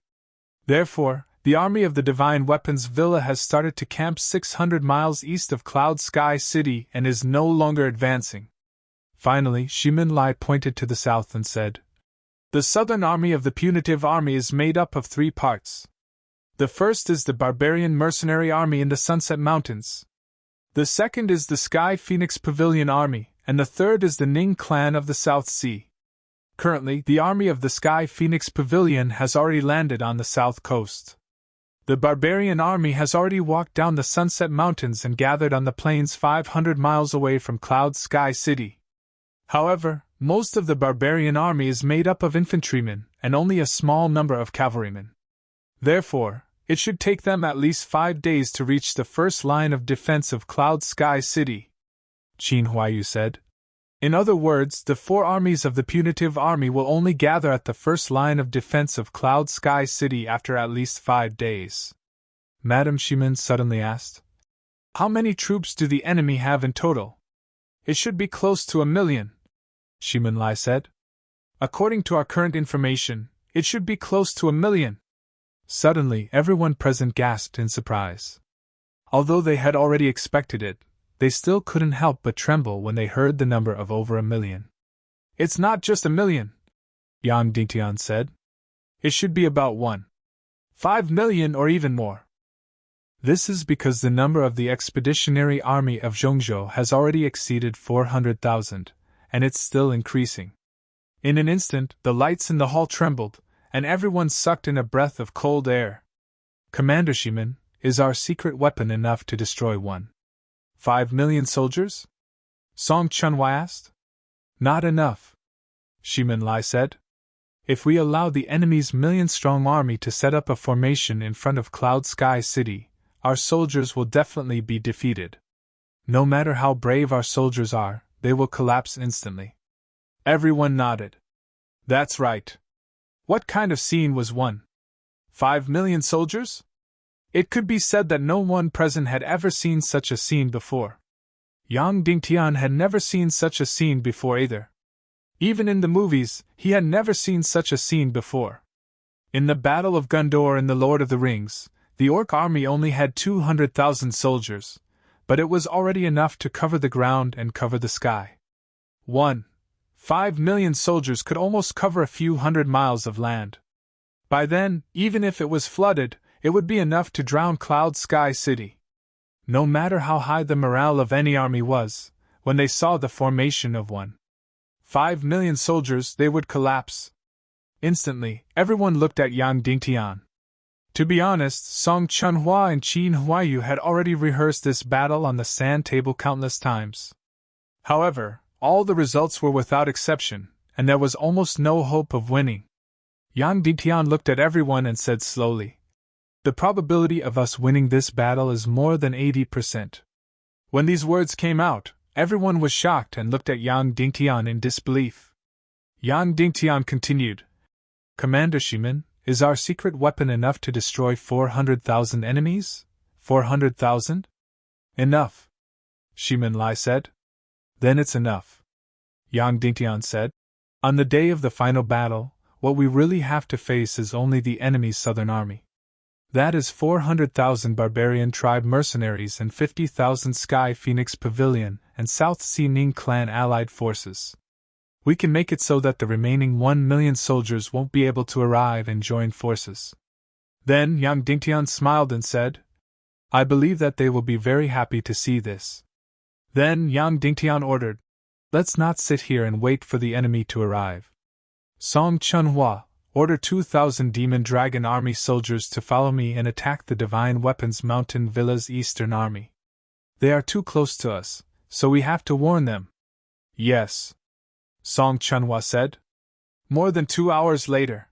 Therefore, the army of the Divine Weapons Villa has started to camp 600 miles east of Cloud Sky City and is no longer advancing." Finally, Shimin Lai pointed to the south and said, "The Southern Army of the Punitive Army is made up of 3 parts. The first is the Barbarian Mercenary Army in the Sunset Mountains. The second is the Sky Phoenix Pavilion Army, and the third is the Ning Clan of the South Sea. Currently, the army of the Sky Phoenix Pavilion has already landed on the south coast. The Barbarian Army has already walked down the Sunset Mountains and gathered on the plains 500 miles away from Cloud Sky City. However, most of the Barbarian Army is made up of infantrymen and only a small number of cavalrymen. Therefore, it should take them at least 5 days to reach the first line of defense of Cloud Sky City," Qin Huayu said. "In other words, the 4 armies of the Punitive Army will only gather at the first line of defense of Cloud Sky City after at least 5 days. Madam Shimin suddenly asked, "How many troops do the enemy have in total?" "It should be close to 1 million, Shimin Lai said. "According to our current information, it should be close to 1 million. Suddenly, everyone present gasped in surprise. Although they had already expected it, they still couldn't help but tremble when they heard the number of over 1 million. "It's not just 1 million, Yang Dingtian said. "It should be about 1.5 million or even more. This is because the number of the Expeditionary Army of Zhongzhou has already exceeded 400,000, and it's still increasing." In an instant, the lights in the hall trembled, and everyone sucked in a breath of cold air. "Commander Shimin, is our secret weapon enough to destroy 1.5 million soldiers? Song Chunhua asked. Not enough, Shimin Lai said. If we allow the enemy's million-strong army to set up a formation in front of Cloud Sky City, our soldiers will definitely be defeated. No matter how brave our soldiers are, they will collapse instantly. Everyone nodded. That's right. What kind of scene was 1.5 million soldiers? It could be said that no one present had ever seen such a scene before. Yang Dingtian had never seen such a scene before either. Even in the movies, he had never seen such a scene before. In the Battle of Gondor in The Lord of the Rings, the orc army only had 200,000 soldiers, but it was already enough to cover the ground and cover the sky. 1.5 million soldiers could almost cover a few hundred miles of land. By then, even if it was flooded, it would be enough to drown Cloud Sky City. No matter how high the morale of any army was, when they saw the formation of 1.5 million soldiers, they would collapse. Instantly, everyone looked at Yang Dingtian. To be honest, Song Chunhua and Qin Huayu had already rehearsed this battle on the sand table countless times. However, all the results were without exception, and there was almost no hope of winning. Yang Dingtian looked at everyone and said slowly, "The probability of us winning this battle is more than 80%. When these words came out, everyone was shocked and looked at Yang Dingtian in disbelief. Yang Dingtian continued, "Commander Shimin, is our secret weapon enough to destroy 400,000 enemies? 400,000? Enough," Shimin Lai said. "Then it's enough," Yang Dingtian said. "On the day of the final battle, what we really have to face is only the enemy's southern army. That is 400,000 barbarian tribe mercenaries and 50,000 Sky Phoenix Pavilion and South Sea Ning clan allied forces. We can make it so that the remaining 1 million soldiers won't be able to arrive and join forces." Then Yang Dingtian smiled and said, "I believe that they will be very happy to see this." Then Yang Dingtian ordered, "Let's not sit here and wait for the enemy to arrive. Song Chunhua, order 2,000 Demon Dragon Army soldiers to follow me and attack the Divine Weapons Mountain Villa's eastern army. They are too close to us, so we have to warn them." "Yes," Song Chunhua said. More than 2 hours later,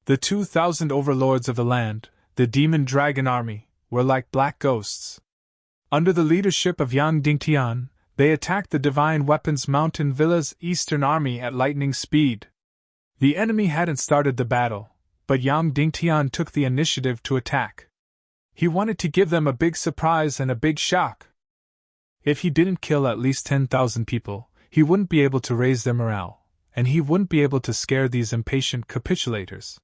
the 2,000 overlords of the land, the Demon Dragon Army, were like black ghosts. Under the leadership of Yang Dingtian, they attacked the Divine Weapons Mountain Villa's eastern army at lightning speed. The enemy hadn't started the battle, but Yang Dingtian took the initiative to attack. He wanted to give them a big surprise and a big shock. If he didn't kill at least 10,000 people, he wouldn't be able to raise their morale, and he wouldn't be able to scare these impatient capitulators.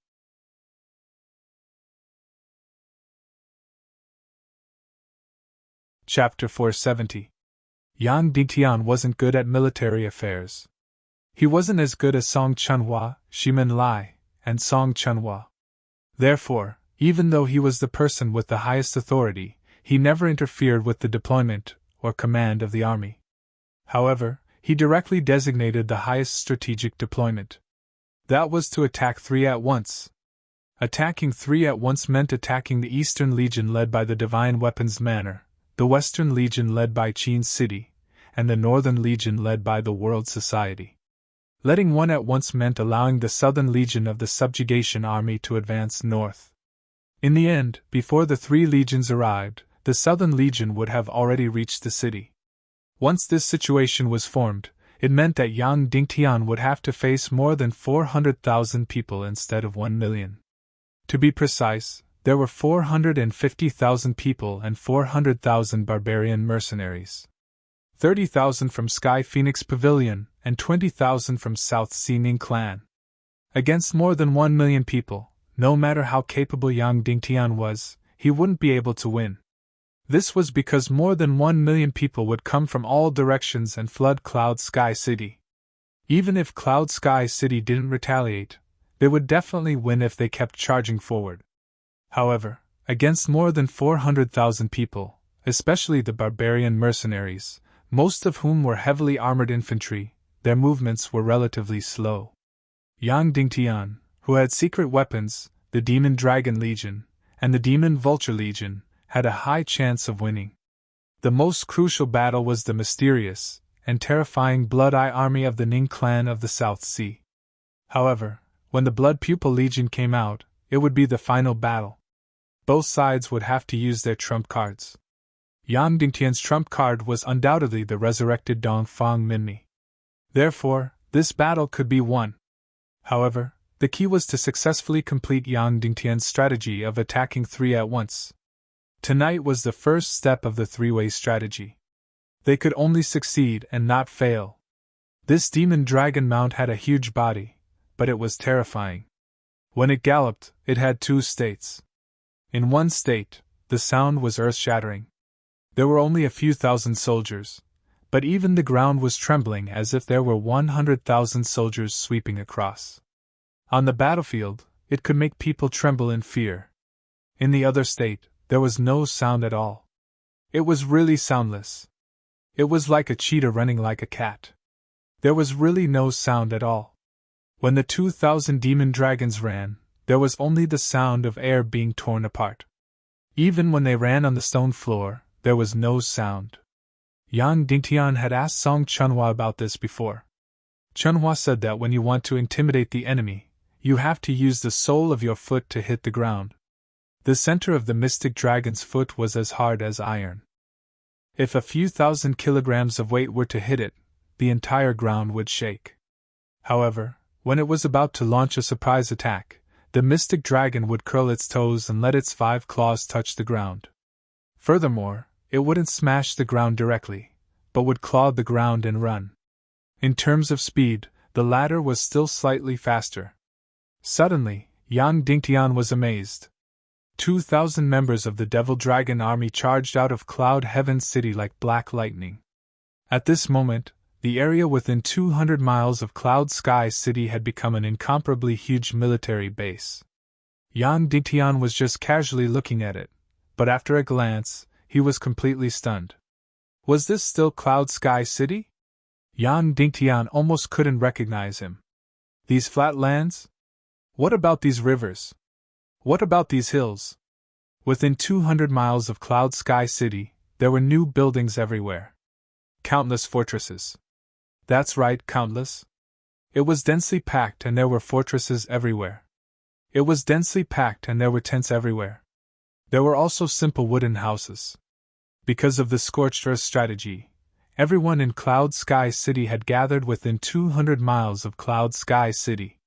Chapter 470. Yang Dingtian wasn't good at military affairs. He wasn't as good as Song Chunhua, Shimin Lai, and Song Chunhua. Therefore, even though he was the person with the highest authority, he never interfered with the deployment or command of the army. However, he directly designated the highest strategic deployment. That was to attack 3 at once. Attacking 3 at once meant attacking the Eastern Legion led by the Divine Weapons Manor, the Western Legion led by Qin City, and the Northern Legion led by the World Society. Letting one at once meant allowing the Southern Legion of the Subjugation Army to advance north. In the end, before the 3 legions arrived, the Southern Legion would have already reached the city. Once this situation was formed, it meant that Yang Dingtian would have to face more than 400,000 people instead of 1 million. To be precise, there were 450,000 people and 400,000 barbarian mercenaries. 30,000 from Sky Phoenix Pavilion and 20,000 from South Sea Ning clan. Against more than 1 million people, no matter how capable Yang Dingtian was, he wouldn't be able to win. This was because more than 1 million people would come from all directions and flood Cloud Sky City. Even if Cloud Sky City didn't retaliate, they would definitely win if they kept charging forward. However, against more than 400,000 people, especially the barbarian mercenaries, most of whom were heavily armored infantry, their movements were relatively slow. Yang Dingtian, who had secret weapons, the Demon Dragon Legion, and the Demon Vulture Legion, had a high chance of winning. The most crucial battle was the mysterious and terrifying Blood Eye army of the Ning clan of the South Sea. However, when the Blood Pupil Legion came out, it would be the final battle. Both sides would have to use their trump cards. Yang Dingtian's trump card was undoubtedly the resurrected Dong Fang Minmi. Therefore, this battle could be won. However, the key was to successfully complete Yang Dingtian's strategy of attacking three at once. Tonight was the first step of the three-way strategy. They could only succeed and not fail. This demon dragon mount had a huge body, but it was terrifying. When it galloped, it had two states. In one state, the sound was earth-shattering. There were only a few thousand soldiers, but even the ground was trembling as if there were 100,000 soldiers sweeping across. On the battlefield, it could make people tremble in fear. In the other state, there was no sound at all. It was really soundless. It was like a cheetah running like a cat. There was really no sound at all. When the 2,000 demon dragons ran, there was only the sound of air being torn apart. Even when they ran on the stone floor, there was no sound. Yang Dingtian had asked Song Chunhua about this before. Chunhua said that when you want to intimidate the enemy, you have to use the sole of your foot to hit the ground. The center of the mystic dragon's foot was as hard as iron. If a few thousand kilograms of weight were to hit it, the entire ground would shake. However, when it was about to launch a surprise attack, the mystic dragon would curl its toes and let its 5 claws touch the ground. Furthermore, it wouldn't smash the ground directly, but would claw the ground and run. In terms of speed, the latter was still slightly faster. Suddenly, Yang Dingtian was amazed. 2,000 members of the Devil Dragon army charged out of Cloud Heaven City like black lightning. At this moment, the area within 200 miles of Cloud Sky City had become an incomparably huge military base. Yang Dingtian was just casually looking at it, but after a glance, he was completely stunned. Was this still Cloud Sky City? Yang Dingtian almost couldn't recognize him. These flat lands? What about these rivers? What about these hills? Within 200 miles of Cloud Sky City, there were new buildings everywhere. Countless fortresses. That's right, countless. It was densely packed and there were fortresses everywhere. It was densely packed and there were tents everywhere. There were also simple wooden houses. Because of the scorched earth strategy, everyone in Cloud Sky City had gathered within 200 miles of Cloud Sky City.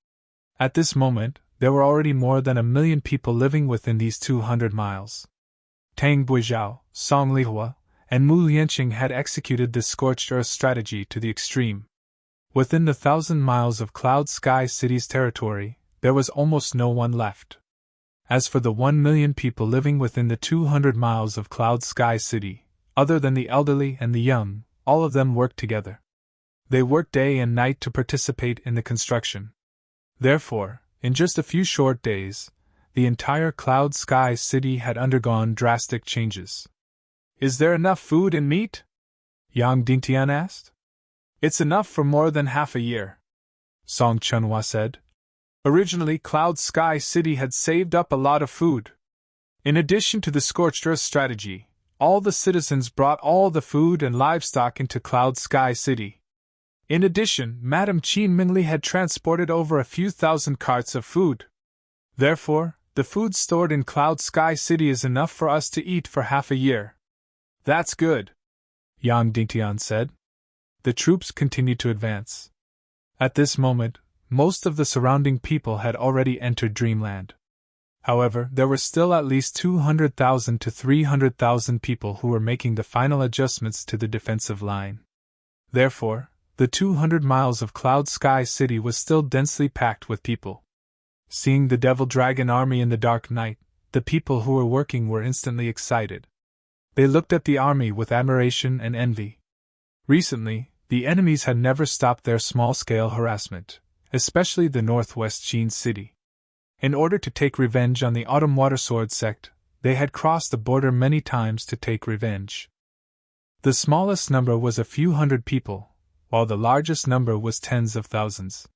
At this moment, there were already more than 1 million people living within these 200 miles. Tang Buizhao, Song Lihua, and Mu Lianqing had executed this scorched earth strategy to the extreme. Within the 1,000 miles of Cloud Sky City's territory, there was almost no one left. As for the 1 million people living within the 200 miles of Cloud Sky City, other than the elderly and the young, all of them worked together. They worked day and night to participate in the construction. Therefore, in just a few short days, the entire Cloud Sky City had undergone drastic changes. Is there enough food and meat? Yang Dingtian asked. It's enough for more than half a year, Song Chunhua said. Originally, Cloud Sky City had saved up a lot of food. In addition to the scorched earth strategy, all the citizens brought all the food and livestock into Cloud Sky City. In addition, Madame Qin Mingli had transported over a few thousand carts of food. Therefore, the food stored in Cloud Sky City is enough for us to eat for half a year. That's good, Yang Dingtian said. The troops continued to advance. At this moment, most of the surrounding people had already entered Dreamland. However, there were still at least 200,000 to 300,000 people who were making the final adjustments to the defensive line. Therefore, the 200 miles of Cloud Sky City was still densely packed with people. Seeing the Devil Dragon army in the dark night, the people who were working were instantly excited. They looked at the army with admiration and envy. Recently, the enemies had never stopped their small-scale harassment, especially the Northwest Qin City. In order to take revenge on the Autumn Watersword sect, they had crossed the border many times to take revenge. The smallest number was a few hundred people, while the largest number was tens of thousands.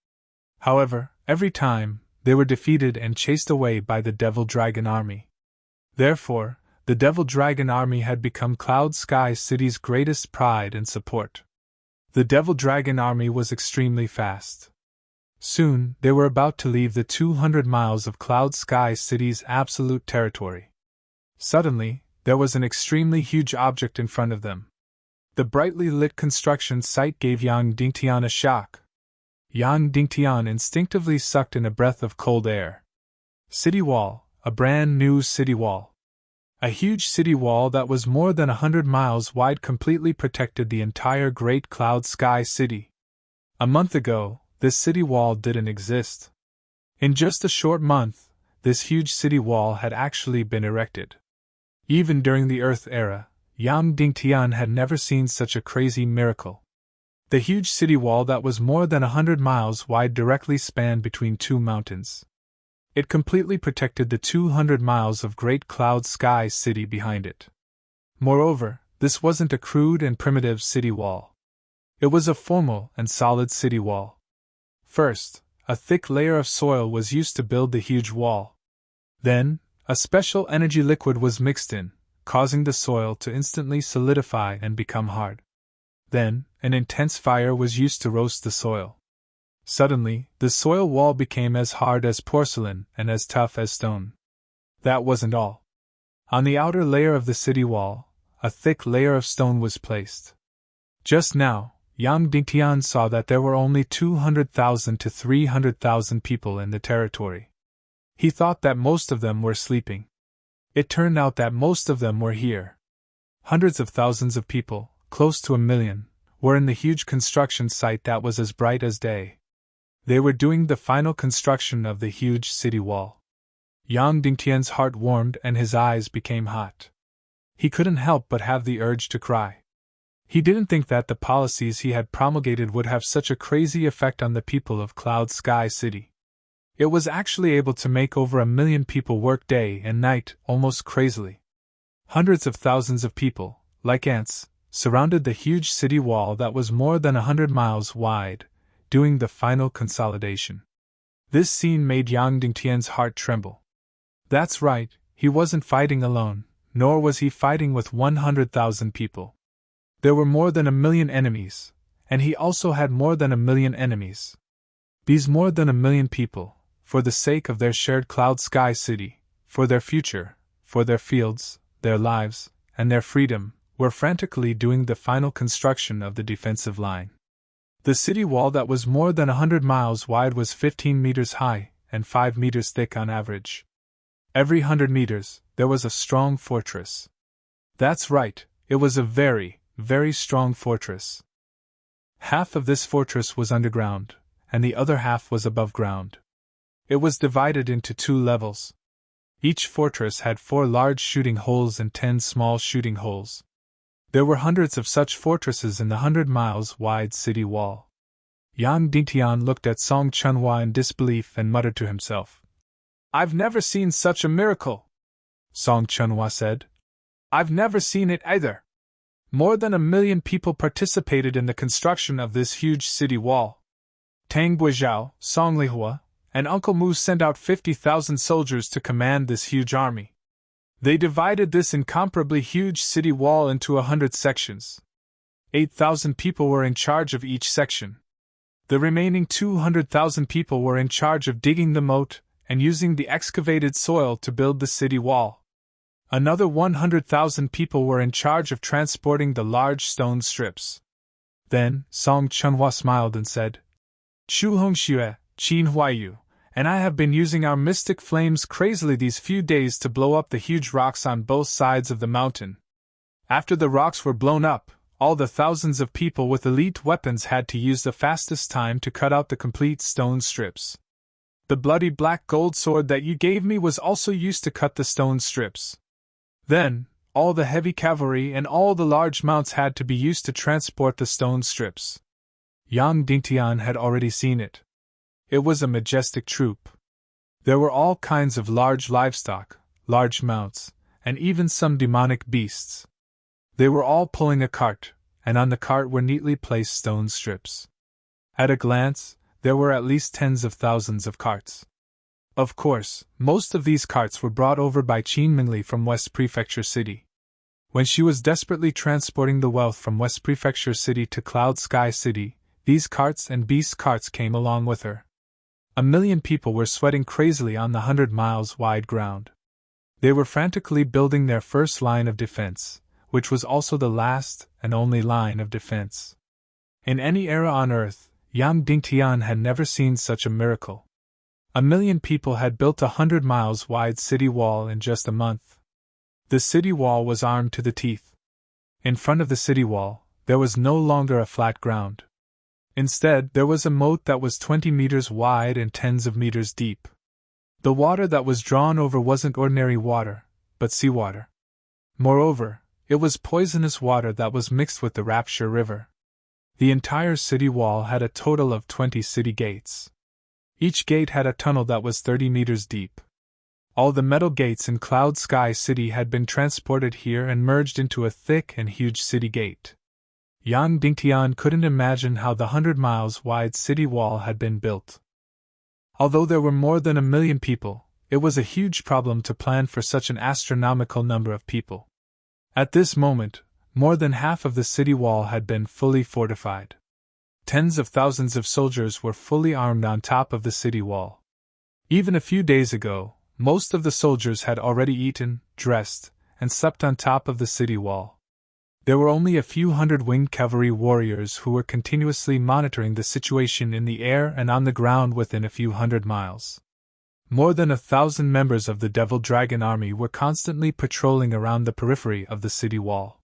However, every time, they were defeated and chased away by the Devil Dragon army. Therefore, The Devil Dragon Army had become Cloud Sky City's greatest pride and support. The Devil Dragon Army was extremely fast. Soon, they were about to leave the 200 miles of Cloud Sky City's absolute territory. Suddenly, there was an extremely huge object in front of them. The brightly lit construction site gave Yang Dingtian a shock. Yang Dingtian instinctively sucked in a breath of cold air. City wall, a brand new city wall. A huge city wall that was more than 100 miles wide completely protected the entire Great Cloud Sky City. A month ago, this city wall didn't exist. In just a short month, this huge city wall had actually been erected. Even during the Earth era, Yang Dingtian had never seen such a crazy miracle. The huge city wall that was more than 100 miles wide directly spanned between two mountains. It completely protected the 200 miles of Great Cloud Sky City behind it. Moreover, this wasn't a crude and primitive city wall. It was a formal and solid city wall. First, a thick layer of soil was used to build the huge wall. Then, a special energy liquid was mixed in, causing the soil to instantly solidify and become hard. Then, an intense fire was used to roast the soil. Suddenly, the soil wall became as hard as porcelain and as tough as stone. That wasn't all. On the outer layer of the city wall, a thick layer of stone was placed. Just now, Yang Dingtian saw that there were only 200,000 to 300,000 people in the territory. He thought that most of them were sleeping. It turned out that most of them were here. Hundreds of thousands of people, close to 1 million, were in the huge construction site that was as bright as day. They were doing the final construction of the huge city wall. Yang Dingtian's heart warmed and his eyes became hot. He couldn't help but have the urge to cry. He didn't think that the policies he had promulgated would have such a crazy effect on the people of Cloud Sky City. It was actually able to make over 1 million people work day and night, almost crazily. Hundreds of thousands of people, like ants, surrounded the huge city wall that was more than 100 miles wide, doing the final consolidation. This scene made Yang Dingtian's heart tremble. That's right, he wasn't fighting alone, nor was he fighting with 100,000 people. There were more than 1 million enemies, and he also had more than 1 million enemies. These more than 1 million people, for the sake of their shared Cloud Sky City, for their future, for their fields, their lives, and their freedom, were frantically doing the final construction of the defensive line. The city wall that was more than 100 miles wide was 15 meters high and 5 meters thick on average. Every 100 meters, there was a strong fortress. That's right, it was a very, very strong fortress. Half of this fortress was underground, and the other half was above ground. It was divided into 2 levels. Each fortress had 4 large shooting holes and 10 small shooting holes. There were hundreds of such fortresses in the 100 miles wide city wall. Yang Dingtian looked at Song Chunhua in disbelief and muttered to himself. "I've never seen such a miracle," Song Chunhua said. "I've never seen it either. More than 1 million people participated in the construction of this huge city wall. Tang Guizhao, Song Lihua, and Uncle Mu sent out 50,000 soldiers to command this huge army. They divided this incomparably huge city wall into 100 sections. 8,000 people were in charge of each section. The remaining 200,000 people were in charge of digging the moat and using the excavated soil to build the city wall. Another 100,000 people were in charge of transporting the large stone strips." Then, Song Chunhua smiled and said, "Chu Hongxue, Qin Huaiyu, and I have been using our mystic flames crazily these few days to blow up the huge rocks on both sides of the mountain. After the rocks were blown up, all the thousands of people with elite weapons had to use the fastest time to cut out the complete stone strips. The bloody black gold sword that you gave me was also used to cut the stone strips. Then, all the heavy cavalry and all the large mounts had to be used to transport the stone strips." Yang Dingtian had already seen it. It was a majestic troop. There were all kinds of large livestock, large mounts, and even some demonic beasts. They were all pulling a cart, and on the cart were neatly placed stone strips. At a glance, there were at least tens of thousands of carts. Of course, most of these carts were brought over by Qin Mingli from West Prefecture City. When she was desperately transporting the wealth from West Prefecture City to Cloud Sky City, these carts and beast carts came along with her. 1,000,000 people were sweating crazily on the 100 miles wide ground. They were frantically building their first line of defense, which was also the last and only line of defense. In any era on Earth, Yang Dingtian had never seen such a miracle. 1,000,000 people had built a 100 miles wide city wall in just a month. The city wall was armed to the teeth. In front of the city wall, there was no longer a flat ground. Instead, there was a moat that was 20 meters wide and tens of meters deep. The water that was drawn over wasn't ordinary water, but seawater. Moreover, it was poisonous water that was mixed with the Rapture River. The entire city wall had a total of 20 city gates. Each gate had a tunnel that was 30 meters deep. All the metal gates in Cloud Sky City had been transported here and merged into a thick and huge city gate. Yang Dingtian couldn't imagine how the 100 miles wide city wall had been built. Although there were more than 1,000,000 people, it was a huge problem to plan for such an astronomical number of people. At this moment, more than half of the city wall had been fully fortified. Tens of thousands of soldiers were fully armed on top of the city wall. Even a few days ago, most of the soldiers had already eaten, dressed, and slept on top of the city wall. There were only a few hundred winged cavalry warriors who were continuously monitoring the situation in the air and on the ground within a few hundred miles. More than 1,000 members of the Devil Dragon Army were constantly patrolling around the periphery of the city wall.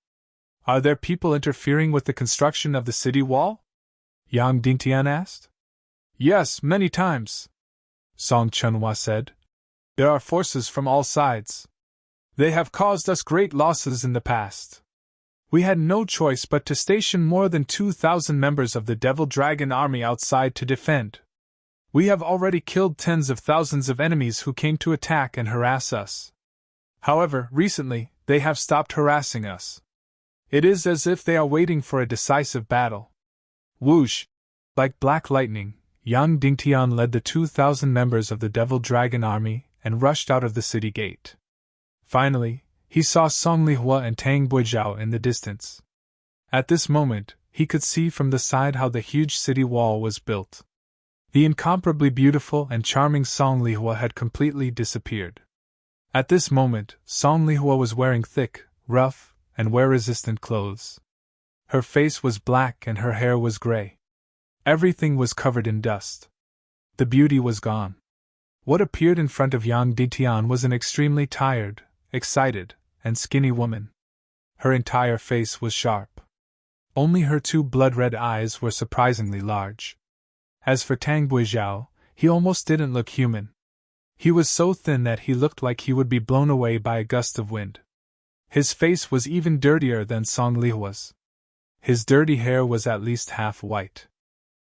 "Are there people interfering with the construction of the city wall?" Yang Dingtian asked. "Yes, many times," Song Chunhua said. "There are forces from all sides. They have caused us great losses in the past. We had no choice but to station more than 2,000 members of the Devil Dragon Army outside to defend. We have already killed tens of thousands of enemies who came to attack and harass us. However, recently, they have stopped harassing us. It is as if they are waiting for a decisive battle." Whoosh! Like black lightning, Yang Dingtian led the 2,000 members of the Devil Dragon Army and rushed out of the city gate. Finally, he saw Song Lihua and Tang Buizhao in the distance. At this moment, he could see from the side how the huge city wall was built. The incomparably beautiful and charming Song Lihua had completely disappeared. At this moment, Song Lihua was wearing thick, rough, and wear-resistant clothes. Her face was black and her hair was gray. Everything was covered in dust. The beauty was gone. What appeared in front of Yang Dingtian was an extremely tired, excited, and skinny woman. Her entire face was sharp. Only her two blood-red eyes were surprisingly large. As for Tang Buizhao, he almost didn't look human. He was so thin that he looked like he would be blown away by a gust of wind. His face was even dirtier than Song Lihua's. His dirty hair was at least half white.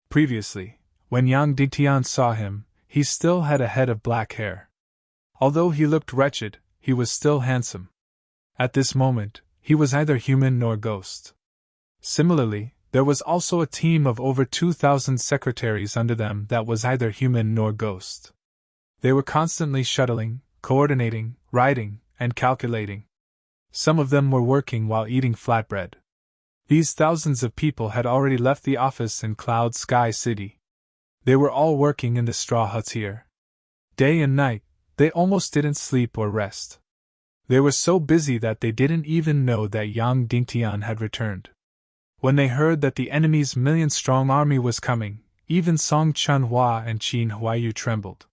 Previously, when Yang Dingtian saw him, he still had a head of black hair. Although he looked wretched, he was still handsome. At this moment, he was neither human nor ghost. Similarly, there was also a team of over 2,000 secretaries under them that was neither human nor ghost. They were constantly shuttling, coordinating, writing, and calculating. Some of them were working while eating flatbread. These thousands of people had already left the office in Cloud Sky City. They were all working in the straw huts here. Day and night, they almost didn't sleep or rest. They were so busy that they didn't even know that Yang Dingtian had returned. When they heard that the enemy's million-strong army was coming, even Song Chunhua and Qin Huayu trembled.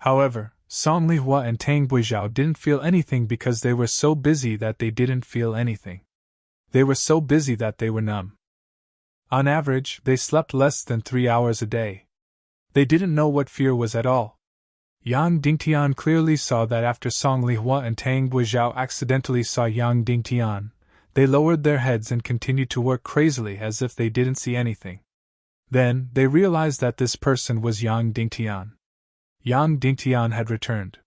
However, Song Lihua and Tang Buizhao didn't feel anything because they were so busy that they didn't feel anything. They were so busy that they were numb. On average, they slept less than 3 hours a day. They didn't know what fear was at all. Yang Dingtian clearly saw that after Song Lihua and Tang Buizhao accidentally saw Yang Dingtian, they lowered their heads and continued to work crazily as if they didn't see anything. Then, they realized that this person was Yang Dingtian. Yang Dingtian had returned.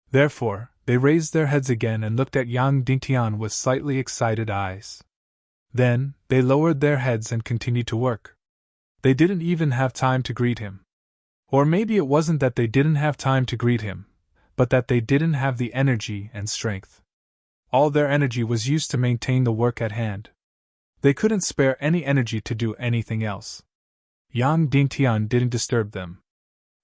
Therefore, they raised their heads again and looked at Yang Dingtian with slightly excited eyes. Then, they lowered their heads and continued to work. They didn't even have time to greet him. Or maybe it wasn't that they didn't have time to greet him, but that they didn't have the energy and strength. All their energy was used to maintain the work at hand. They couldn't spare any energy to do anything else. Yang Dingtian didn't disturb them.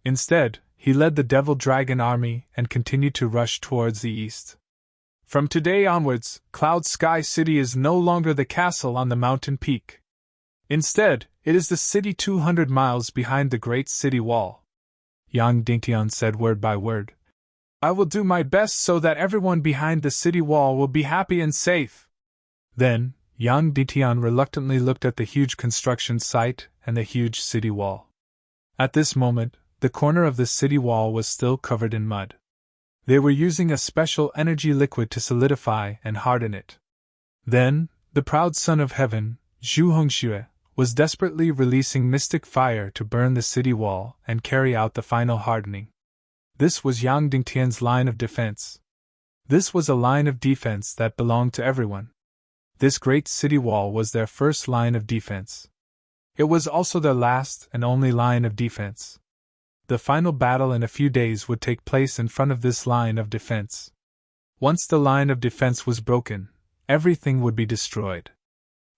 Instead, he led the Devil Dragon army and continued to rush towards the east. From today onwards, Cloud Sky City is no longer the castle on the mountain peak. Instead, it is the city 200 miles behind the great city wall. Yang Dingtian said word by word. I will do my best so that everyone behind the city wall will be happy and safe. Then, Yang Dingtian reluctantly looked at the huge construction site and the huge city wall. At this moment, the corner of the city wall was still covered in mud. They were using a special energy liquid to solidify and harden it. Then, the proud son of heaven, Zhu Hongxue, was desperately releasing mystic fire to burn the city wall and carry out the final hardening. This was Yang Dingtian's line of defense. This was a line of defense that belonged to everyone. This great city wall was their first line of defense. It was also their last and only line of defense. The final battle in a few days would take place in front of this line of defense. Once the line of defense was broken, everything would be destroyed.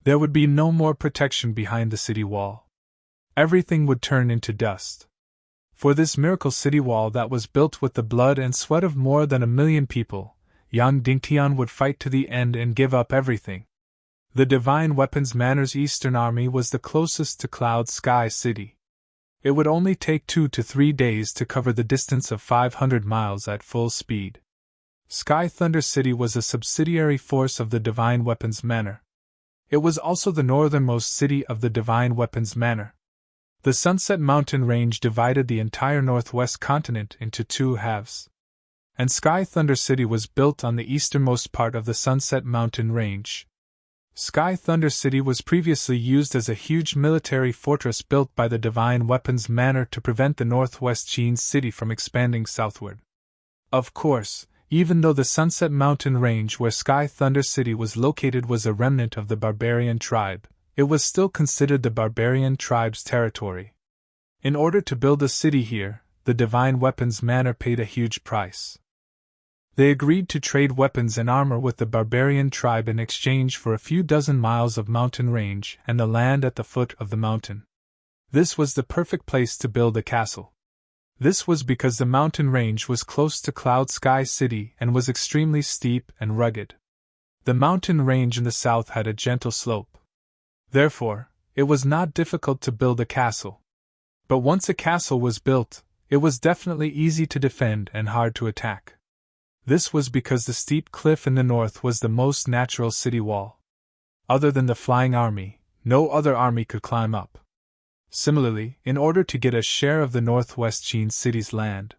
There would be no more protection behind the city wall. Everything would turn into dust. For this miracle city wall that was built with the blood and sweat of more than 1 million people, Yang Dingtian would fight to the end and give up everything. The Divine Weapons Manor's Eastern Army was the closest to Cloud Sky City. It would only take 2 to 3 days to cover the distance of 500 miles at full speed. Sky Thunder City was a subsidiary force of the Divine Weapons Manor. It was also the northernmost city of the Divine Weapons Manor. The Sunset Mountain Range divided the entire northwest continent into 2 halves. And Sky Thunder City was built on the easternmost part of the Sunset Mountain Range. Sky Thunder City was previously used as a huge military fortress built by the Divine Weapons Manor to prevent the Northwest Qin City from expanding southward. Of course, even though the Sunset Mountain Range where Sky Thunder City was located was a remnant of the barbarian tribe, it was still considered the barbarian tribe's territory. In order to build a city here, the Divine Weapons Manor paid a huge price. They agreed to trade weapons and armor with the barbarian tribe in exchange for a few dozen miles of mountain range and the land at the foot of the mountain. This was the perfect place to build a castle. This was because the mountain range was close to Cloud Sky City and was extremely steep and rugged. The mountain range in the south had a gentle slope. Therefore, it was not difficult to build a castle. But once a castle was built, it was definitely easy to defend and hard to attack. This was because the steep cliff in the north was the most natural city wall. Other than the flying army, no other army could climb up. Similarly, in order to get a share of the Northwest Qin City's land,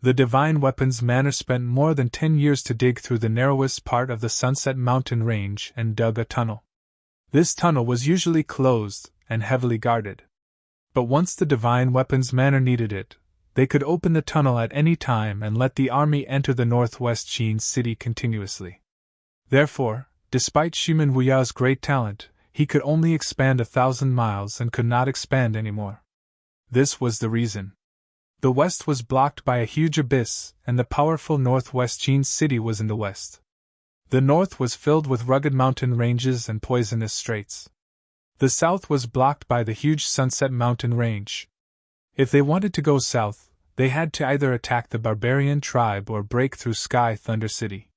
the Divine Weapons Manor spent more than 10 years to dig through the narrowest part of the Sunset Mountain Range and dug a tunnel. This tunnel was usually closed and heavily guarded. But once the Divine Weapons Manor needed it, they could open the tunnel at any time and let the army enter the Northwest Qin City continuously. Therefore, despite Shimen Wuya's great talent, he could only expand 1,000 miles and could not expand anymore. This was the reason. The west was blocked by a huge abyss, and the powerful Northwest Qin City was in the west. The north was filled with rugged mountain ranges and poisonous straits. The south was blocked by the huge Sunset Mountain Range. If they wanted to go south, they had to either attack the barbarian tribe or break through Sky Thunder City.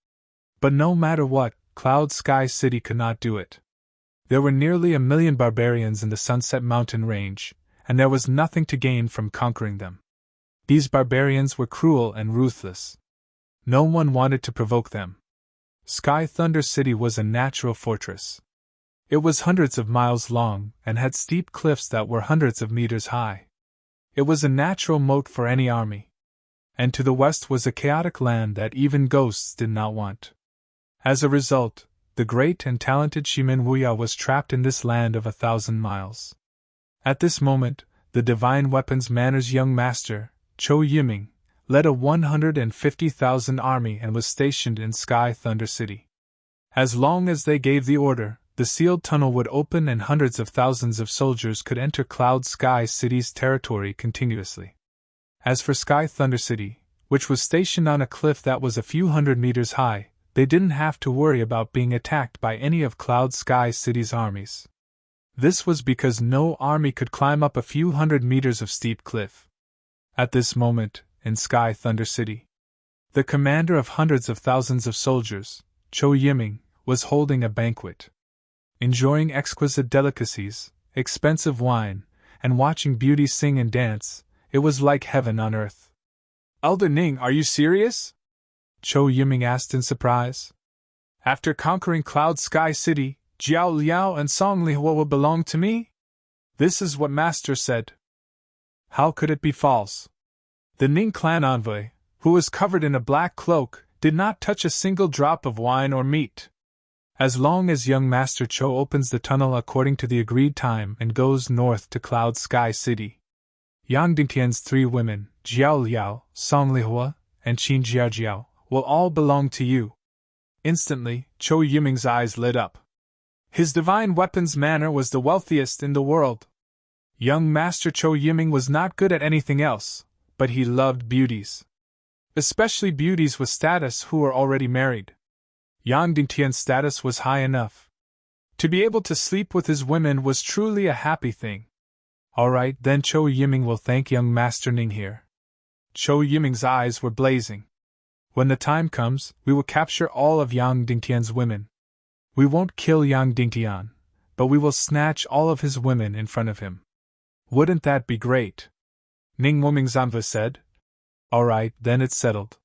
But no matter what, Cloud Sky City could not do it. There were nearly 1 million barbarians in the Sunset Mountain Range, and there was nothing to gain from conquering them. These barbarians were cruel and ruthless. No one wanted to provoke them. Sky Thunder City was a natural fortress. It was hundreds of miles long and had steep cliffs that were hundreds of meters high. It was a natural moat for any army. And to the west was a chaotic land that even ghosts did not want. As a result, the great and talented Shimen Wuya was trapped in this land of 1,000 miles. At this moment, the Divine Weapons Manor's young master, Chou Yiming, led a 150,000 army and was stationed in Sky Thunder City. As long as they gave the order, the sealed tunnel would open and hundreds of thousands of soldiers could enter Cloud Sky City's territory continuously. As for Sky Thunder City, which was stationed on a cliff that was a few hundred meters high, they didn't have to worry about being attacked by any of Cloud Sky City's armies. This was because no army could climb up a few hundred meters of steep cliff. At this moment, in Sky Thunder City, the commander of hundreds of thousands of soldiers, Cho Yiming, was holding a banquet. Enjoying exquisite delicacies, expensive wine, and watching beauties sing and dance, it was like heaven on earth. "Elder Ning, are you serious?" Cho Yiming asked in surprise. "After conquering Cloud Sky City, Jiao Liao and Song Lihua will belong to me? This is what Master said." How could it be false? The Ning clan envoy, who was covered in a black cloak, did not touch a single drop of wine or meat. As long as young Master Cho opens the tunnel according to the agreed time and goes north to Cloud Sky City, Yang Dingtian's 3 women, Jiao Liao, Song Lihua, and Qin Jiaojiao, will all belong to you. Instantly, Cho Yiming's eyes lit up. His divine weapons manor was the wealthiest in the world. Young Master Cho Yiming was not good at anything else, but he loved beauties. Especially beauties with status who were already married. Yang Dingtian's status was high enough. To be able to sleep with his women was truly a happy thing. Alright, then Cho Yiming will thank young Master Ning here. Cho Yiming's eyes were blazing. When the time comes, we will capture all of Yang Dingtian's women. We won't kill Yang Dingtian, but we will snatch all of his women in front of him. Wouldn't that be great? Ning Womingzanva said. Alright, then it's settled.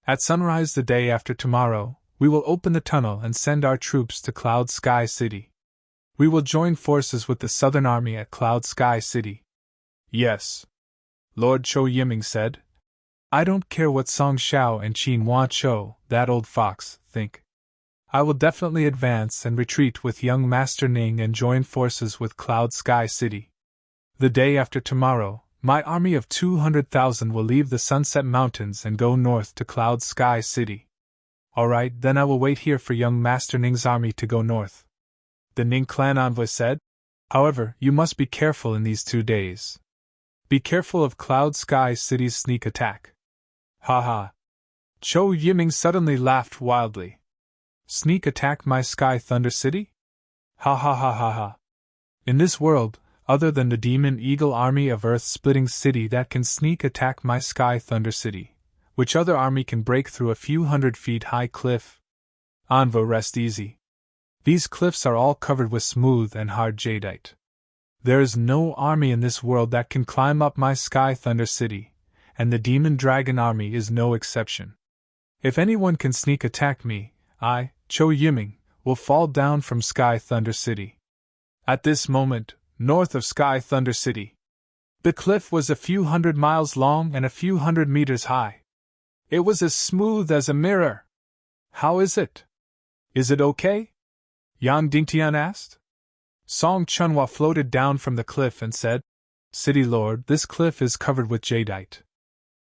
At sunrise the day after tomorrow, we will open the tunnel and send our troops to Cloud Sky City. We will join forces with the Southern Army at Cloud Sky City. Yes. Lord Cho Yiming said. I don't care what Song Xiao and Qin Hua Cho, that old fox, think. I will definitely advance and retreat with young Master Ning and join forces with Cloud Sky City. The day after tomorrow, my army of 200,000 will leave the Sunset Mountains and go north to Cloud Sky City. Alright, then I will wait here for young Master Ning's army to go north. The Ning clan envoy said. However, you must be careful in these 2 days. Be careful of Cloud Sky City's sneak attack. Ha ha. Cho Yiming suddenly laughed wildly. Sneak attack my Sky Thunder City? Ha ha ha ha ha. In this world, other than the Demon Eagle army of Earth-splitting city that can sneak attack my Sky Thunder City, which other army can break through a few 100 feet high cliff? Anvo, rest easy. These cliffs are all covered with smooth and hard jadeite. There is no army in this world that can climb up my Sky Thunder City, and the Demon Dragon army is no exception. If anyone can sneak attack me, I, Cho Yiming, will fall down from Sky Thunder City. At this moment, north of Sky Thunder City, the cliff was a few 100 miles long and a few 100 meters high. It was as smooth as a mirror. How is it? Is it okay? Yang Dingtian asked. Song Chunhua floated down from the cliff and said, City Lord, this cliff is covered with jadeite.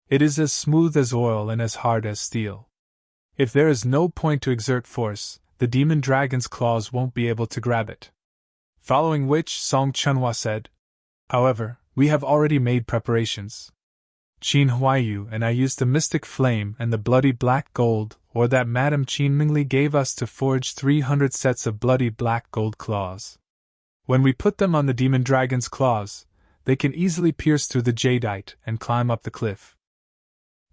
It is as smooth as oil and as hard as steel. If there is no point to exert force, the demon dragon's claws won't be able to grab it. Following which, Song Chunhua said, However, we have already made preparations. Qin Huaiyu and I used the mystic flame and the bloody black gold, or that Madame Qin Mingli gave us to forge 300 sets of bloody black gold claws. When we put them on the demon dragon's claws, they can easily pierce through the jadeite and climb up the cliff.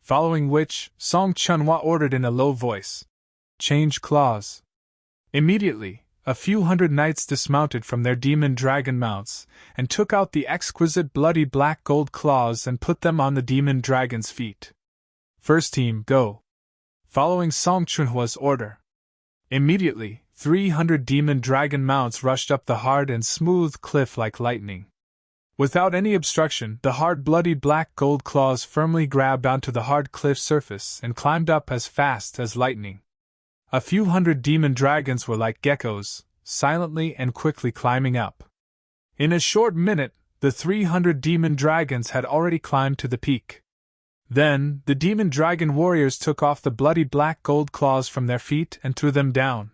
Following which, Song Chunhua ordered in a low voice, Change claws. Immediately, a few 100 knights dismounted from their demon dragon mounts and took out the exquisite bloody black gold claws and put them on the demon dragon's feet. First team, go. Following Song Chunhua's order. Immediately, 300 demon dragon mounts rushed up the hard and smooth cliff like lightning. Without any obstruction, the hard bloody black gold claws firmly grabbed onto the hard cliff surface and climbed up as fast as lightning. A few 100 demon dragons were like geckos, silently and quickly climbing up. In a short minute, the 300 demon dragons had already climbed to the peak. Then, the demon dragon warriors took off the bloody black gold claws from their feet and threw them down.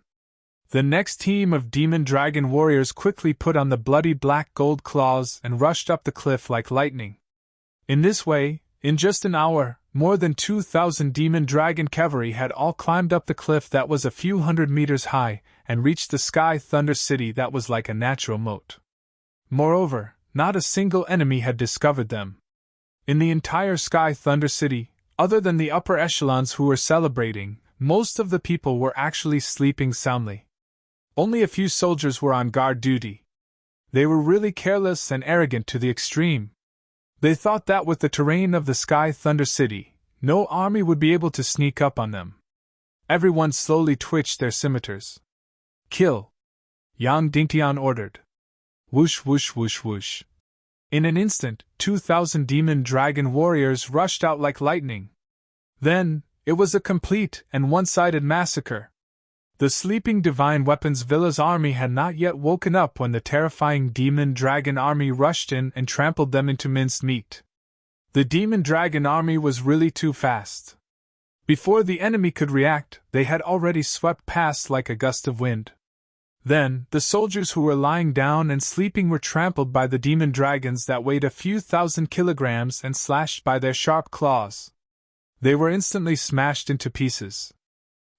The next team of demon dragon warriors quickly put on the bloody black gold claws and rushed up the cliff like lightning. In this way, In just an hour, more than 2,000 demon dragon cavalry had all climbed up the cliff that was a few hundred meters high and reached the Sky Thunder City that was like a natural moat. Moreover, not a single enemy had discovered them. In the entire Sky Thunder City, other than the upper echelons who were celebrating, most of the people were actually sleeping soundly. Only a few soldiers were on guard duty. They were really careless and arrogant to the extreme. They thought that with the terrain of the Sky Thunder City, no army would be able to sneak up on them. Everyone slowly twitched their scimitars. Kill! Yang Dingtian ordered. Whoosh whoosh whoosh whoosh. In an instant, 2,000 demon dragon warriors rushed out like lightning. Then, it was a complete and one-sided massacre. The sleeping Divine Weapons Villa's army had not yet woken up when the terrifying demon dragon army rushed in and trampled them into minced meat. The demon dragon army was really too fast. Before the enemy could react, they had already swept past like a gust of wind. Then, the soldiers who were lying down and sleeping were trampled by the demon dragons that weighed a few thousand kilograms and slashed by their sharp claws. They were instantly smashed into pieces.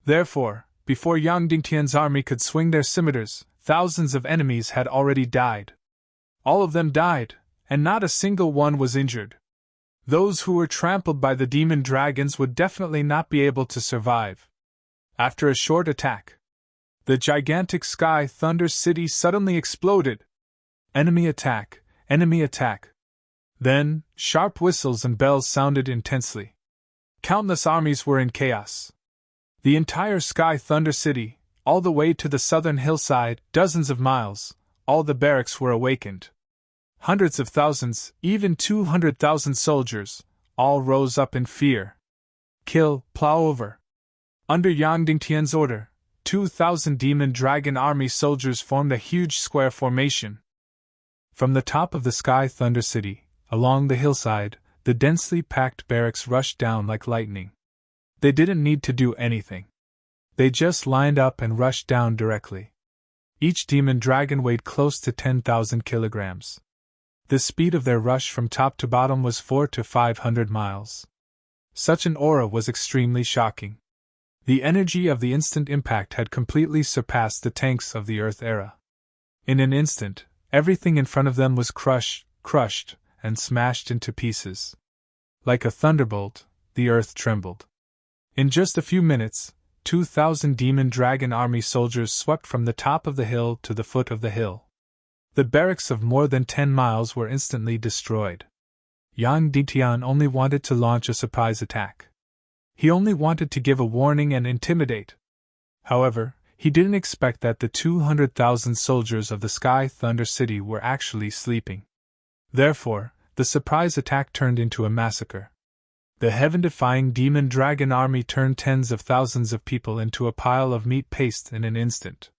Therefore, before Yang Dingtian's army could swing their scimitars, thousands of enemies had already died. All of them died, and not a single one was injured. Those who were trampled by the demon dragons would definitely not be able to survive. After a short attack, the gigantic Sky Thunder City suddenly exploded. Enemy attack, enemy attack. Then, sharp whistles and bells sounded intensely. Countless armies were in chaos. The entire Sky Thunder City, all the way to the southern hillside, dozens of miles, all the barracks were awakened. Hundreds of thousands, even 200,000 soldiers, all rose up in fear. Kill, plow over. Under Yang Dingtian's order, 2,000 demon dragon army soldiers formed a huge square formation. From the top of the Sky Thunder City, along the hillside, the densely packed barracks rushed down like lightning. They didn't need to do anything. They just lined up and rushed down directly. Each demon dragon weighed close to 10,000 kilograms. The speed of their rush from top to bottom was 400 to 500 miles. Such an aura was extremely shocking. The energy of the instant impact had completely surpassed the tanks of the Earth era. In an instant, everything in front of them was crushed, and smashed into pieces. Like a thunderbolt, the Earth trembled. In just a few minutes, 2,000 demon dragon army soldiers swept from the top of the hill to the foot of the hill. The barracks of more than 10 miles were instantly destroyed. Yang Dingtian only wanted to launch a surprise attack. He only wanted to give a warning and intimidate. However, he didn't expect that the 200,000 soldiers of the Sky Thunder City were actually sleeping. Therefore, the surprise attack turned into a massacre. The heaven-defying demon dragon army turned tens of thousands of people into a pile of meat paste in an instant.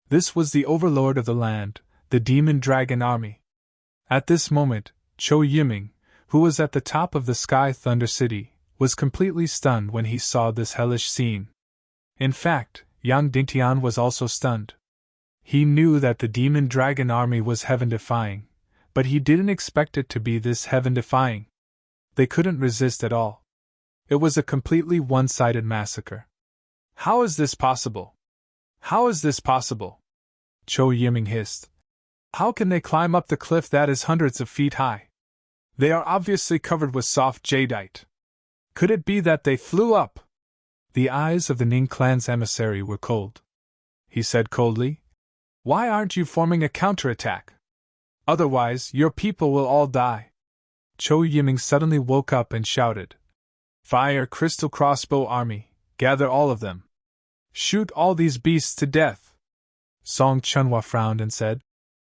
This was the overlord of the land, the demon dragon army. At this moment, Chou Yiming, who was at the top of the Sky Thunder City, was completely stunned when he saw this hellish scene. In fact, Yang Dingtian was also stunned. He knew that the demon dragon army was heaven-defying, but he didn't expect it to be this heaven-defying. They couldn't resist at all. It was a completely one-sided massacre. How is this possible? How is this possible? Chou Yiming hissed. How can they climb up the cliff that is hundreds of feet high? They are obviously covered with soft jadeite. Could it be that they flew up? The eyes of the Ning clan's emissary were cold. He said coldly, "Why aren't you forming a counterattack? Otherwise, your people will all die." Chou Yiming suddenly woke up and shouted, "Fire Crystal Crossbow Army, gather all of them. Shoot all these beasts to death." Song Chunhua frowned and said,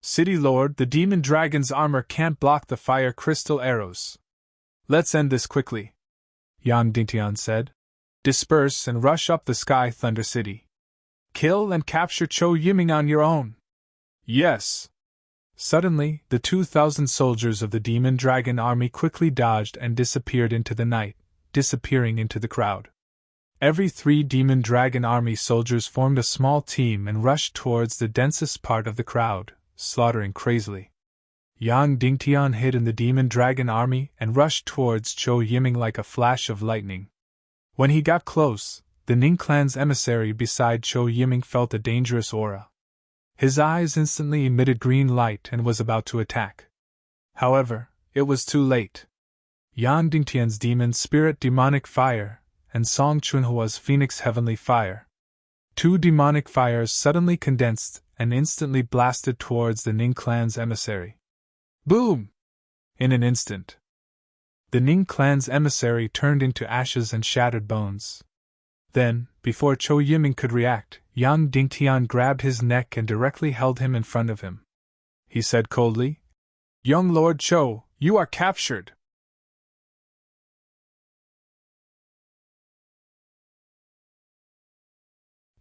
"City Lord, the demon dragon's armor can't block the fire crystal arrows. Let's end this quickly." Yang Dingtian said, "Disperse and rush up the Sky Thunder City. Kill and capture Chou Yiming on your own." "Yes." Suddenly, the 2,000 soldiers of the demon dragon army quickly dodged and disappeared into the night, disappearing into the crowd. Every 3 demon dragon army soldiers formed a small team and rushed towards the densest part of the crowd, slaughtering crazily. Yang Dingtian hid in the demon dragon army and rushed towards Chou Yiming like a flash of lightning. When he got close, the Ning clan's emissary beside Chou Yiming felt a dangerous aura. His eyes instantly emitted green light and was about to attack. However, it was too late. Yang Dingtian's demon spirit demonic fire, and Song Chunhua's phoenix heavenly fire. Two demonic fires suddenly condensed and instantly blasted towards the Ning clan's emissary. Boom! In an instant, the Ning clan's emissary turned into ashes and shattered bones. Then, before Chou Yiming could react, Yang Dingtian grabbed his neck and directly held him in front of him. He said coldly, "Young Lord Chou, you are captured."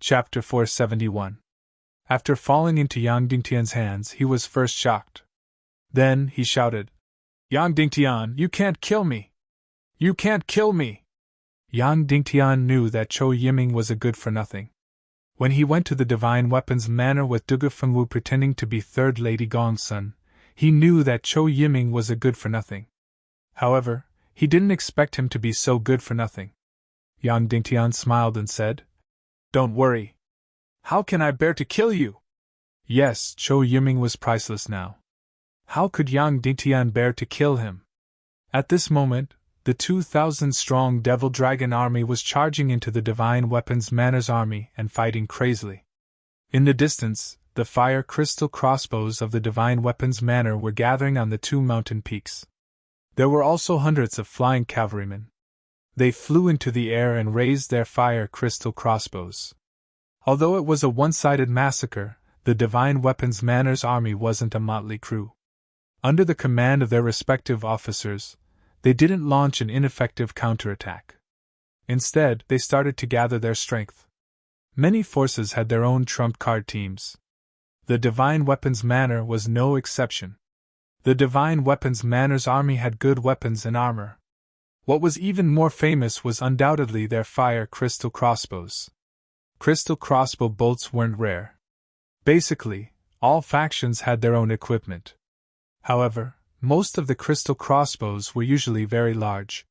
Chapter 471. After falling into Yang Dingtian's hands, he was first shocked. Then he shouted, "Yang Dingtian, you can't kill me! You can't kill me!" Yang Dingtian knew that Chou Yiming was a good-for-nothing. When he went to the Divine Weapons Manor with Dugu Fengwu pretending to be Third Lady Gong's son, he knew that Chou Yiming was a good-for-nothing. However, he didn't expect him to be so good-for-nothing. Yang Dingtian smiled and said, "Don't worry. How can I bear to kill you?" Yes, Chou Yiming was priceless now. How could Yang Dingtian bear to kill him? At this moment, the 2,000-strong Devil Dragon army was charging into the Divine Weapons Manor's army and fighting crazily. In the distance, the fire crystal crossbows of the Divine Weapons Manor were gathering on the two mountain peaks. There were also hundreds of flying cavalrymen. They flew into the air and raised their fire crystal crossbows. Although it was a one-sided massacre, the Divine Weapons Manor's army wasn't a motley crew. Under the command of their respective officers, they didn't launch an ineffective counterattack. Instead, they started to gather their strength. Many forces had their own trump card teams. The Divine Weapons Manor was no exception. The Divine Weapons Manor's army had good weapons and armor. What was even more famous was undoubtedly their fire crystal crossbows. Crystal crossbow bolts weren't rare. Basically, all factions had their own equipment. However, most of the crystal crossbows were usually very large.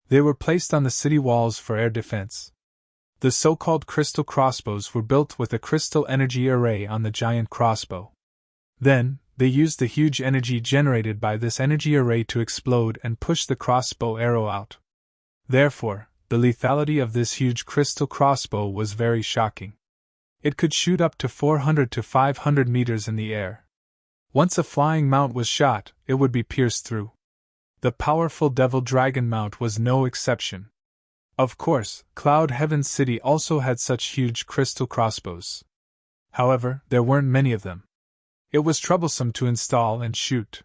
They were placed on the city walls for air defense. The so-called crystal crossbows were built with a crystal energy array on the giant crossbow. Then, they used the huge energy generated by this energy array to explode and push the crossbow arrow out. Therefore, the lethality of this huge crystal crossbow was very shocking. It could shoot up to 400 to 500 meters in the air. Once a flying mount was shot, it would be pierced through. The powerful Devil Dragon mount was no exception. Of course, Cloud Heaven City also had such huge crystal crossbows. However, there weren't many of them. It was troublesome to install and shoot.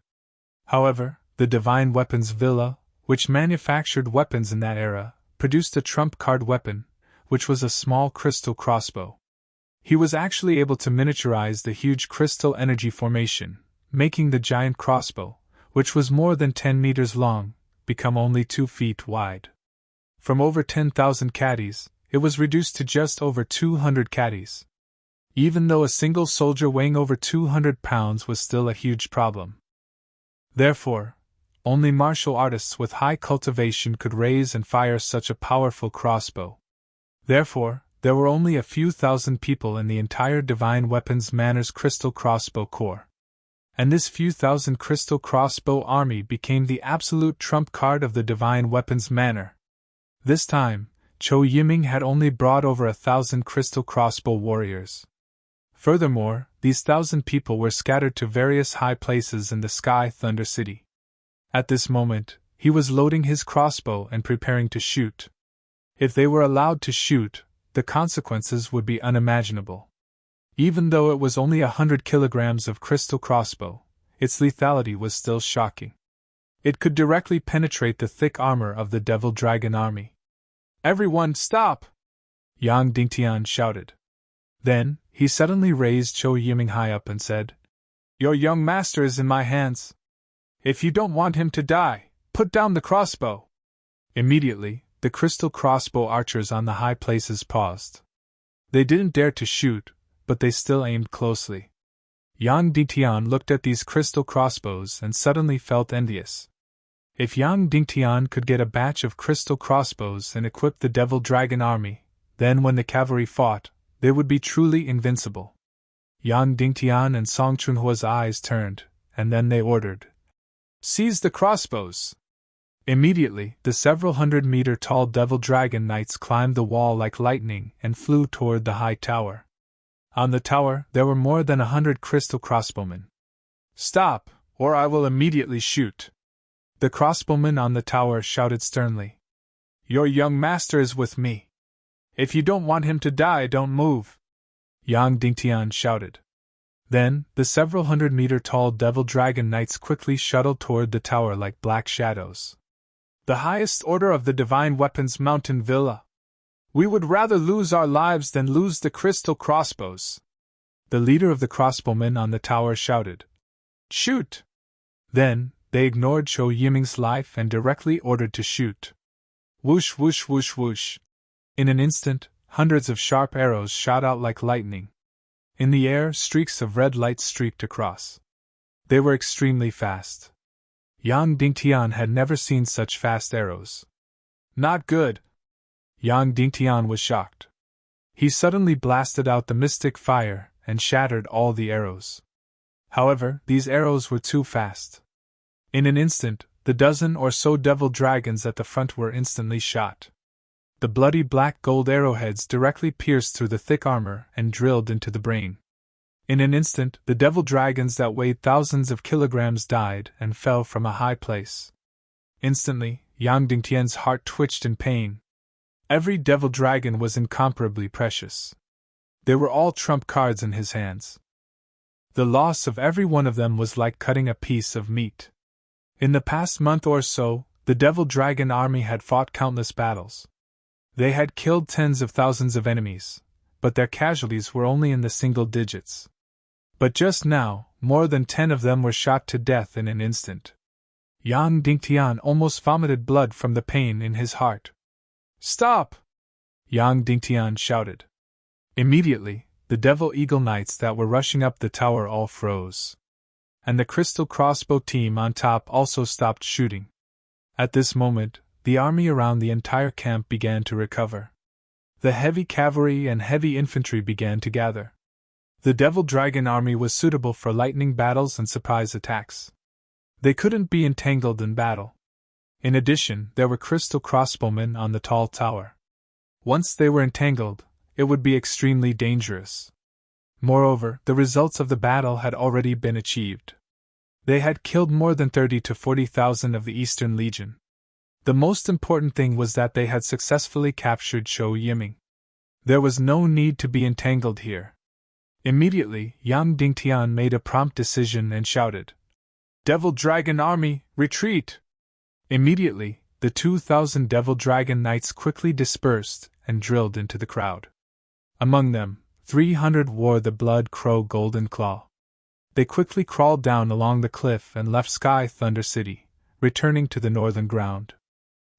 However, the Divine Weapons Villa, which manufactured weapons in that era, produced a trump card weapon, which was a small crystal crossbow. He was actually able to miniaturize the huge crystal energy formation, making the giant crossbow, which was more than 10 meters long, become only 2 feet wide. From over 10,000 caddies, it was reduced to just over 200 caddies. Even though a single soldier weighing over 200 pounds was still a huge problem. Therefore, only martial artists with high cultivation could raise and fire such a powerful crossbow. Therefore, there were only a few thousand people in the entire Divine Weapons Manor's Crystal Crossbow Corps. And this few thousand Crystal Crossbow army became the absolute trump card of the Divine Weapons Manor. This time, Chou Yiming had only brought over 1,000 Crystal Crossbow warriors. Furthermore, these 1,000 people were scattered to various high places in the Sky Thunder City. At this moment, he was loading his crossbow and preparing to shoot. If they were allowed to shoot, the consequences would be unimaginable. Even though it was only 100 kilograms of crystal crossbow, its lethality was still shocking. It could directly penetrate the thick armor of the Devil Dragon army. "Everyone, stop!" Yang Dingtian shouted. Then, he suddenly raised Chou Yiming high up and said, "Your young master is in my hands. If you don't want him to die, put down the crossbow." Immediately, the crystal crossbow archers on the high places paused. They didn't dare to shoot, but they still aimed closely. Yang Dingtian looked at these crystal crossbows and suddenly felt envious. If Yang Dingtian could get a batch of crystal crossbows and equip the Devil Dragon army, then when the cavalry fought, they would be truly invincible. Yang Dingtian and Song Chunhua's eyes turned, and then they ordered, "Seize the crossbows!" Immediately, the several hundred-meter tall Devil Dragon Knights climbed the wall like lightning and flew toward the high tower. On the tower, there were more than 100 crystal crossbowmen. "Stop, or I will immediately shoot!" The crossbowmen on the tower shouted sternly. "Your young master is with me. If you don't want him to die, don't move!" Yang Dingtian shouted. Then, the several hundred-meter tall Devil Dragon Knights quickly shuttled toward the tower like black shadows. "The highest order of the Divine Weapons Mountain Villa. We would rather lose our lives than lose the crystal crossbows!" The leader of the crossbowmen on the tower shouted. "Shoot!" Then, they ignored Chou Yiming's life and directly ordered to shoot. Whoosh whoosh whoosh whoosh. In an instant, hundreds of sharp arrows shot out like lightning. In the air, streaks of red light streaked across. They were extremely fast. Yang Dingtian had never seen such fast arrows. "Not good!" Yang Dingtian was shocked. He suddenly blasted out the mystic fire and shattered all the arrows. However, these arrows were too fast. In an instant, the dozen or so devil dragons at the front were instantly shot. The bloody black gold arrowheads directly pierced through the thick armor and drilled into the brain. In an instant, the devil dragons that weighed thousands of kilograms died and fell from a high place. Instantly, Yang Dingtian's heart twitched in pain. Every devil dragon was incomparably precious. They were all trump cards in his hands. The loss of every one of them was like cutting a piece of meat. In the past month or so, the Devil Dragon army had fought countless battles. They had killed tens of thousands of enemies, but their casualties were only in the single digits. But just now, more than 10 of them were shot to death in an instant. Yang Dingtian almost vomited blood from the pain in his heart. "Stop!" Yang Dingtian shouted. Immediately, the Devil Eagle Knights that were rushing up the tower all froze. And the crystal crossbow team on top also stopped shooting. At this moment, the army around the entire camp began to recover. The heavy cavalry and heavy infantry began to gather. The Devil Dragon army was suitable for lightning battles and surprise attacks. They couldn't be entangled in battle. In addition, there were crystal crossbowmen on the tall tower. Once they were entangled, it would be extremely dangerous. Moreover, the results of the battle had already been achieved. They had killed more than 30 to 40,000 of the Eastern Legion. The most important thing was that they had successfully captured Chou Yiming. There was no need to be entangled here. Immediately, Yang Dingtian made a prompt decision and shouted, "Devil Dragon Army, retreat!" Immediately, the 2,000 Devil Dragon Knights quickly dispersed and drilled into the crowd. Among them, 300 wore the Blood Crow Golden Claw. They quickly crawled down along the cliff and left Sky Thunder City, returning to the northern ground.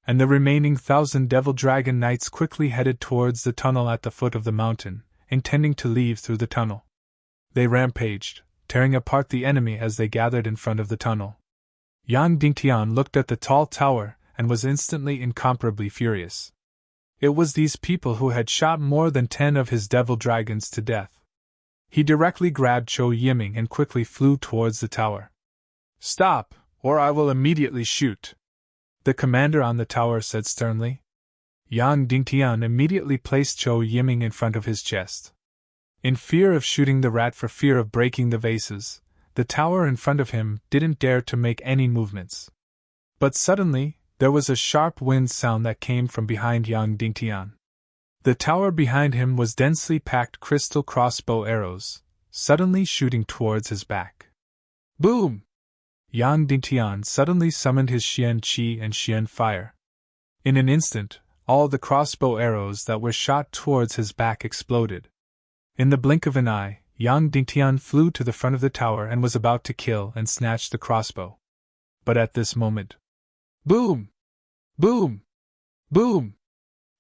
And the remaining 1,000 Devil Dragon Knights quickly headed towards the tunnel at the foot of the mountain, intending to leave through the tunnel. They rampaged, tearing apart the enemy as they gathered in front of the tunnel. Yang Dingtian looked at the tall tower and was instantly incomparably furious. It was these people who had shot more than 10 of his devil dragons to death. He directly grabbed Chou Yiming and quickly flew towards the tower. "Stop, or I will immediately shoot," the commander on the tower said sternly. Yang Dingtian immediately placed Chou Yiming in front of his chest. In fear of shooting the rat for fear of breaking the vases, the tower in front of him didn't dare to make any movements. But suddenly, there was a sharp wind sound that came from behind Yang Dingtian. The tower behind him was densely packed crystal crossbow arrows, suddenly shooting towards his back. Boom! Yang Dingtian suddenly summoned his Xian Qi and Xian Fire. In an instant, all the crossbow arrows that were shot towards his back exploded. In the blink of an eye, Yang Dingtian flew to the front of the tower and was about to kill and snatch the crossbow. But at this moment, boom! Boom! Boom!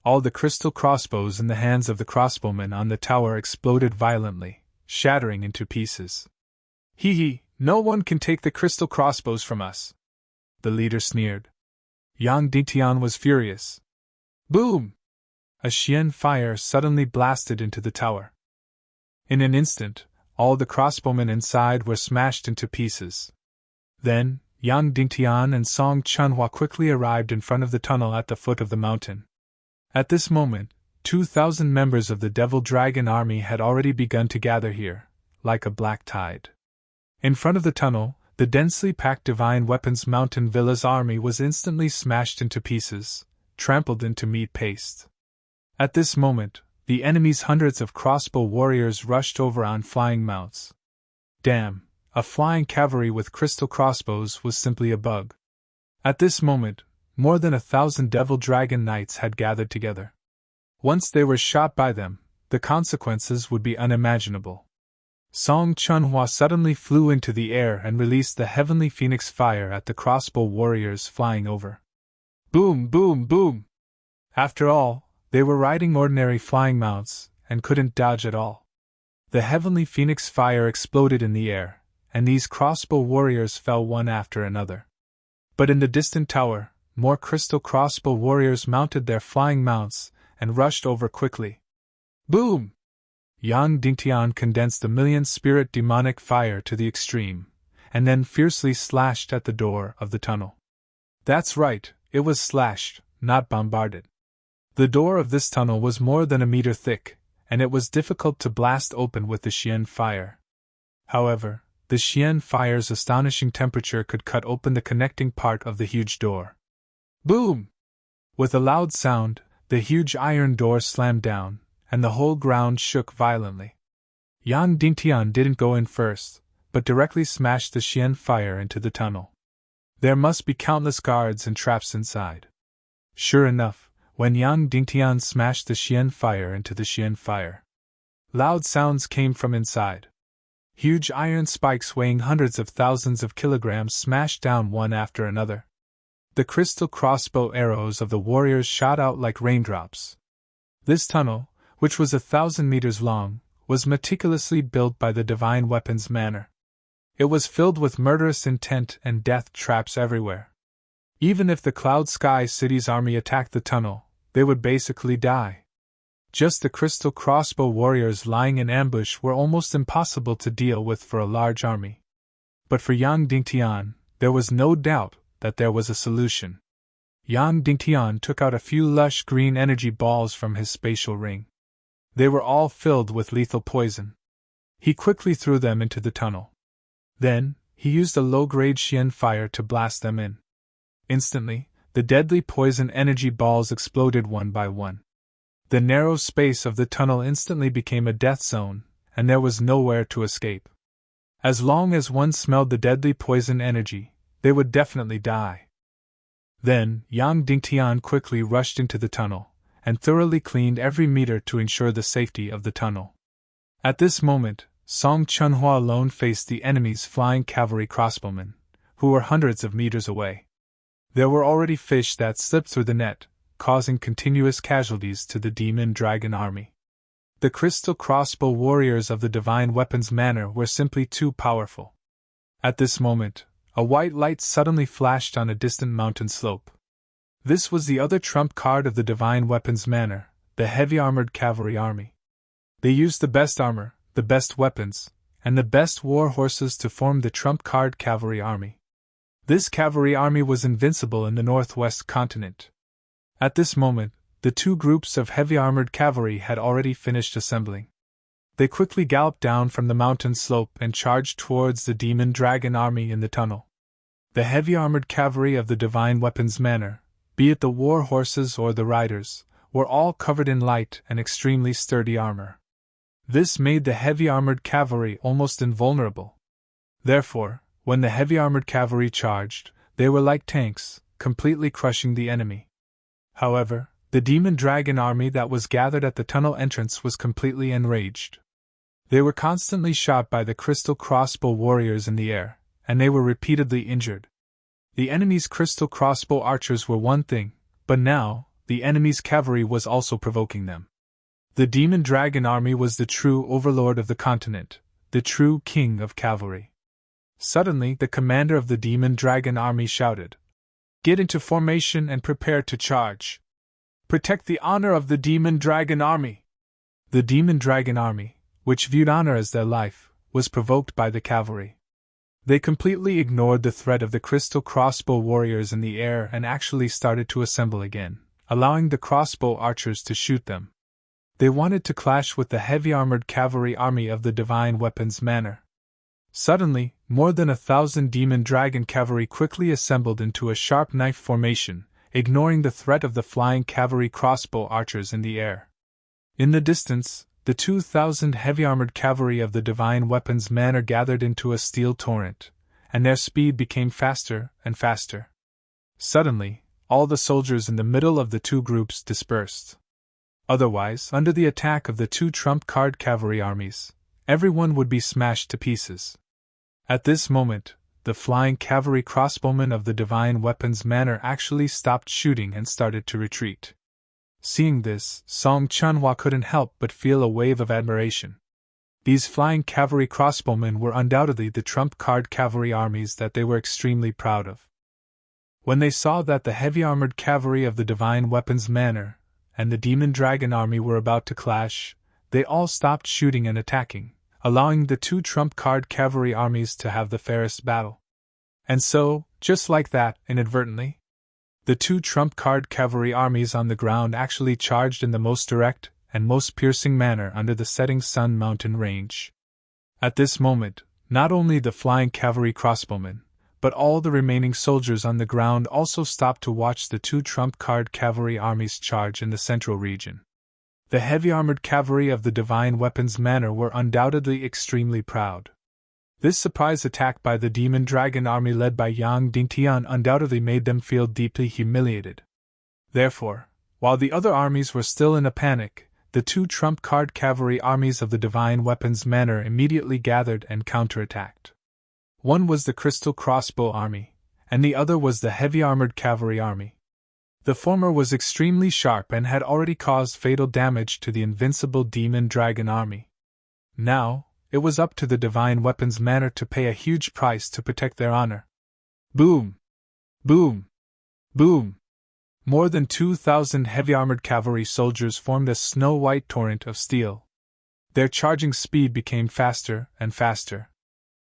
All the crystal crossbows in the hands of the crossbowmen on the tower exploded violently, shattering into pieces. Hee hee, no one can take the crystal crossbows from us, the leader sneered. Yang Dingtian was furious. Boom! A Xian fire suddenly blasted into the tower. In an instant, all the crossbowmen inside were smashed into pieces. Then, Yang Dingtian and Song Chunhua quickly arrived in front of the tunnel at the foot of the mountain. At this moment, 2,000 members of the Devil Dragon army had already begun to gather here, like a black tide. In front of the tunnel, the densely packed Divine Weapons Mountain Villa's army was instantly smashed into pieces, trampled into meat paste. At this moment, the enemy's hundreds of crossbow warriors rushed over on flying mounts. Damn, a flying cavalry with crystal crossbows was simply a bug. At this moment, more than 1,000 Devil Dragon Knights had gathered together. Once they were shot by them, the consequences would be unimaginable. Song Chunhua suddenly flew into the air and released the heavenly phoenix fire at the crossbow warriors flying over. Boom, boom, boom! After all, they were riding ordinary flying mounts and couldn't dodge at all. The heavenly phoenix fire exploded in the air, and these crossbow warriors fell one after another. But in the distant tower, more crystal crossbow warriors mounted their flying mounts and rushed over quickly. Boom! Yang Dingtian condensed 1,000,000 spirit demonic fire to the extreme, and then fiercely slashed at the door of the tunnel. That's right, it was slashed, not bombarded. The door of this tunnel was more than a meter thick, and it was difficult to blast open with the Xian fire. However, the Xian fire's astonishing temperature could cut open the connecting part of the huge door. Boom! With a loud sound, the huge iron door slammed down, and the whole ground shook violently. Yang Dingtian didn't go in first, but directly smashed the Xian fire into the tunnel. There must be countless guards and traps inside. Sure enough, when Yang Dingtian smashed the Xian fire into the Xian fire, loud sounds came from inside. Huge iron spikes weighing hundreds of thousands of kilograms smashed down one after another. The crystal crossbow arrows of the warriors shot out like raindrops. This tunnel, which was 1,000 meters long, was meticulously built by the Divine Weapons Manor. It was filled with murderous intent and death traps everywhere. Even if the Cloud Sky City's army attacked the tunnel, they would basically die. Just the crystal crossbow warriors lying in ambush were almost impossible to deal with for a large army. But for Yang Dingtian, there was no doubt that there was a solution. Yang Dingtian took out a few lush green energy balls from his spatial ring. They were all filled with lethal poison. He quickly threw them into the tunnel. Then, he used a low-grade Xian fire to blast them in. Instantly, the deadly poison energy balls exploded one by one. The narrow space of the tunnel instantly became a death zone, and there was nowhere to escape. As long as one smelled the deadly poison energy, they would definitely die. Then, Yang Dingtian quickly rushed into the tunnel, and thoroughly cleaned every meter to ensure the safety of the tunnel. At this moment, Song Chunhua alone faced the enemy's flying cavalry crossbowmen, who were hundreds of meters away. There were already fish that slipped through the net, causing continuous casualties to the Demon Dragon army. The crystal crossbow warriors of the Divine Weapons Manor were simply too powerful. At this moment, a white light suddenly flashed on a distant mountain slope. This was the other trump card of the Divine Weapons Manor, the heavy armored cavalry army. They used the best armor, the best weapons, and the best war horses to form the trump card cavalry army. This cavalry army was invincible in the northwest continent. At this moment, the two groups of heavy armored cavalry had already finished assembling. They quickly galloped down from the mountain slope and charged towards the Demon Dragon army in the tunnel. The heavy armored cavalry of the Divine Weapons Manor, be it the war horses or the riders, were all covered in light and extremely sturdy armor. This made the heavy armored cavalry almost invulnerable. Therefore, when the heavy armored cavalry charged, they were like tanks, completely crushing the enemy. However, the Demon Dragon army that was gathered at the tunnel entrance was completely enraged. They were constantly shot by the crystal crossbow warriors in the air, and they were repeatedly injured. The enemy's crystal crossbow archers were one thing, but now, the enemy's cavalry was also provoking them. The Demon Dragon army was the true overlord of the continent, the true king of cavalry. Suddenly, the commander of the demon dragon army shouted, "Get into formation and prepare to charge. Protect the honor of the demon dragon army." The demon dragon army, which viewed honor as their life, was provoked by the cavalry. They completely ignored the threat of the crystal crossbow warriors in the air and actually started to assemble again, allowing the crossbow archers to shoot them. They wanted to clash with the heavy-armored cavalry army of the divine weapons manner. Suddenly, more than 1,000 demon dragon cavalry quickly assembled into a sharp knife formation, ignoring the threat of the flying cavalry crossbow archers in the air. In the distance, the 2,000 heavy-armored cavalry of the divine weapons manner gathered into a steel torrent, and their speed became faster and faster. Suddenly, all the soldiers in the middle of the two groups dispersed. Otherwise, under the attack of the two trump-card cavalry armies, everyone would be smashed to pieces. At this moment, the flying cavalry crossbowmen of the divine weapons manner actually stopped shooting and started to retreat. Seeing this, Song Chunhua couldn't help but feel a wave of admiration. These flying cavalry crossbowmen were undoubtedly the trump-card cavalry armies that they were extremely proud of. When they saw that the heavy-armored cavalry of the divine weapons manner and the demon dragon army were about to clash, they all stopped shooting and attacking, allowing the two trump-card cavalry armies to have the fairest battle. And so, just like that, inadvertently, the two trump-card cavalry armies on the ground actually charged in the most direct and most piercing manner under the setting sun mountain range. At this moment, not only the flying cavalry crossbowmen, but all the remaining soldiers on the ground also stopped to watch the two trump-card cavalry armies charge in the central region. The heavy-armored cavalry of the divine weapons manner were undoubtedly extremely proud. This surprise attack by the demon dragon army led by Yang Dingtian undoubtedly made them feel deeply humiliated. Therefore, while the other armies were still in a panic, the two trump-card cavalry armies of the divine weapons manner immediately gathered and counterattacked. One was the crystal crossbow army, and the other was the heavy-armored cavalry army. The former was extremely sharp and had already caused fatal damage to the invincible demon dragon army. Now, it was up to the divine weapons manner to pay a huge price to protect their honor. Boom! Boom! Boom! More than 2,000 heavy-armored cavalry soldiers formed a snow-white torrent of steel. Their charging speed became faster and faster.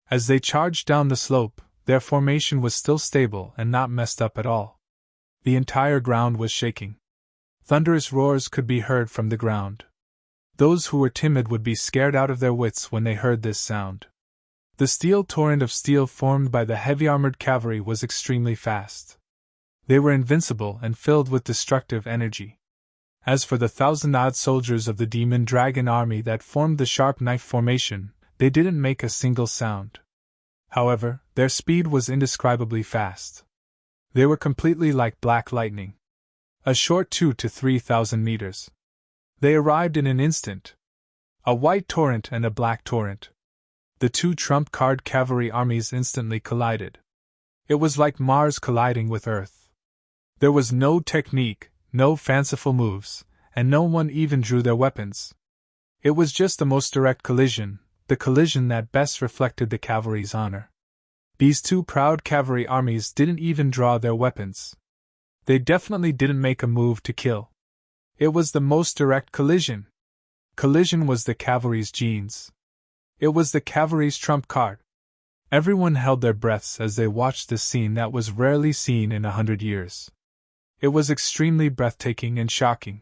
As they charged down the slope, their formation was still stable and not messed up at all. The entire ground was shaking. Thunderous roars could be heard from the ground. Those who were timid would be scared out of their wits when they heard this sound. The steel torrent of steel formed by the heavy-armored cavalry was extremely fast. They were invincible and filled with destructive energy. As for the 1,000-odd soldiers of the demon dragon army that formed the sharp knife formation, they didn't make a single sound. However, their speed was indescribably fast. They were completely like black lightning. A short 2,000 to 3,000 meters. They arrived in an instant. A white torrent and a black torrent. The two trump-card cavalry armies instantly collided. It was like Mars colliding with Earth. There was no technique, no fanciful moves, and no one even drew their weapons. It was just the most direct collision, the collision that best reflected the cavalry's honor. These two proud cavalry armies didn't even draw their weapons. They definitely didn't make a move to kill. It was the most direct collision. Collision was the cavalry's genes. It was the cavalry's trump card. Everyone held their breaths as they watched this scene that was rarely seen in 100 years. It was extremely breathtaking and shocking.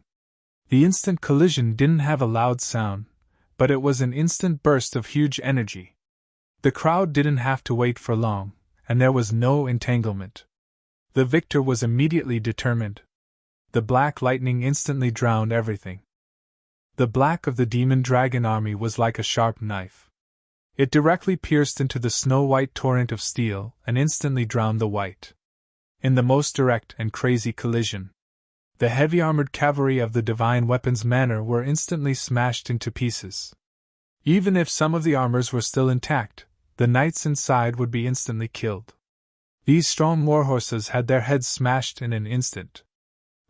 The instant collision didn't have a loud sound, but it was an instant burst of huge energy. The crowd didn't have to wait for long, and there was no entanglement. The victor was immediately determined. The black lightning instantly drowned everything. The black of the demon dragon army was like a sharp knife. It directly pierced into the snow-white torrent of steel and instantly drowned the white. In the most direct and crazy collision, the heavy-armored cavalry of the divine weapons manner were instantly smashed into pieces. Even if some of the armors were still intact, the knights inside would be instantly killed. These strong warhorses had their heads smashed in an instant.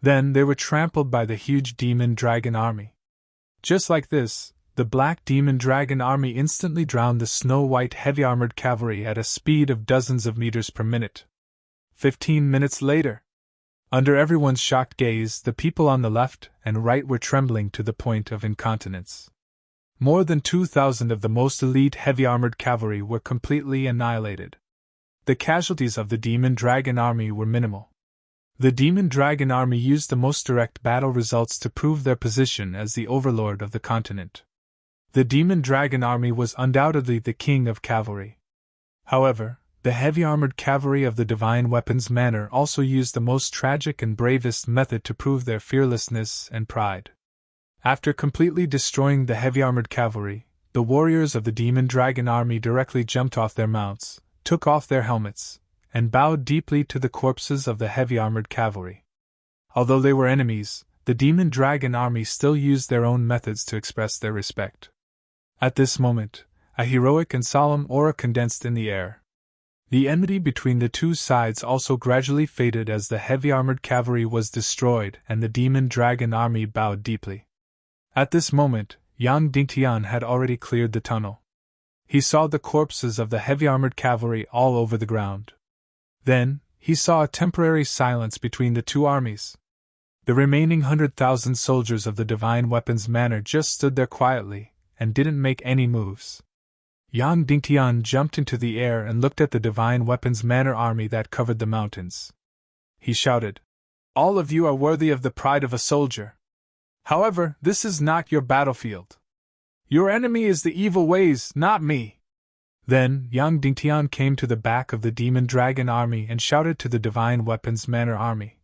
Then they were trampled by the huge demon dragon army. Just like this, the black demon dragon army instantly drowned the snow-white heavy-armored cavalry at a speed of dozens of meters per minute. 15 minutes later, under everyone's shocked gaze, the people on the left and right were trembling to the point of incontinence. More than 2,000 of the most elite heavy-armored cavalry were completely annihilated. The casualties of the demon dragon army were minimal. The demon dragon army used the most direct battle results to prove their position as the overlord of the continent. The demon dragon army was undoubtedly the king of cavalry. However, the heavy-armored cavalry of the Divine Weapons Manor also used the most tragic and bravest method to prove their fearlessness and pride. After completely destroying the heavy-armored cavalry, the warriors of the demon dragon army directly jumped off their mounts, took off their helmets, and bowed deeply to the corpses of the heavy-armored cavalry. Although they were enemies, the demon dragon army still used their own methods to express their respect. At this moment, a heroic and solemn aura condensed in the air. The enmity between the two sides also gradually faded as the heavy-armored cavalry was destroyed and the demon dragon army bowed deeply. At this moment, Yang Dingtian had already cleared the tunnel. He saw the corpses of the heavy-armored cavalry all over the ground. Then, he saw a temporary silence between the two armies. The remaining 100,000 soldiers of the Divine Weapons Manor just stood there quietly, and didn't make any moves. Yang Dingtian jumped into the air and looked at the Divine Weapons Manor army that covered the mountains. He shouted, "All of you are worthy of the pride of a soldier. However, this is not your battlefield. Your enemy is the evil ways, not me." Then, Yang Dingtian came to the back of the Demon Dragon army and shouted to the Divine Weapons Manor army,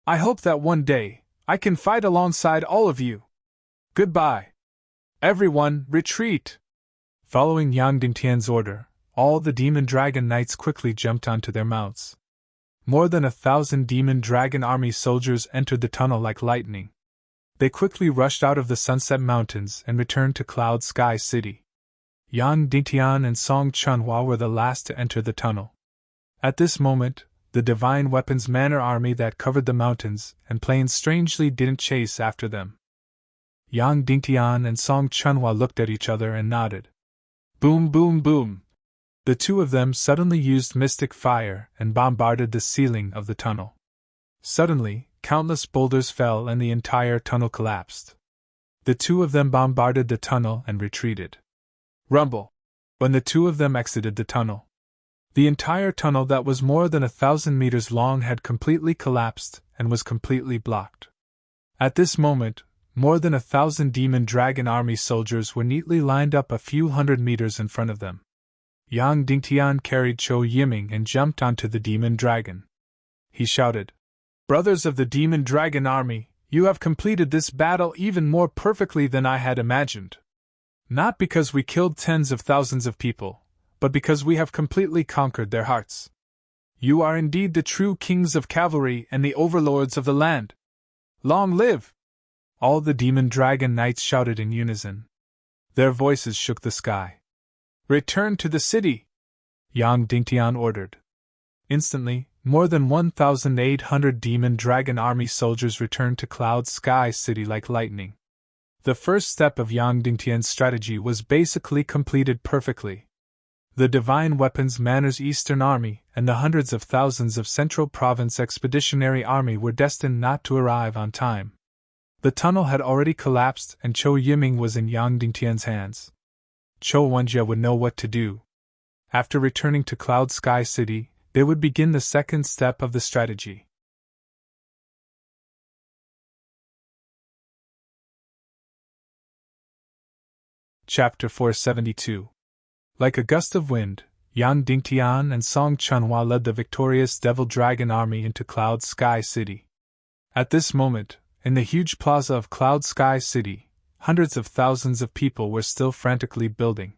"I hope that one day, I can fight alongside all of you. Goodbye. Everyone, retreat!" Following Yang Dingtian's order, all the Demon Dragon Knights quickly jumped onto their mounts. More than 1,000 Demon Dragon army soldiers entered the tunnel like lightning. They quickly rushed out of the Sunset Mountains and returned to Cloud Sky City. Yang Dingtian and Song Chunhua were the last to enter the tunnel. At this moment, the Divine Weapons Manor army that covered the mountains and plains strangely didn't chase after them. Yang Dingtian and Song Chunhua looked at each other and nodded. Boom, boom, boom! The two of them suddenly used mystic fire and bombarded the ceiling of the tunnel. Suddenly, countless boulders fell and the entire tunnel collapsed. The two of them bombarded the tunnel and retreated. Rumble! When the two of them exited the tunnel, the entire tunnel that was more than 1,000 meters long had completely collapsed and was completely blocked. At this moment, more than 1,000 Demon Dragon army soldiers were neatly lined up a few hundred meters in front of them. Yang Dingtian carried Chou Yiming and jumped onto the Demon Dragon. He shouted, "Brothers of the Demon Dragon army, you have completed this battle even more perfectly than I had imagined. Not because we killed tens of thousands of people, but because we have completely conquered their hearts. You are indeed the true kings of cavalry and the overlords of the land. Long live!" All the Demon Dragon Knights shouted in unison. Their voices shook the sky. "Return to the city!" Yang Dingtian ordered. Instantly, more than 1,800 Demon Dragon army soldiers returned to Cloud Sky City like lightning. The first step of Yang Dingtian's strategy was basically completed perfectly. The Divine Weapons Manor's Eastern Army and the hundreds of thousands of Central Province Expeditionary Army were destined not to arrive on time. The tunnel had already collapsed and Chou Yiming was in Yang Dingtian's hands. Chou Wenjie would know what to do. After returning to Cloud Sky City, they would begin the second step of the strategy. Chapter 472. Like a gust of wind, Yang Dingtian and Song Chunhua led the victorious Devil Dragon army into Cloud Sky City. At this moment, in the huge plaza of Cloud Sky City, hundreds of thousands of people were still frantically building.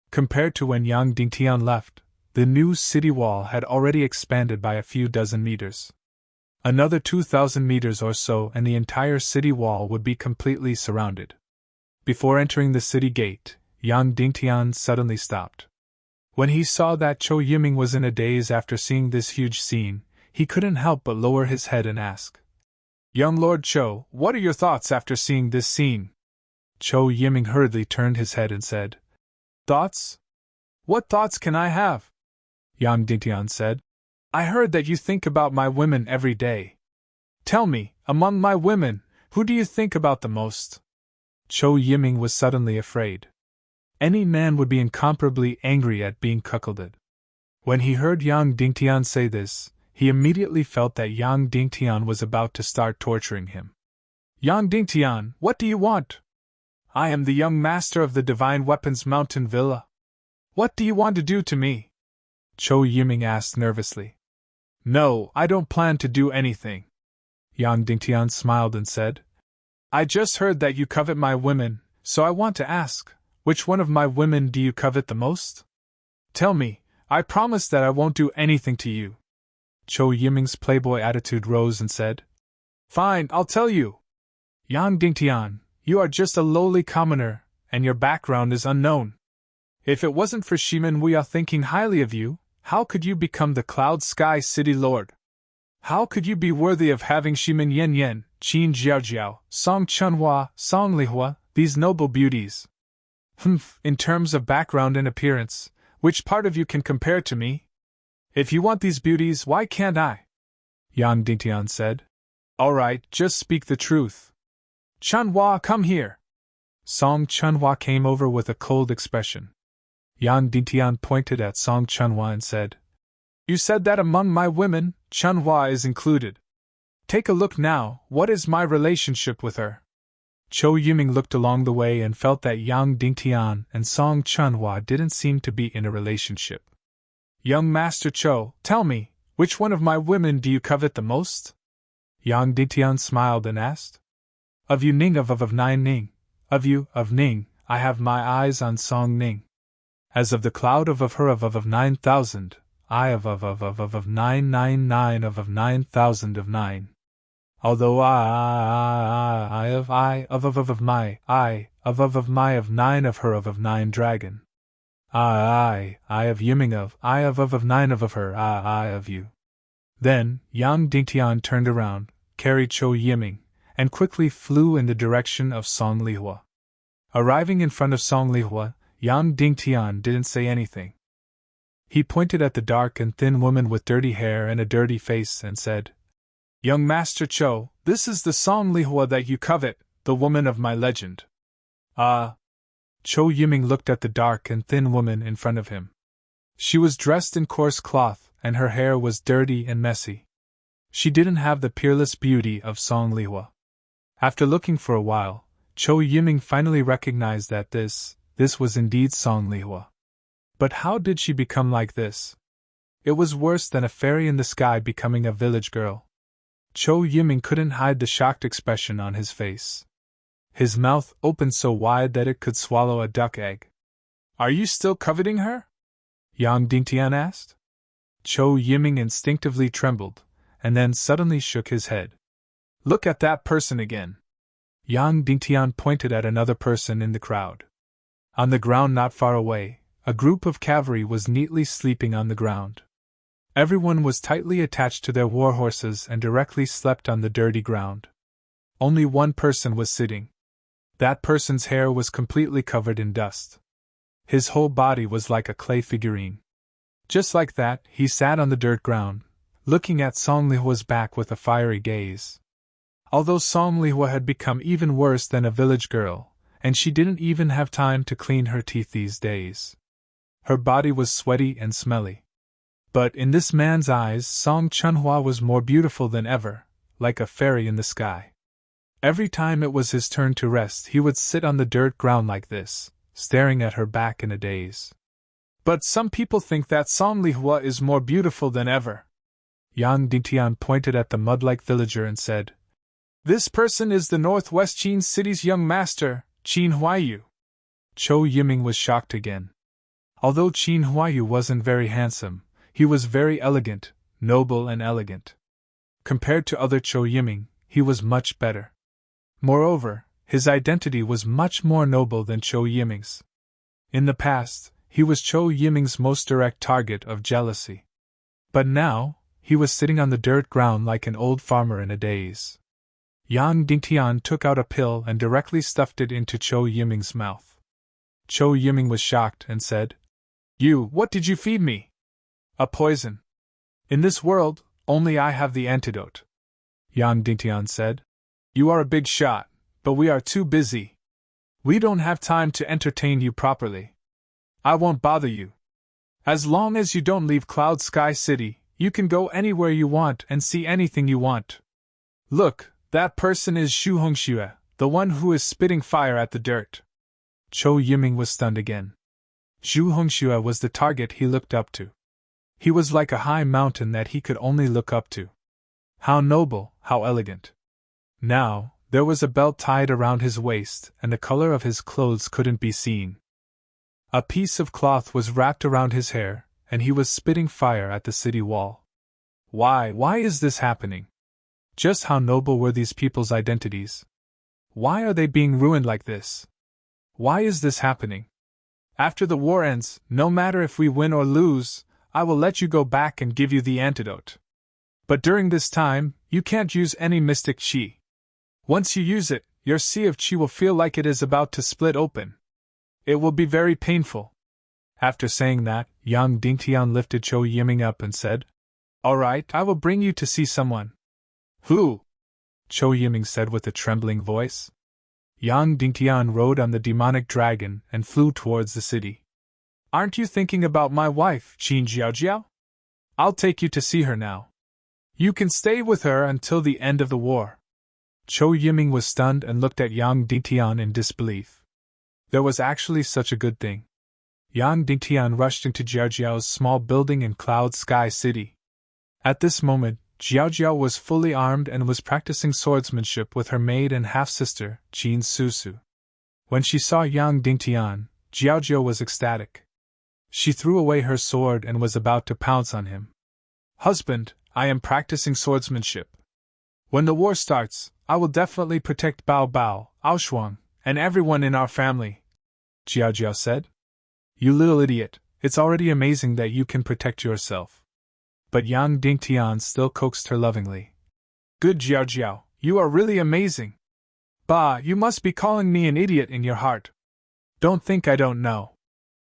Compared to when Yang Dingtian left, the new city wall had already expanded by a few dozen meters. Another 2,000 meters or so and the entire city wall would be completely surrounded. Before entering the city gate, Yang Dingtian suddenly stopped. When he saw that Chou Yiming was in a daze after seeing this huge scene, he couldn't help but lower his head and ask, "Young Lord Chou, what are your thoughts after seeing this scene?" Cho Yiming hurriedly turned his head and said, "Thoughts? What thoughts can I have?" Yang Dingtian said, "I heard that you think about my women every day. Tell me, among my women, who do you think about the most?" Cho Yiming was suddenly afraid. Any man would be incomparably angry at being cuckolded. When he heard Yang Dingtian say this, he immediately felt that Yang Dingtian was about to start torturing him. "Yang Dingtian, what do you want?" "I am the young master of the Divine Weapons Mountain Villa. What do you want to do to me?" Cho Yiming asked nervously. "No, I don't plan to do anything." Yang Dingtian smiled and said, "I just heard that you covet my women, so I want to ask, which one of my women do you covet the most? Tell me, I promise that I won't do anything to you." Cho Yiming's playboy attitude rose and said, "Fine, I'll tell you. Yang Dingtian, you are just a lowly commoner, and your background is unknown. If it wasn't for Shimin we are thinking highly of you, how could you become the Cloud Sky City Lord? How could you be worthy of having Shimin Yen Yen, Qin Jiaojiao, Song Chunhua, Song Lihua, these noble beauties? In terms of background and appearance, which part of you can compare to me? If you want these beauties, why can't I?" Yang Dingtian said, "All right, just speak the truth. Chunhua, come here." Song Chunhua came over with a cold expression. Yang Dingtian pointed at Song Chunhua and said, "You said that among my women, Chunhua is included. Take a look now, what is my relationship with her?" Cho Yiming looked along the way and felt that Yang Dingtian and Song Chunhua didn't seem to be in a relationship. "Young Master Cho, tell me, which one of my women do you covet the most?" Yang Dingtian smiled and asked. "Of you Ning of Nine Ning, of you, of Ning, I have my eyes on Song Ning. As of the cloud of her of 9,000, I of 999 of 9,000 of 9. Although I of my of 9 of her of 9 dragon. I of Yiming of 9 of her I of you." Then, Yang Dingtian turned around, carried Cho Yiming, and quickly flew in the direction of Song Lihua. Arriving in front of Song Lihua, Yang Dingtian didn't say anything. He pointed at the dark and thin woman with dirty hair and a dirty face and said, "Young Master Cho, this is the Song Lihua that you covet, the woman of my legend." "Ah." Cho Yiming looked at the dark and thin woman in front of him. She was dressed in coarse cloth, and her hair was dirty and messy. She didn't have the peerless beauty of Song Lihua. After looking for a while, Cho Yiming finally recognized that this was indeed Song Lihua. But how did she become like this? It was worse than a fairy in the sky becoming a village girl. Cho Yiming couldn't hide the shocked expression on his face. His mouth opened so wide that it could swallow a duck egg. "Are you still coveting her?" Yang Dingtian asked. Cho Yiming instinctively trembled, and then suddenly shook his head. "Look at that person again." Yang Dingtian pointed at another person in the crowd. On the ground not far away, a group of cavalry was neatly sleeping on the ground. Everyone was tightly attached to their war horses and directly slept on the dirty ground. Only one person was sitting. That person's hair was completely covered in dust. His whole body was like a clay figurine. Just like that, he sat on the dirt ground, looking at Song Lihua's back with a fiery gaze. Although Song Lihua had become even worse than a village girl, and she didn't even have time to clean her teeth these days. Her body was sweaty and smelly. But in this man's eyes, Song Chunhua was more beautiful than ever, like a fairy in the sky. Every time it was his turn to rest, he would sit on the dirt ground like this, staring at her back in a daze. "But some people think that Song Lihua is more beautiful than ever." Yang Dingtian pointed at the mud-like villager and said, "This person is the Northwest Qin City's young master, Qin Huayu." Cho Yiming was shocked again. Although Qin Huayu wasn't very handsome, he was very elegant, noble and elegant. Compared to other Cho Yiming, he was much better. Moreover, his identity was much more noble than Cho Yiming's. In the past, he was Cho Yiming's most direct target of jealousy. But now, he was sitting on the dirt ground like an old farmer in a daze. Yang Dingtian took out a pill and directly stuffed it into Chou Yiming's mouth. Chou Yiming was shocked and said, What did you feed me? A poison. In this world, only I have the antidote. Yang Dingtian said, You are a big shot, but we are too busy. We don't have time to entertain you properly. I won't bother you. As long as you don't leave Cloud Sky City, you can go anywhere you want and see anything you want. Look, that person is Xu Hongxue, the one who is spitting fire at the dirt. Chou Yiming was stunned again. Xu Hongxue was the target he looked up to. He was like a high mountain that he could only look up to. How noble, how elegant. Now, there was a belt tied around his waist, and the color of his clothes couldn't be seen. A piece of cloth was wrapped around his hair, and he was spitting fire at the city wall. Why is this happening? Just how noble were these people's identities? Why are they being ruined like this? Why is this happening? After the war ends, no matter if we win or lose, I will let you go back and give you the antidote. But during this time, you can't use any mystic chi. Once you use it, your sea of chi will feel like it is about to split open. It will be very painful. After saying that, Yang Dingtian lifted Chou Yiming up and said, All right, I will bring you to see someone. Who? Chou Yiming said with a trembling voice. Yang Dingtian rode on the demonic dragon and flew towards the city. Aren't you thinking about my wife, Qin Jiaojiao? I'll take you to see her now. You can stay with her until the end of the war. Chou Yiming was stunned and looked at Yang Dingtian in disbelief. There was actually such a good thing. Yang Dingtian rushed into Jiaojiao's small building in Cloud Sky City. At this moment, Jiaojiao was fully armed and was practicing swordsmanship with her maid and half-sister, Qin Susu. When she saw Yang Dingtian, Jiaojiao was ecstatic. She threw away her sword and was about to pounce on him. Husband, I am practicing swordsmanship. When the war starts, I will definitely protect Bao Bao, Aoshuang, and everyone in our family, Jiaojiao said. You little idiot, it's already amazing that you can protect yourself. But Yang Dingtian still coaxed her lovingly. Good Jiaojiao, you are really amazing. Bah, you must be calling me an idiot in your heart. Don't think I don't know.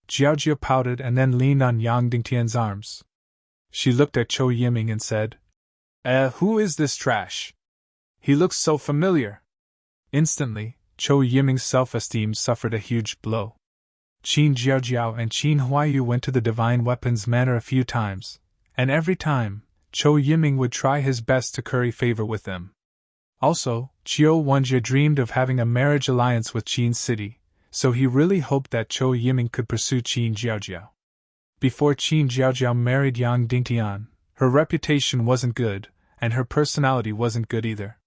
Jiaojiao pouted and then leaned on Yang Dingtian's arms. She looked at Chou Yiming and said, Who is this trash? He looks so familiar. Instantly, Chou Yiming's self-esteem suffered a huge blow. Qin Jiaojiao and Qin Huaiyu went to the Divine Weapons Manor a few times, and every time, Chou Yiming would try his best to curry favor with them. Also, Qiu Wenjie dreamed of having a marriage alliance with Qin City, so he really hoped that Chou Yiming could pursue Qin Jiaojiao. Before Qin Jiaojiao married Yang Dingtian, her reputation wasn't good, and her personality wasn't good either.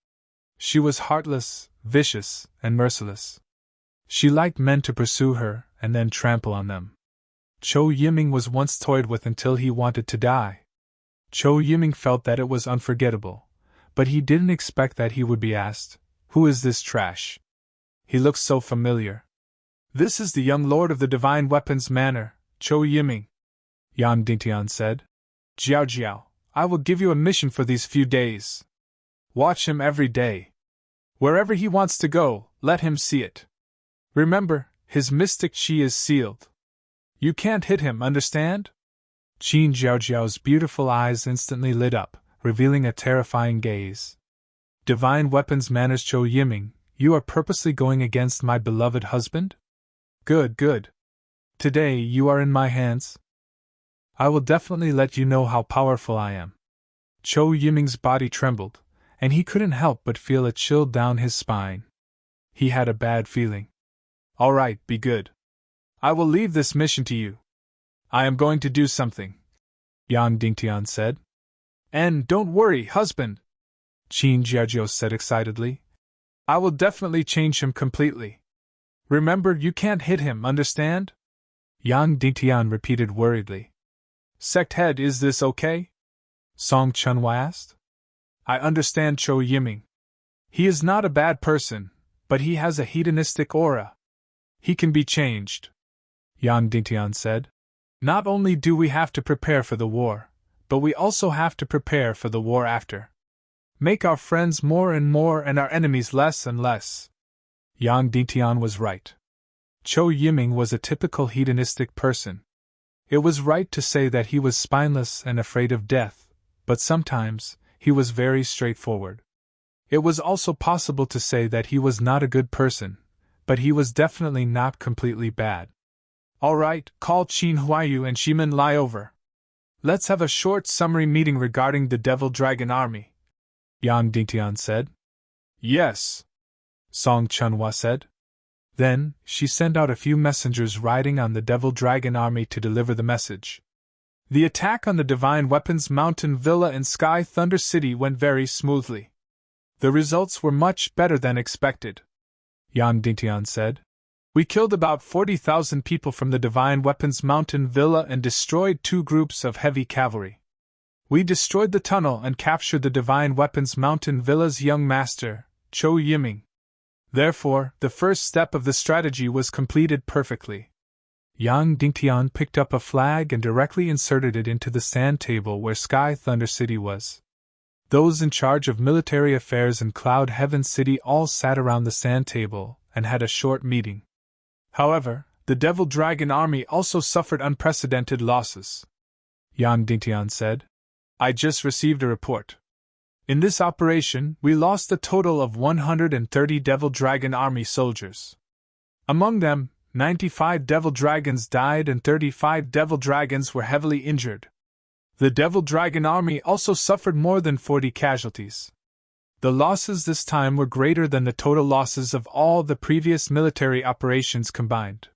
She was heartless, vicious, and merciless. She liked men to pursue her and then trample on them. Chou Yiming was once toyed with until he wanted to die. Chou Yiming felt that it was unforgettable, but he didn't expect that he would be asked, Who is this trash? He looks so familiar. This is the young lord of the Divine Weapons Manor, Chou Yiming, Yang Dingtian said. Jiaojiao, I will give you a mission for these few days. Watch him every day. Wherever he wants to go, let him see it. Remember, his mystic chi is sealed. You can't hit him, understand? Qin Jiaojiao's beautiful eyes instantly lit up, revealing a terrifying gaze. Divine Weapons Manor's Chou Yiming, you are purposely going against my beloved husband? Good. Today you are in my hands. I will definitely let you know how powerful I am. Chou Yiming's body trembled, and he couldn't help but feel a chill down his spine. He had a bad feeling. All right, be good. I will leave this mission to you. I am going to do something, Yang Dingtian said. And don't worry, husband, Qin Jiaojiao said excitedly. I will definitely change him completely. Remember, you can't hit him, understand? Yang Dingtian repeated worriedly. Sect head, is this okay? Song Chunhua asked. I understand Chou Yiming. He is not a bad person, but he has a hedonistic aura. He can be changed, Yang Dingtian said. Not only do we have to prepare for the war, but we also have to prepare for the war after. Make our friends more and more and our enemies less and less. Yang Dingtian was right. Chou Yiming was a typical hedonistic person. It was right to say that he was spineless and afraid of death, but sometimes he was very straightforward. It was also possible to say that he was not a good person, but he was definitely not completely bad. All right, call Qin Huayu and Shimin Lai over. Let's have a short summary meeting regarding the Devil Dragon Army, Yang Dingtian said. Yes, Song Chunhua said. Then, she sent out a few messengers riding on the Devil Dragon Army to deliver the message. The attack on the Divine Weapons Mountain Villa and Sky Thunder City went very smoothly. The results were much better than expected, Yang Dingtian said. We killed about 40,000 people from the Divine Weapons Mountain Villa and destroyed 2 groups of heavy cavalry. We destroyed the tunnel and captured the Divine Weapons Mountain Villa's young master, Chou Yiming. Therefore, the first step of the strategy was completed perfectly. Yang Dingtian picked up a flag and directly inserted it into the sand table where Sky Thunder City was. Those in charge of military affairs in Cloud Heaven City all sat around the sand table and had a short meeting. However, the Devil Dragon Army also suffered unprecedented losses. Yang Dingtian said. I just received a report. In this operation, we lost a total of 130 Devil Dragon Army soldiers. Among them, 95 Devil Dragons died and 35 Devil Dragons were heavily injured. The Devil Dragon Army also suffered more than 40 casualties. The losses this time were greater than the total losses of all the previous military operations combined.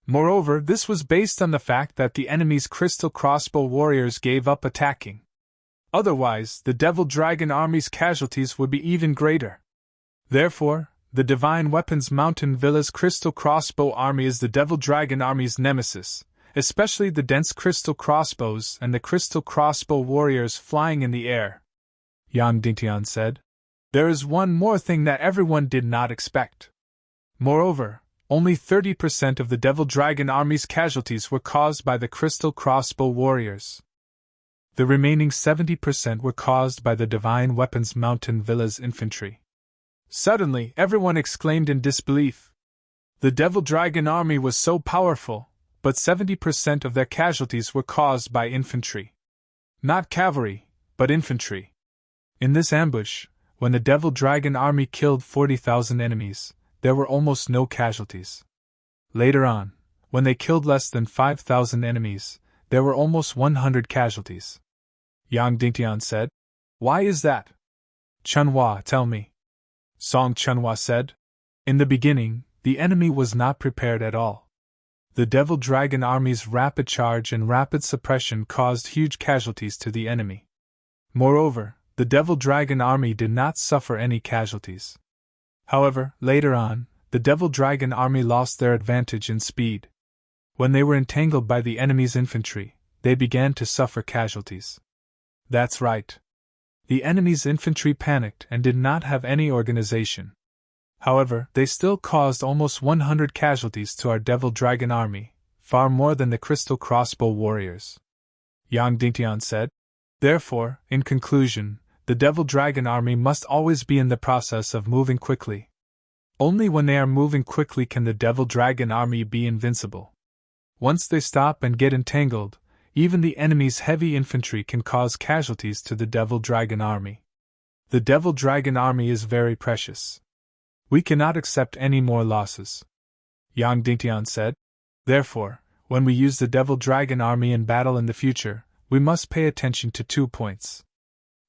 Moreover, this was based on the fact that the enemy's crystal crossbow warriors gave up attacking. Otherwise, the Devil Dragon Army's casualties would be even greater. Therefore, the Divine Weapons Mountain Villa's crystal crossbow army is the Devil Dragon Army's nemesis, especially the dense crystal crossbows and the crystal crossbow warriors flying in the air. Yang Dingtian said. There is one more thing that everyone did not expect. Moreover, only 30% of the Devil Dragon Army's casualties were caused by the crystal crossbow warriors. The remaining 70% were caused by the Divine Weapons Mountain Villa's infantry. Suddenly, everyone exclaimed in disbelief. The Devil Dragon Army was so powerful, but 70% of their casualties were caused by infantry. Not cavalry, but infantry. In this ambush, when the Devil Dragon Army killed 40,000 enemies, there were almost no casualties. Later on, when they killed less than 5,000 enemies, there were almost 100 casualties. Yang Dingtian said. Why is that? Chunhua, tell me. Song Chunhua said. In the beginning, the enemy was not prepared at all. The Devil Dragon Army's rapid charge and rapid suppression caused huge casualties to the enemy. Moreover, the Devil Dragon Army did not suffer any casualties. However, later on, the Devil Dragon Army lost their advantage in speed. When they were entangled by the enemy's infantry, they began to suffer casualties. That's right. The enemy's infantry panicked and did not have any organization. However, they still caused almost 100 casualties to our Devil Dragon Army, far more than the Crystal Crossbow warriors. Yang Dingtian said. Therefore, in conclusion, the Devil Dragon Army must always be in the process of moving quickly. Only when they are moving quickly can the Devil Dragon Army be invincible. Once they stop and get entangled, even the enemy's heavy infantry can cause casualties to the Devil Dragon Army. The Devil Dragon Army is very precious. We cannot accept any more losses. Yang Dingtian said. Therefore, when we use the Devil Dragon Army in battle in the future, we must pay attention to 2 points.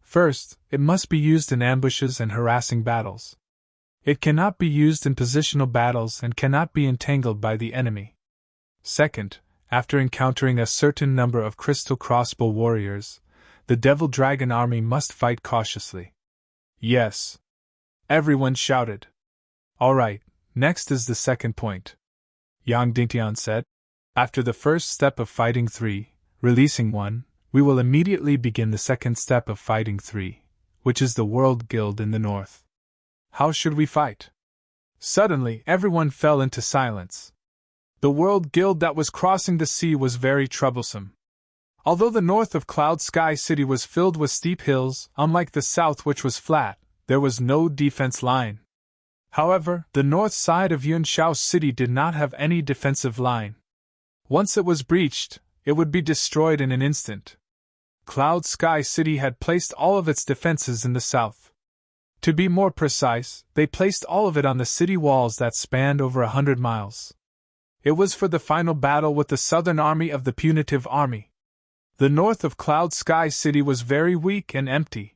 First, it must be used in ambushes and harassing battles. It cannot be used in positional battles and cannot be entangled by the enemy. Second, after encountering a certain number of Crystal Crossbow warriors, the Devil Dragon Army must fight cautiously. Yes. Everyone shouted. All right, next is the second point. Yang Dingtian said. After the first step of fighting 3, releasing 1, we will immediately begin the second step of fighting 3, which is the World Guild in the north. How should we fight? Suddenly, everyone fell into silence. The World Guild that was crossing the sea was very troublesome. Although the north of Cloud Sky City was filled with steep hills, unlike the south which was flat, there was no defense line. However, the north side of Yunshao City did not have any defensive line. Once it was breached, it would be destroyed in an instant. Cloud Sky City had placed all of its defenses in the south. To be more precise, they placed all of it on the city walls that spanned over 100 miles. It was for the final battle with the southern army of the punitive army. The north of Cloud Sky City was very weak and empty.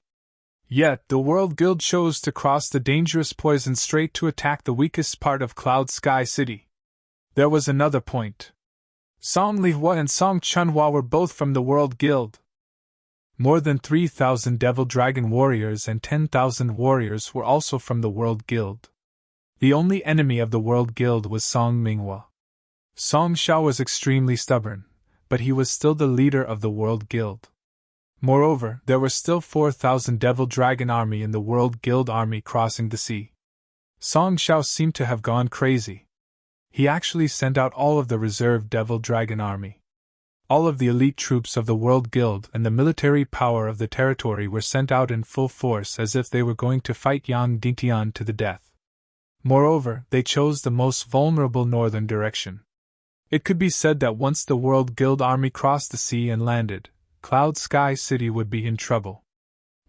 Yet, the World Guild chose to cross the dangerous poison strait to attack the weakest part of Cloud Sky City. There was another point. Song Lihua and Song Chunhua were both from the World Guild. More than 3,000 Devil Dragon warriors and 10,000 warriors were also from the World Guild. The only enemy of the World Guild was Song Minghua. Song Xiao was extremely stubborn, but he was still the leader of the World Guild. Moreover, there were still 4,000 Devil Dragon army in the World Guild army crossing the sea. Song Xiao seemed to have gone crazy. He actually sent out all of the reserve Devil Dragon army. All of the elite troops of the World Guild and the military power of the territory were sent out in full force as if they were going to fight Yang Dingtian to the death. Moreover, they chose the most vulnerable northern direction. It could be said that once the World Guild army crossed the sea and landed, Cloud Sky City would be in trouble.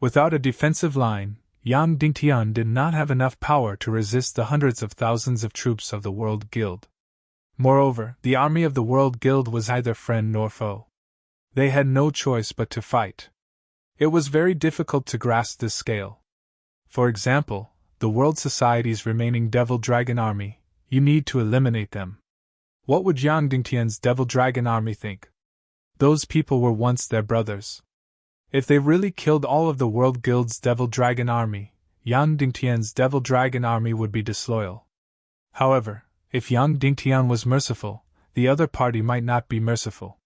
Without a defensive line, Yang Dingtian did not have enough power to resist the hundreds of thousands of troops of the World Guild. Moreover, the army of the World Guild was neither friend nor foe. They had no choice but to fight. It was very difficult to grasp this scale. For example, the World Society's remaining Devil Dragon army, you need to eliminate them. What would Yang Dingtian's Devil Dragon army think? Those people were once their brothers. If they really killed all of the World Guild's Devil Dragon army, Yang Dingtian's Devil Dragon army would be disloyal. However, if Yang Dingtian was merciful, the other party might not be merciful.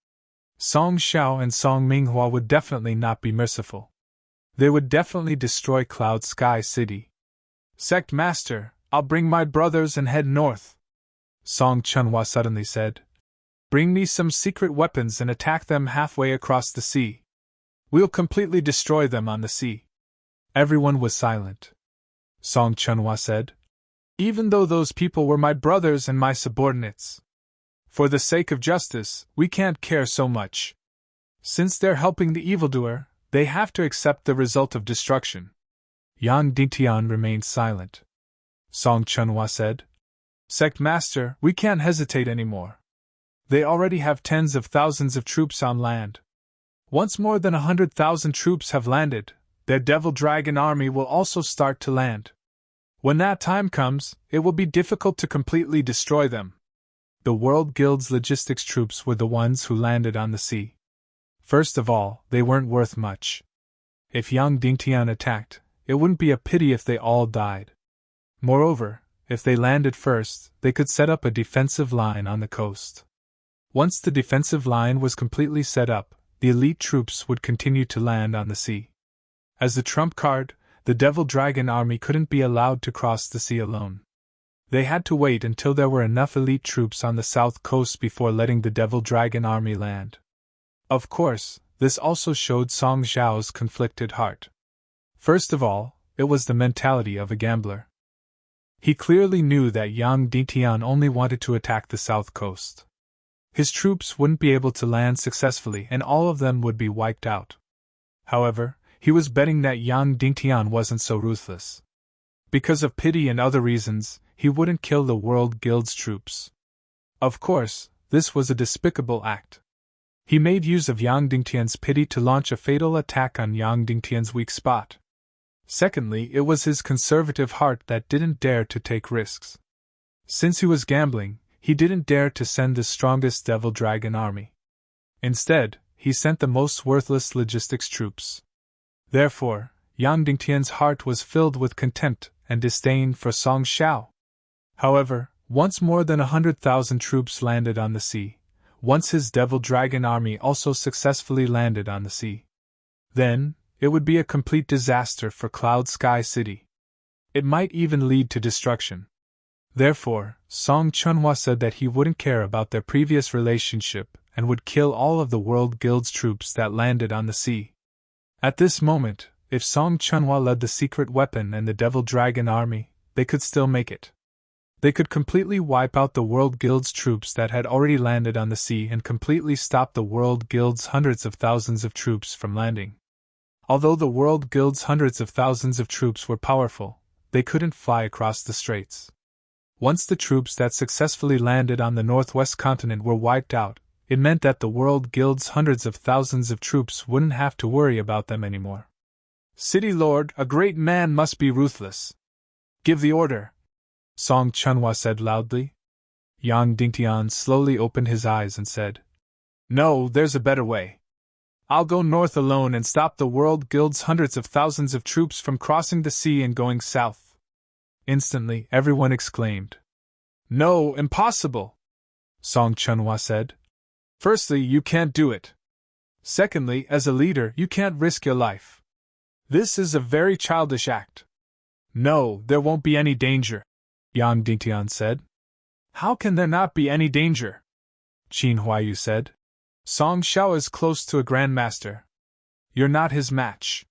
Song Xiao and Song Minghua would definitely not be merciful. They would definitely destroy Cloud Sky City. Sect Master, I'll bring my brothers and head north. Song Chunhua suddenly said. Bring me some secret weapons and attack them halfway across the sea. We'll completely destroy them on the sea. Everyone was silent. Song Chunhua said. Even though those people were my brothers and my subordinates. For the sake of justice, we can't care so much. Since they're helping the evildoer, they have to accept the result of destruction. Yang Dingtian remained silent. Song Chunhua said. Sect Master, we can't hesitate anymore. They already have tens of thousands of troops on land. Once more than 100,000 troops have landed, their Devil Dragon army will also start to land. When that time comes, it will be difficult to completely destroy them. The World Guild's logistics troops were the ones who landed on the sea. First of all, they weren't worth much. If Yang Dingtian attacked, it wouldn't be a pity if they all died. Moreover, if they landed first, they could set up a defensive line on the coast. Once the defensive line was completely set up, the elite troops would continue to land on the sea. As the trump card, the Devil Dragon army couldn't be allowed to cross the sea alone. They had to wait until there were enough elite troops on the south coast before letting the Devil Dragon army land. Of course, this also showed Song Xiao's conflicted heart. First of all, it was the mentality of a gambler. He clearly knew that Yang Dingtian only wanted to attack the south coast. His troops wouldn't be able to land successfully and all of them would be wiped out. However, he was betting that Yang Dingtian wasn't so ruthless. Because of pity and other reasons, he wouldn't kill the World Guild's troops. Of course, this was a despicable act. He made use of Yang Dingtian's pity to launch a fatal attack on Yang Dingtian's weak spot. Secondly, it was his conservative heart that didn't dare to take risks. Since he was gambling, he didn't dare to send the strongest Devil Dragon army. Instead, he sent the most worthless logistics troops. Therefore, Yang Dingtian's heart was filled with contempt and disdain for Song Xiao. However, once more than 100,000 troops landed on the sea, once his Devil Dragon army also successfully landed on the sea, then, it would be a complete disaster for Cloud Sky City. It might even lead to destruction. Therefore, Song Chunhua said that he wouldn't care about their previous relationship and would kill all of the World Guild's troops that landed on the sea. At this moment, if Song Chunhua led the secret weapon and the Devil Dragon army, they could still make it. They could completely wipe out the World Guild's troops that had already landed on the sea and completely stop the World Guild's hundreds of thousands of troops from landing. Although the World Guild's hundreds of thousands of troops were powerful, they couldn't fly across the straits. Once the troops that successfully landed on the northwest continent were wiped out, it meant that the World Guild's hundreds of thousands of troops wouldn't have to worry about them anymore. City Lord, a great man must be ruthless. Give the order, Song Chunhua said loudly. Yang Dingtian slowly opened his eyes and said, No, there's a better way. I'll go north alone and stop the World Guild's hundreds of thousands of troops from crossing the sea and going south. Instantly, everyone exclaimed. No, impossible, Song Chunhua said. Firstly, you can't do it. Secondly, as a leader, you can't risk your life. This is a very childish act. No, there won't be any danger, Yang Dingtian said. How can there not be any danger? Qin Huayu said. Song Xiao is close to a grandmaster. You're not his match.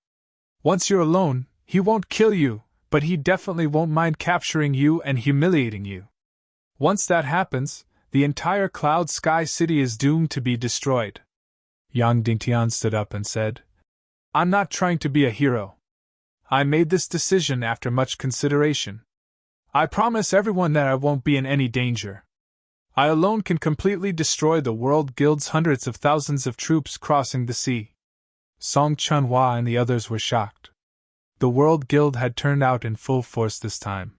Once you're alone, he won't kill you, but he definitely won't mind capturing you and humiliating you. Once that happens, the entire Cloud Sky City is doomed to be destroyed. Yang Dingtian stood up and said, I'm not trying to be a hero. I made this decision after much consideration. I promise everyone that I won't be in any danger. I alone can completely destroy the World Guild's hundreds of thousands of troops crossing the sea. Song Chunhua and the others were shocked. The World Guild had turned out in full force this time.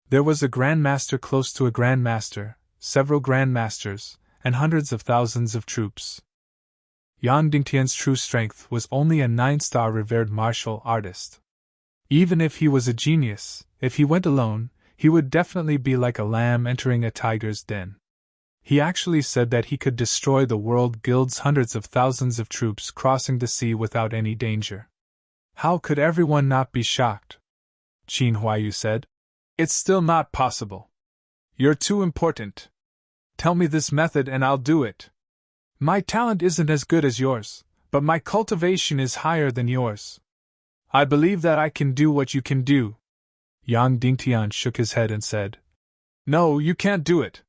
There was a Grandmaster close to a Grandmaster, several Grandmasters, and hundreds of thousands of troops. Yang Dingtian's true strength was only a 9-star revered martial artist. Even if he was a genius, if he went alone, he would definitely be like a lamb entering a tiger's den. He actually said that he could destroy the World Guild's hundreds of thousands of troops crossing the sea without any danger. How could everyone not be shocked? Qin Huayu said. It's still not possible. You're too important. Tell me this method and I'll do it. My talent isn't as good as yours, but my cultivation is higher than yours. I believe that I can do what you can do. Yang Dingtian shook his head and said, No, you can't do it.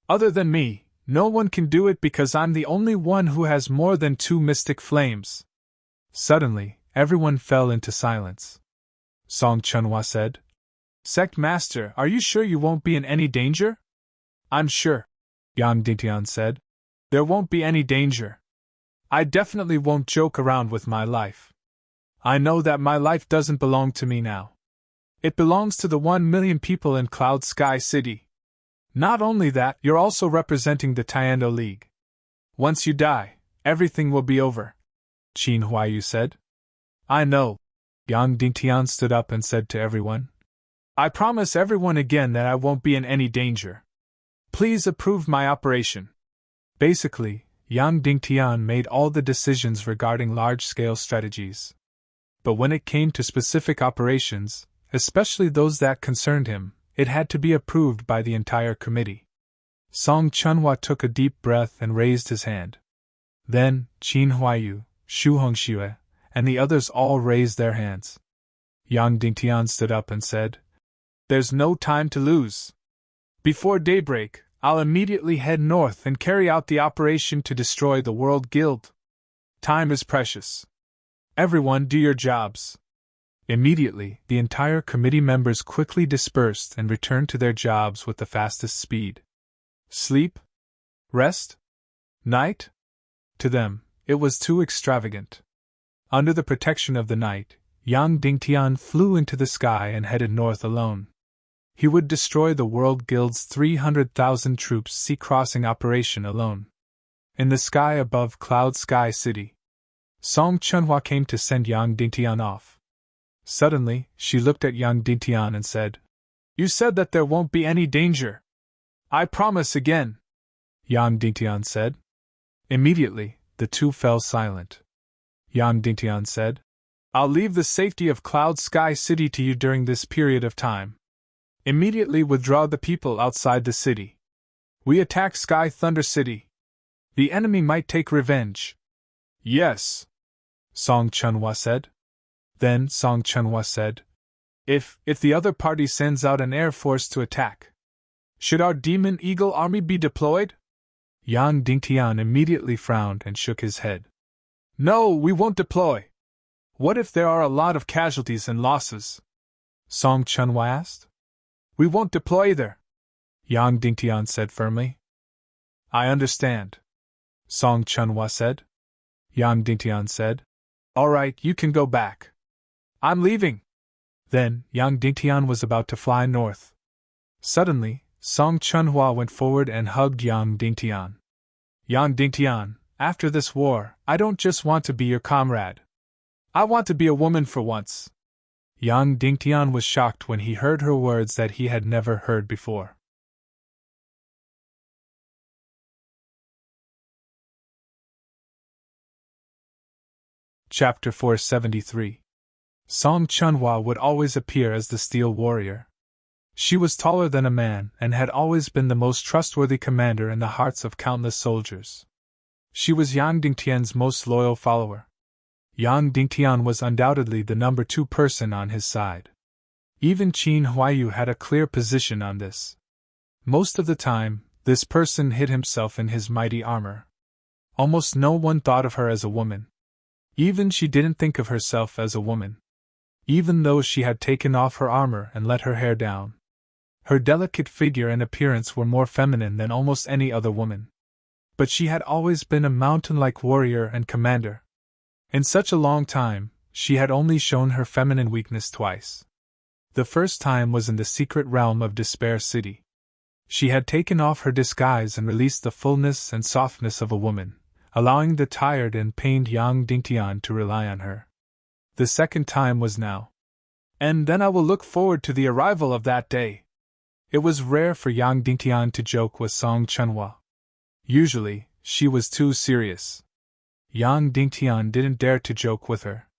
Other than me, no one can do it because I'm the only one who has more than 2 mystic flames. Suddenly, everyone fell into silence. Song Chunhua said, Sect Master, are you sure you won't be in any danger? I'm sure, Yang Dingtian said. There won't be any danger. I definitely won't joke around with my life. I know that my life doesn't belong to me now. It belongs to the 1 million people in Cloud Sky City. Not only that, you're also representing the Tiando League. Once you die, everything will be over, Qin Huayu said. I know. Yang Dingtian stood up and said to everyone, I promise everyone again that I won't be in any danger. Please approve my operation. Basically, Yang Dingtian made all the decisions regarding large-scale strategies. But when it came to specific operations, especially those that concerned him, it had to be approved by the entire committee. Song Chunhua took a deep breath and raised his hand. Then, Qin Huayu, Shu Hongxue, and the others all raised their hands. Yang Dingtian stood up and said, There's no time to lose. Before daybreak, I'll immediately head north and carry out the operation to destroy the World Guild. Time is precious. Everyone do your jobs. Immediately, the entire committee members quickly dispersed and returned to their jobs with the fastest speed. Sleep? Rest? Night? To them, it was too extravagant. Under the protection of the night, Yang Dingtian flew into the sky and headed north alone. He would destroy the World Guild's 300,000 troops sea-crossing operation alone. In the sky above Cloud Sky City, Song Chunhua came to send Yang Dingtian off. Suddenly, she looked at Yang Dingtian and said, You said that there won't be any danger. I promise again, Yang Dingtian said. Immediately, the two fell silent. Yang Dingtian said, I'll leave the safety of Cloud Sky City to you during this period of time. Immediately withdraw the people outside the city. We attack Sky Thunder City. The enemy might take revenge. Yes, Song Chunhua said. Then Song Chunhua said, If the other party sends out an air force to attack, should our Demon Eagle army be deployed? Yang Dingtian immediately frowned and shook his head. No, we won't deploy. What if there are a lot of casualties and losses? Song Chunhua asked. We won't deploy either, Yang Dingtian said firmly. I understand, Song Chunhua said. Yang Dingtian said, All right, you can go back. I'm leaving. Then, Yang Dingtian was about to fly north. Suddenly, Song Chunhua went forward and hugged Yang Dingtian. Yang Dingtian, after this war, I don't just want to be your comrade. I want to be a woman for once. Yang Dingtian was shocked when he heard her words that he had never heard before. Chapter 473. Song Chunhua would always appear as the Steel Warrior. She was taller than a man and had always been the most trustworthy commander in the hearts of countless soldiers. She was Yang Dingtian's most loyal follower. Yang Dingtian was undoubtedly the number 2 person on his side. Even Qin Huayu had a clear position on this. Most of the time, this person hid himself in his mighty armor. Almost no one thought of her as a woman. Even she didn't think of herself as a woman. Even though she had taken off her armor and let her hair down. Her delicate figure and appearance were more feminine than almost any other woman. But she had always been a mountain-like warrior and commander. In such a long time, she had only shown her feminine weakness twice. The first time was in the secret realm of Despair City. She had taken off her disguise and released the fullness and softness of a woman, allowing the tired and pained Yang Dingtian to rely on her. The second time was now. And then I will look forward to the arrival of that day. It was rare for Yang Dingtian to joke with Song Chunhua. Usually, she was too serious. Yang Dingtian didn't dare to joke with her.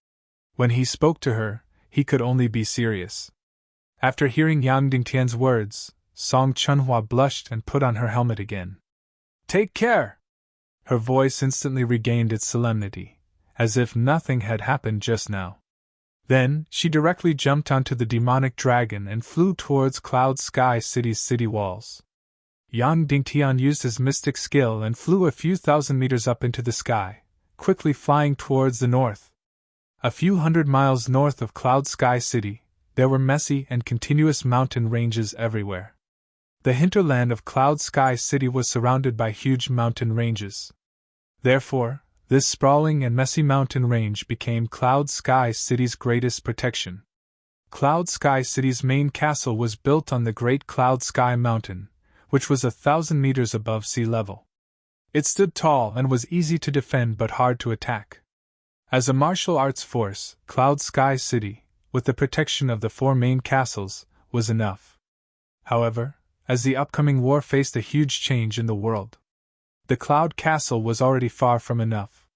When he spoke to her, he could only be serious. After hearing Yang Dingtian's words, Song Chunhua blushed and put on her helmet again. Take care! Her voice instantly regained its solemnity, as if nothing had happened just now. Then, she directly jumped onto the demonic dragon and flew towards Cloud Sky City's city walls. Yang Dingtian used his mystic skill and flew a few thousand meters up into the sky, quickly flying towards the north. A few hundred miles north of Cloud Sky City, there were messy and continuous mountain ranges everywhere. The hinterland of Cloud Sky City was surrounded by huge mountain ranges. Therefore, this sprawling and messy mountain range became Cloud Sky City's greatest protection. Cloud Sky City's main castle was built on the Great Cloud Sky Mountain, which was 1,000 meters above sea level. It stood tall and was easy to defend but hard to attack. As a martial arts force, Cloud Sky City, with the protection of the 4 main castles, was enough. However, as the upcoming war faced a huge change in the world, the Cloud Castle was already far from enough.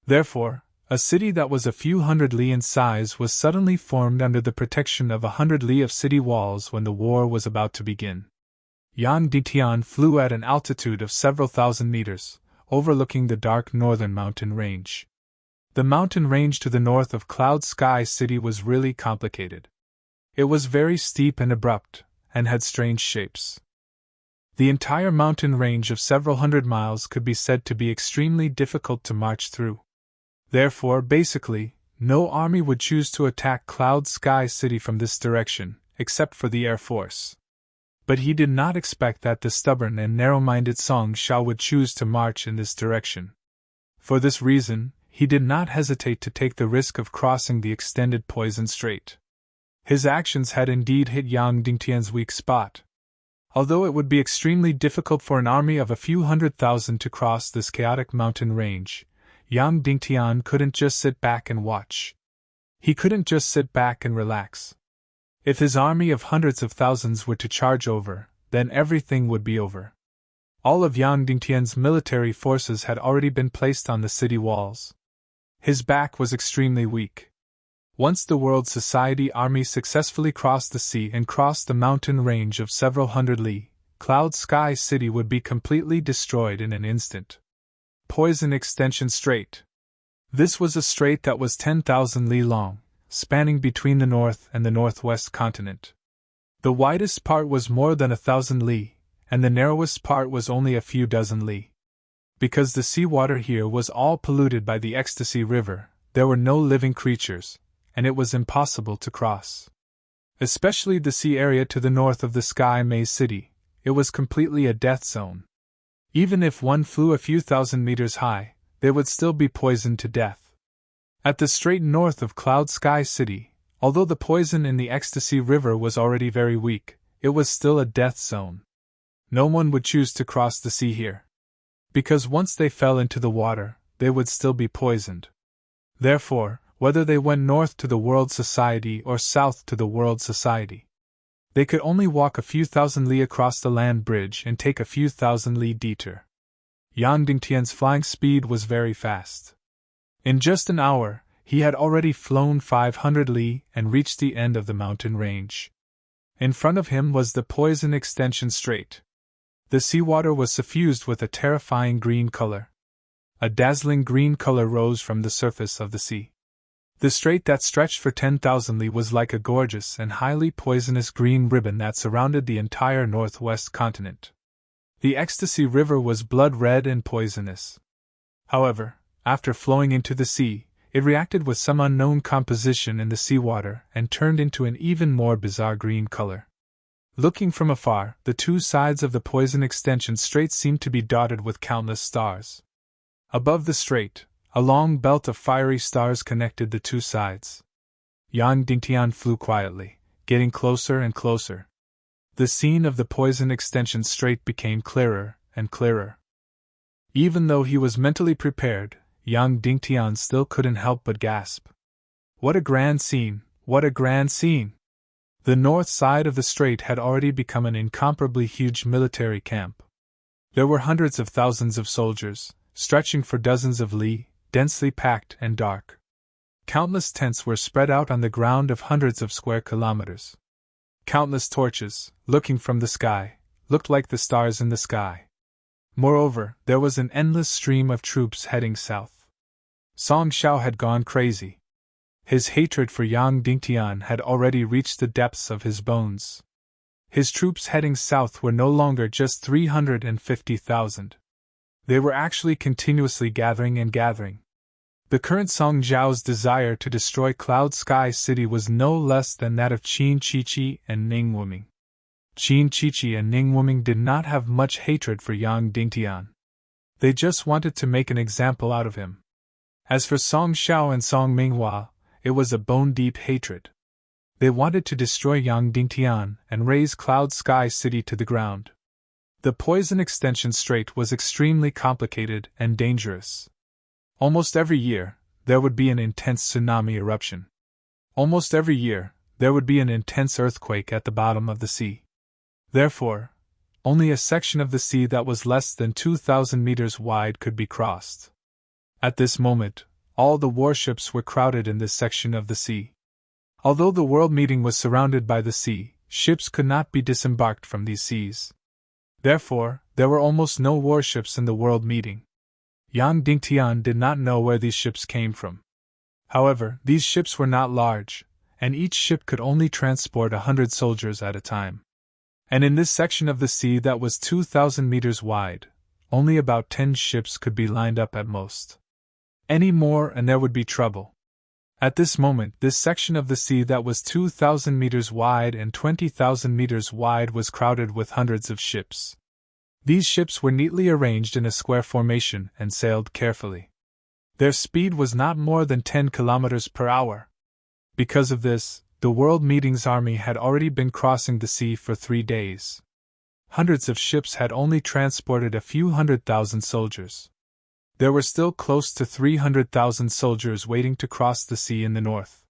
Therefore, a city that was a few hundred li in size was suddenly formed under the protection of 100 li of city walls when the war was about to begin. Yang Dingtian flew at an altitude of several thousand meters, overlooking the dark northern mountain range. The mountain range to the north of Cloud Sky City was really complicated. It was very steep and abrupt, and had strange shapes. The entire mountain range of several hundred miles could be said to be extremely difficult to march through. Therefore, basically, no army would choose to attack Cloud Sky City from this direction, except for the Air Force. But he did not expect that the stubborn and narrow-minded Song Shao would choose to march in this direction. For this reason, he did not hesitate to take the risk of crossing the extended Poison Strait. His actions had indeed hit Yang Dingtian's weak spot. Although it would be extremely difficult for an army of a few 100,000 to cross this chaotic mountain range, Yang Dingtian couldn't just sit back and watch. He couldn't just sit back and relax. If his army of hundreds of thousands were to charge over, then everything would be over. All of Yang Dingtian's military forces had already been placed on the city walls. His back was extremely weak. Once the World Society army successfully crossed the sea and crossed the mountain range of several hundred li, Cloud Sky City would be completely destroyed in an instant. Poison Extension Strait. This was a strait that was 10,000 li long, spanning between the north and the northwest continent. The widest part was more than 1,000 li, and the narrowest part was only a few dozen li. Because the seawater here was all polluted by the Ecstasy River, there were no living creatures, and it was impossible to cross. Especially the sea area to the north of the Sky Maze City, it was completely a death zone. Even if one flew a few thousand meters high, they would still be poisoned to death. At the strait north of Cloud Sky City, although the poison in the Ecstasy River was already very weak, it was still a death zone. No one would choose to cross the sea here. Because once they fell into the water, they would still be poisoned. Therefore, whether they went north to the World Society or south to the World Society, they could only walk a few thousand li across the land bridge and take a few thousand li detour. Yang Dingtian's flying speed was very fast. In just an hour, he had already flown 500 li and reached the end of the mountain range. In front of him was the Poison Extension Strait. The seawater was suffused with a terrifying green color. A dazzling green color rose from the surface of the sea. The strait that stretched for 10,000 li was like a gorgeous and highly poisonous green ribbon that surrounded the entire northwest continent. The Ecstasy River was blood red and poisonous. However, after flowing into the sea, it reacted with some unknown composition in the seawater and turned into an even more bizarre green color. Looking from afar, the two sides of the Poison Extension Strait seemed to be dotted with countless stars. Above the strait, a long belt of fiery stars connected the two sides. Yang Dingtian flew quietly, getting closer and closer. The scene of the Poison Extension Strait became clearer and clearer. Even though he was mentally prepared, Yang Dingtian still couldn't help but gasp. What a grand scene! What a grand scene! The north side of the strait had already become an incomparably huge military camp. There were hundreds of thousands of soldiers, stretching for dozens of li, densely packed and dark. Countless tents were spread out on the ground of hundreds of square kilometers. Countless torches, looking from the sky, looked like the stars in the sky. Moreover, there was an endless stream of troops heading south. Song Xiao had gone crazy. His hatred for Yang Dingtian had already reached the depths of his bones. His troops heading south were no longer just 350,000. They were actually continuously gathering and gathering. The current Song Zhao's desire to destroy Cloud Sky City was no less than that of Qin Chichi and Ning Wuming. Qin Chichi and Ning Wuming did not have much hatred for Yang Dingtian. They just wanted to make an example out of him. As for Song Xiao and Song Minghua, it was a bone-deep hatred. They wanted to destroy Yang Dingtian and raze Cloud Sky City to the ground. The Poison Extension Strait was extremely complicated and dangerous. Almost every year, there would be an intense tsunami eruption. Almost every year, there would be an intense earthquake at the bottom of the sea. Therefore, only a section of the sea that was less than 2,000 meters wide could be crossed. At this moment, all the warships were crowded in this section of the sea. Although the world meeting was surrounded by the sea, ships could not be disembarked from these seas. Therefore, there were almost no warships in the world meeting. Yang Dingtian did not know where these ships came from. However, these ships were not large, and each ship could only transport 100 soldiers at a time. And in this section of the sea that was 2,000 meters wide, only about 10 ships could be lined up at most. Any more and there would be trouble. At this moment, this section of the sea that was 2,000 meters wide and 20,000 meters wide was crowded with hundreds of ships. These ships were neatly arranged in a square formation and sailed carefully. Their speed was not more than 10 kilometers per hour. Because of this, the World Meeting's army had already been crossing the sea for 3 days. Hundreds of ships had only transported a few 100,000 soldiers. There were still close to 300,000 soldiers waiting to cross the sea in the north.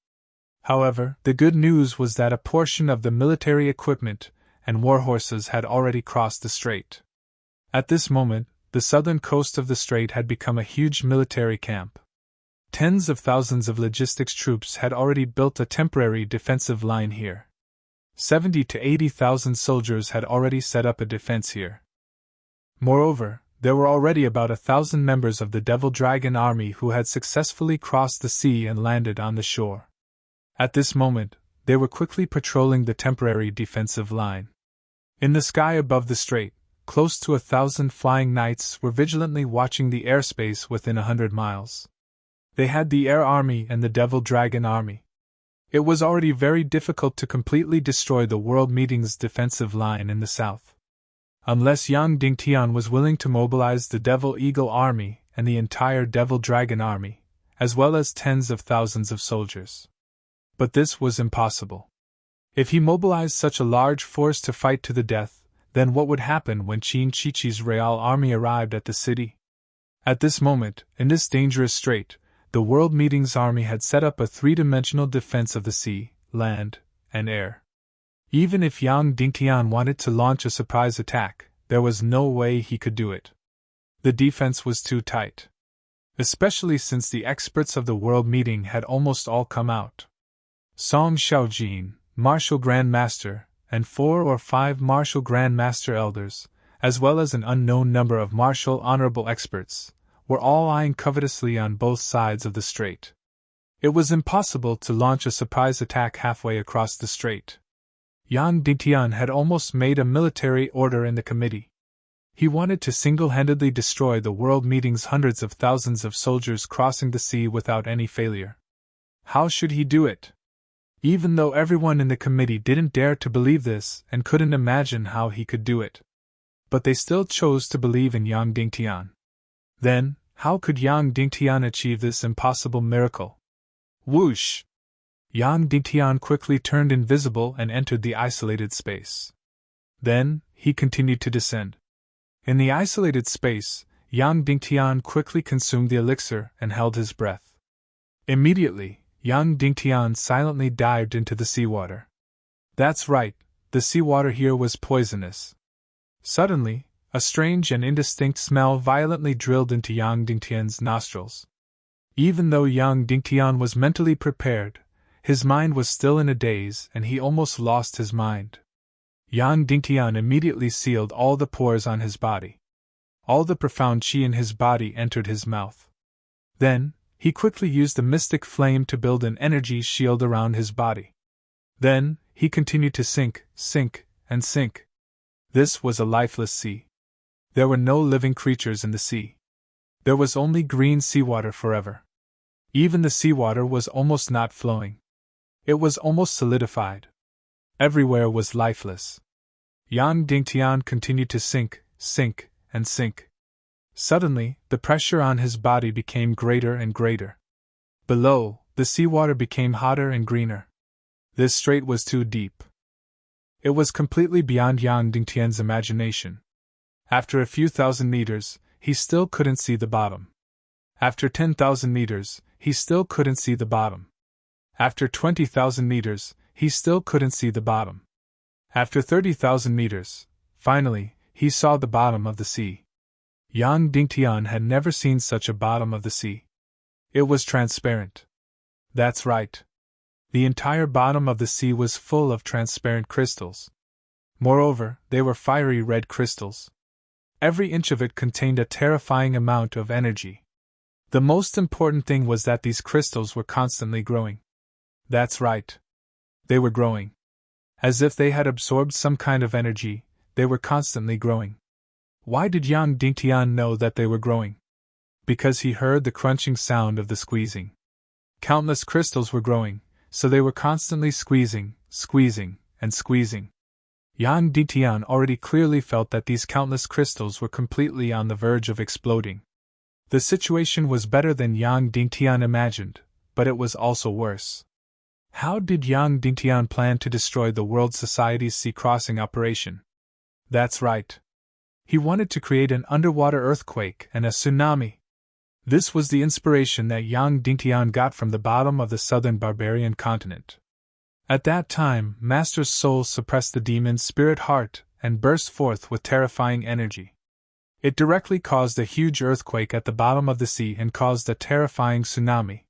However, the good news was that a portion of the military equipment and war horses had already crossed the strait. At this moment, the southern coast of the strait had become a huge military camp. Tens of thousands of logistics troops had already built a temporary defensive line here. 70 to 80,000 soldiers had already set up a defense here. Moreover, There were already about 1,000 members of the Devil Dragon army who had successfully crossed the sea and landed on the shore. At this moment, they were quickly patrolling the temporary defensive line. In the sky above the strait, close to 1,000 flying knights were vigilantly watching the airspace within 100 miles. They had the Air Army and the Devil Dragon Army. It was already very difficult to completely destroy the World Meeting's defensive line in the south. Unless Yang Dingtian was willing to mobilize the Devil Eagle Army and the entire Devil Dragon Army, as well as tens of thousands of soldiers. But this was impossible. If he mobilized such a large force to fight to the death, then what would happen when Qin Chichi's Real Army arrived at the city? At this moment, in this dangerous strait, the World Meeting's army had set up a three-dimensional defense of the sea, land, and air. Even if Yang Dingtian wanted to launch a surprise attack, there was no way he could do it. The defense was too tight. Especially since the experts of the World Meeting had almost all come out. Song Xiaojin, Martial Grand Master, and 4 or 5 Martial Grand Master Elders, as well as an unknown number of martial honorable experts, were all eyeing covetously on both sides of the strait. It was impossible to launch a surprise attack halfway across the strait. Yang Dingtian had almost made a military order in the committee. He wanted to single-handedly destroy the World Meeting's hundreds of thousands of soldiers crossing the sea without any failure. How should he do it? Even though everyone in the committee didn't dare to believe this and couldn't imagine how he could do it. But they still chose to believe in Yang Dingtian. Then, how could Yang Dingtian achieve this impossible miracle? Whoosh! Yang Dingtian quickly turned invisible and entered the isolated space. Then, he continued to descend. In the isolated space, Yang Dingtian quickly consumed the elixir and held his breath. Immediately, Yang Dingtian silently dived into the seawater. That's right, the seawater here was poisonous. Suddenly, a strange and indistinct smell violently drilled into Yang Dingtian's nostrils. Even though Yang Dingtian was mentally prepared, his mind was still in a daze and he almost lost his mind. Yang Dingtian immediately sealed all the pores on his body. All the profound qi in his body entered his mouth. Then, he quickly used the mystic flame to build an energy shield around his body. Then, he continued to sink, and sink. This was a lifeless sea. There were no living creatures in the sea. There was only green seawater forever. Even the seawater was almost not flowing. It was almost solidified. Everywhere was lifeless. Yang Dingtian continued to sink, and sink. Suddenly, the pressure on his body became greater and greater. Below, the seawater became hotter and greener. This strait was too deep. It was completely beyond Yang Dingtian's imagination. After a few thousand meters, he still couldn't see the bottom. After 10,000 meters, he still couldn't see the bottom. After 20,000 meters, he still couldn't see the bottom. After 30,000 meters, finally, he saw the bottom of the sea. Yang Dingtian had never seen such a bottom of the sea. It was transparent. That's right. The entire bottom of the sea was full of transparent crystals. Moreover, they were fiery red crystals. Every inch of it contained a terrifying amount of energy. The most important thing was that these crystals were constantly growing. That's right. They were growing. As if they had absorbed some kind of energy, they were constantly growing. Why did Yang Dingtian know that they were growing? Because he heard the crunching sound of the squeezing. Countless crystals were growing, so they were constantly squeezing, and squeezing. Yang Dingtian already clearly felt that these countless crystals were completely on the verge of exploding. The situation was better than Yang Dingtian imagined, but it was also worse. How did Yang Dingtian plan to destroy the World Society's sea crossing operation? That's right. He wanted to create an underwater earthquake and a tsunami. This was the inspiration that Yang Dingtian got from the bottom of the southern barbarian continent. At that time, Master's soul suppressed the demon's spirit heart and burst forth with terrifying energy. It directly caused a huge earthquake at the bottom of the sea and caused a terrifying tsunami.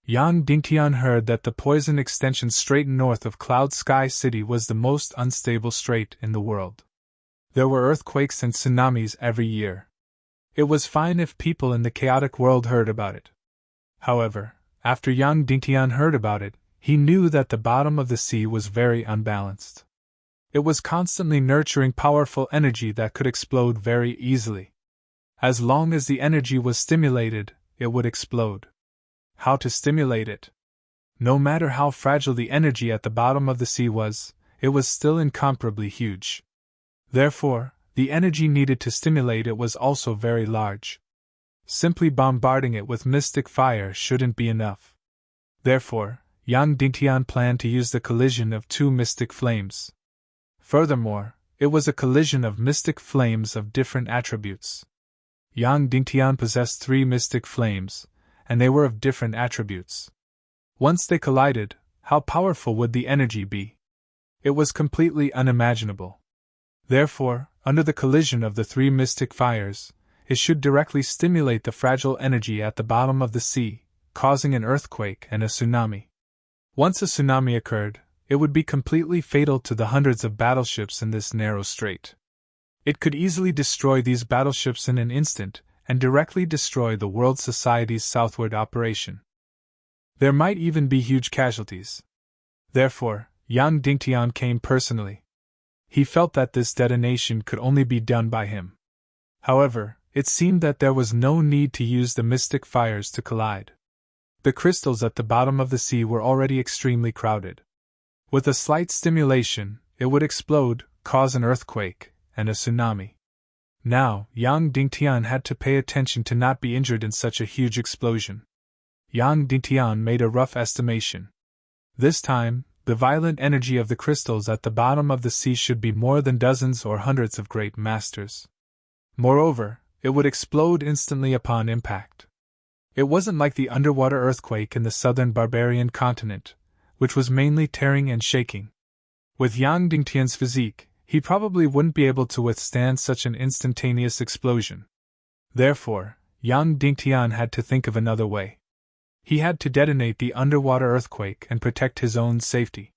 Yang Dingtian heard that the poison extension strait north of Cloud Sky City was the most unstable strait in the world. There were earthquakes and tsunamis every year. It was fine if people in the chaotic world heard about it. However, after Yang Dingtian heard about it, he knew that the bottom of the sea was very unbalanced. It was constantly nurturing powerful energy that could explode very easily. As long as the energy was stimulated, it would explode. How to stimulate it? No matter how fragile the energy at the bottom of the sea was, it was still incomparably huge. Therefore, the energy needed to stimulate it was also very large. Simply bombarding it with mystic fire shouldn't be enough. Therefore, Yang Dingtian planned to use the collision of two mystic flames. Furthermore, it was a collision of mystic flames of different attributes. Yang Dingtian possessed 3 mystic flames, and they were of different attributes. Once they collided, how powerful would the energy be? It was completely unimaginable. Therefore, under the collision of the 3 mystic fires, it should directly stimulate the fragile energy at the bottom of the sea, causing an earthquake and a tsunami. Once a tsunami occurred, it would be completely fatal to the hundreds of battleships in this narrow strait. It could easily destroy these battleships in an instant, and directly destroy the World Society's southward operation. There might even be huge casualties. Therefore, Yang Dingtian came personally. He felt that this detonation could only be done by him. However, it seemed that there was no need to use the mystic fires to collide. The crystals at the bottom of the sea were already extremely crowded. With a slight stimulation, it would explode, cause an earthquake, and a tsunami. Now, Yang Dingtian had to pay attention to not be injured in such a huge explosion. Yang Dingtian made a rough estimation. This time, the violent energy of the crystals at the bottom of the sea should be more than dozens or hundreds of great masters. Moreover, it would explode instantly upon impact. It wasn't like the underwater earthquake in the southern barbarian continent, which was mainly tearing and shaking. With Yang Dingtian's physique, he probably wouldn't be able to withstand such an instantaneous explosion. Therefore, Yang Dingtian had to think of another way. He had to detonate the underwater earthquake and protect his own safety.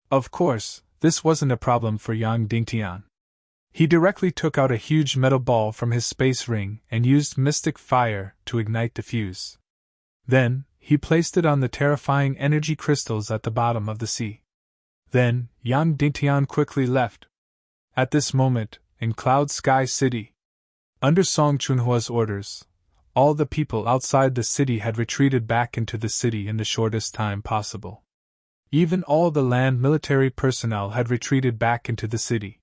Of course, this wasn't a problem for Yang Dingtian. He directly took out a huge metal ball from his space ring and used mystic fire to ignite the fuse. Then, he placed it on the terrifying energy crystals at the bottom of the sea. Then, Yang Dingtian quickly left. At this moment, in Cloud Sky City, under Song Chunhua's orders, all the people outside the city had retreated back into the city in the shortest time possible. Even all the land military personnel had retreated back into the city.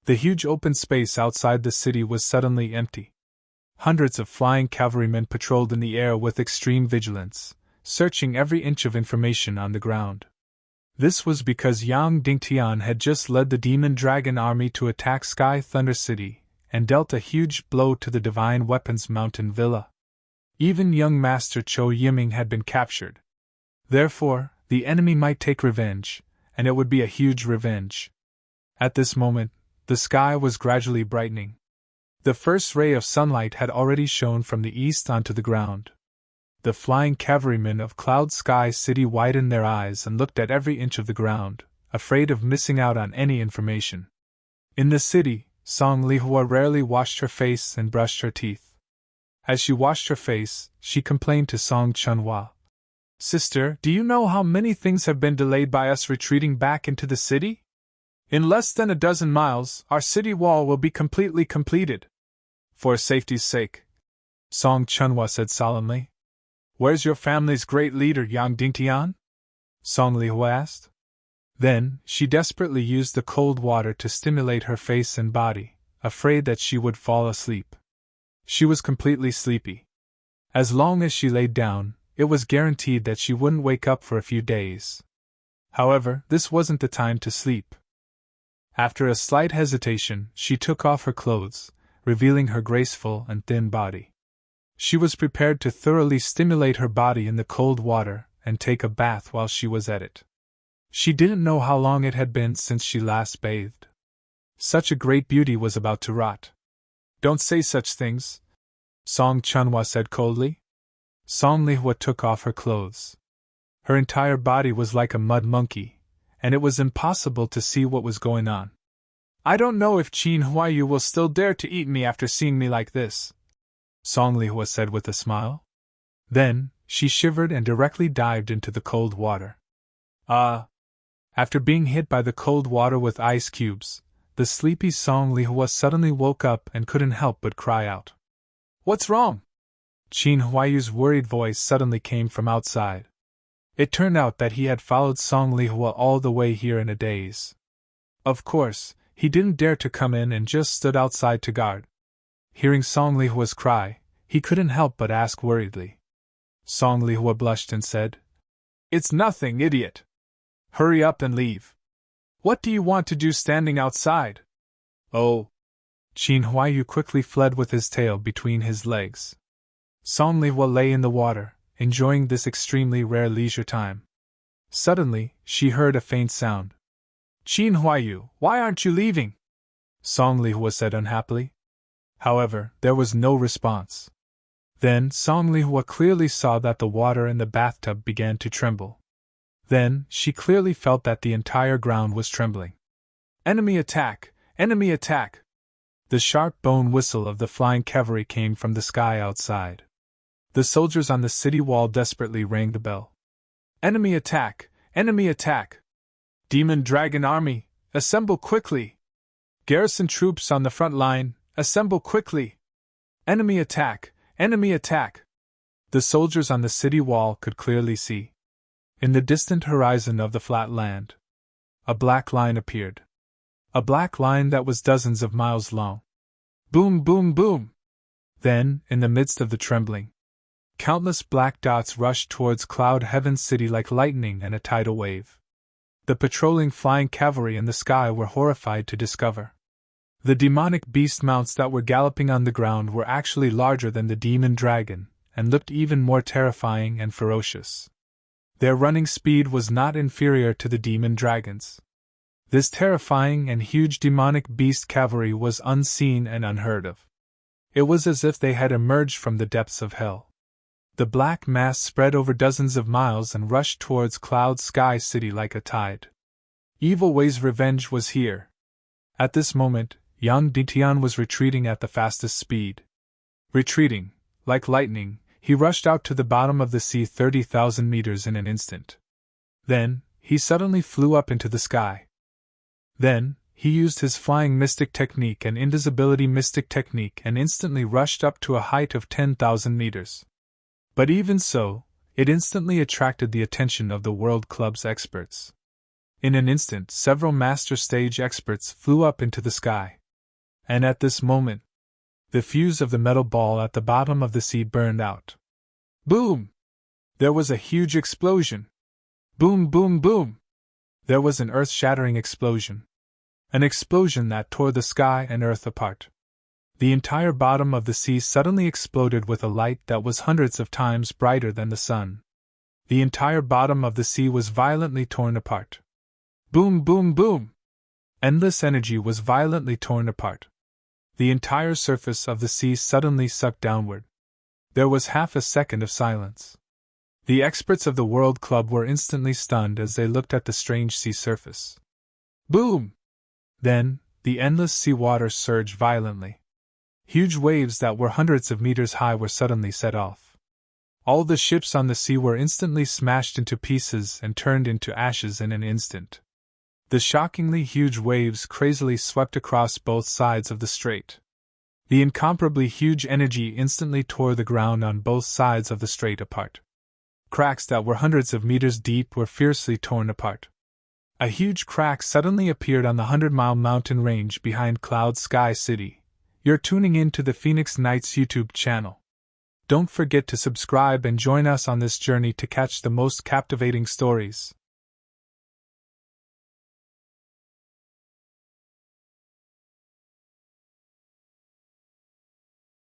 The huge open space outside the city was suddenly empty. Hundreds of flying cavalrymen patrolled in the air with extreme vigilance, searching every inch of information on the ground. This was because Yang Dingtian had just led the Demon Dragon army to attack Sky Thunder City, and dealt a huge blow to the Divine Weapons Mountain Villa. Even young Master Cho Yiming had been captured. Therefore, the enemy might take revenge, and it would be a huge revenge. At this moment, the sky was gradually brightening. The first ray of sunlight had already shone from the east onto the ground. The flying cavalrymen of Cloud Sky City widened their eyes and looked at every inch of the ground, afraid of missing out on any information. In the city, Song Lihua rarely washed her face and brushed her teeth. As she washed her face, she complained to Song Chunhua. "Sister, do you know how many things have been delayed by us retreating back into the city? In less than a dozen miles, our city wall will be completely completed." "For safety's sake," Song Chunhua said solemnly. "Where's your family's great leader, Yang Dingtian?" Song Lihua asked. Then, she desperately used the cold water to stimulate her face and body, afraid that she would fall asleep. She was completely sleepy. As long as she laid down, it was guaranteed that she wouldn't wake up for a few days. However, this wasn't the time to sleep. After a slight hesitation, she took off her clothes, revealing her graceful and thin body. She was prepared to thoroughly stimulate her body in the cold water and take a bath while she was at it. She didn't know how long it had been since she last bathed. Such a great beauty was about to rot. "Don't say such things," Song Chunhua said coldly. Song Lihua took off her clothes. Her entire body was like a mud monkey, and it was impossible to see what was going on. "I don't know if Qin Huayu will still dare to eat me after seeing me like this," Song Lihua said with a smile. Then, she shivered and directly dived into the cold water. After being hit by the cold water with ice cubes, the sleepy Song Lihua suddenly woke up and couldn't help but cry out. What's wrong? Qin Huayu's worried voice suddenly came from outside. It turned out that he had followed Song Lihua all the way here in a daze. Of course, he didn't dare to come in and just stood outside to guard. Hearing Song Lihua's cry, he couldn't help but ask worriedly. Song Lihua blushed and said, It's nothing, idiot. Hurry up and leave. What do you want to do standing outside? Oh. Qin Huayu quickly fled with his tail between his legs. Song Lihua lay in the water, enjoying this extremely rare leisure time. Suddenly, she heard a faint sound. Qin Huayu, why aren't you leaving? Song Lihua said unhappily. However, there was no response. Then Song Lihua clearly saw that the water in the bathtub began to tremble. Then, she clearly felt that the entire ground was trembling. Enemy attack! Enemy attack! The sharp bone whistle of the flying cavalry came from the sky outside. The soldiers on the city wall desperately rang the bell. Enemy attack! Enemy attack! Demon Dragon Army, assemble quickly! Garrison troops on the front line, assemble quickly! Enemy attack! Enemy attack! The soldiers on the city wall could clearly see. In the distant horizon of the flat land, a black line appeared. A black line that was dozens of miles long. Boom, boom, boom! Then, in the midst of the trembling, countless black dots rushed towards Cloud Heaven City like lightning and a tidal wave. The patrolling flying cavalry in the sky were horrified to discover. The demonic beast mounts that were galloping on the ground were actually larger than the demon dragon, and looked even more terrifying and ferocious. Their running speed was not inferior to the demon dragons. This terrifying and huge demonic beast cavalry was unseen and unheard of. It was as if they had emerged from the depths of hell. The black mass spread over dozens of miles and rushed towards Cloud Sky City like a tide. Evil Way's revenge was here. At this moment, Yang Ditian was retreating at the fastest speed. Retreating, like lightning, he rushed out to the bottom of the sea 30,000 meters in an instant. Then, he suddenly flew up into the sky. Then, he used his flying mystic technique and invisibility mystic technique and instantly rushed up to a height of 10,000 meters. But even so, it instantly attracted the attention of the World Club's experts. In an instant, several master stage experts flew up into the sky. And at this moment, the fuse of the metal ball at the bottom of the sea burned out. Boom! There was a huge explosion. Boom, boom, boom! There was an earth-shattering explosion. An explosion that tore the sky and earth apart. The entire bottom of the sea suddenly exploded with a light that was hundreds of times brighter than the sun. The entire bottom of the sea was violently torn apart. Boom, boom, boom! Endless energy was violently torn apart. The entire surface of the sea suddenly sucked downward. There was half a second of silence. The experts of the World Club were instantly stunned as they looked at the strange sea surface. Boom! Then, the endless sea water surged violently. Huge waves that were hundreds of meters high were suddenly set off. All the ships on the sea were instantly smashed into pieces and turned into ashes in an instant. The shockingly huge waves crazily swept across both sides of the strait. The incomparably huge energy instantly tore the ground on both sides of the strait apart. Cracks that were hundreds of meters deep were fiercely torn apart. A huge crack suddenly appeared on the 100-mile mountain range behind Cloud Sky City. You're tuning in to the Phoenix Knights YouTube channel. Don't forget to subscribe and join us on this journey to catch the most captivating stories.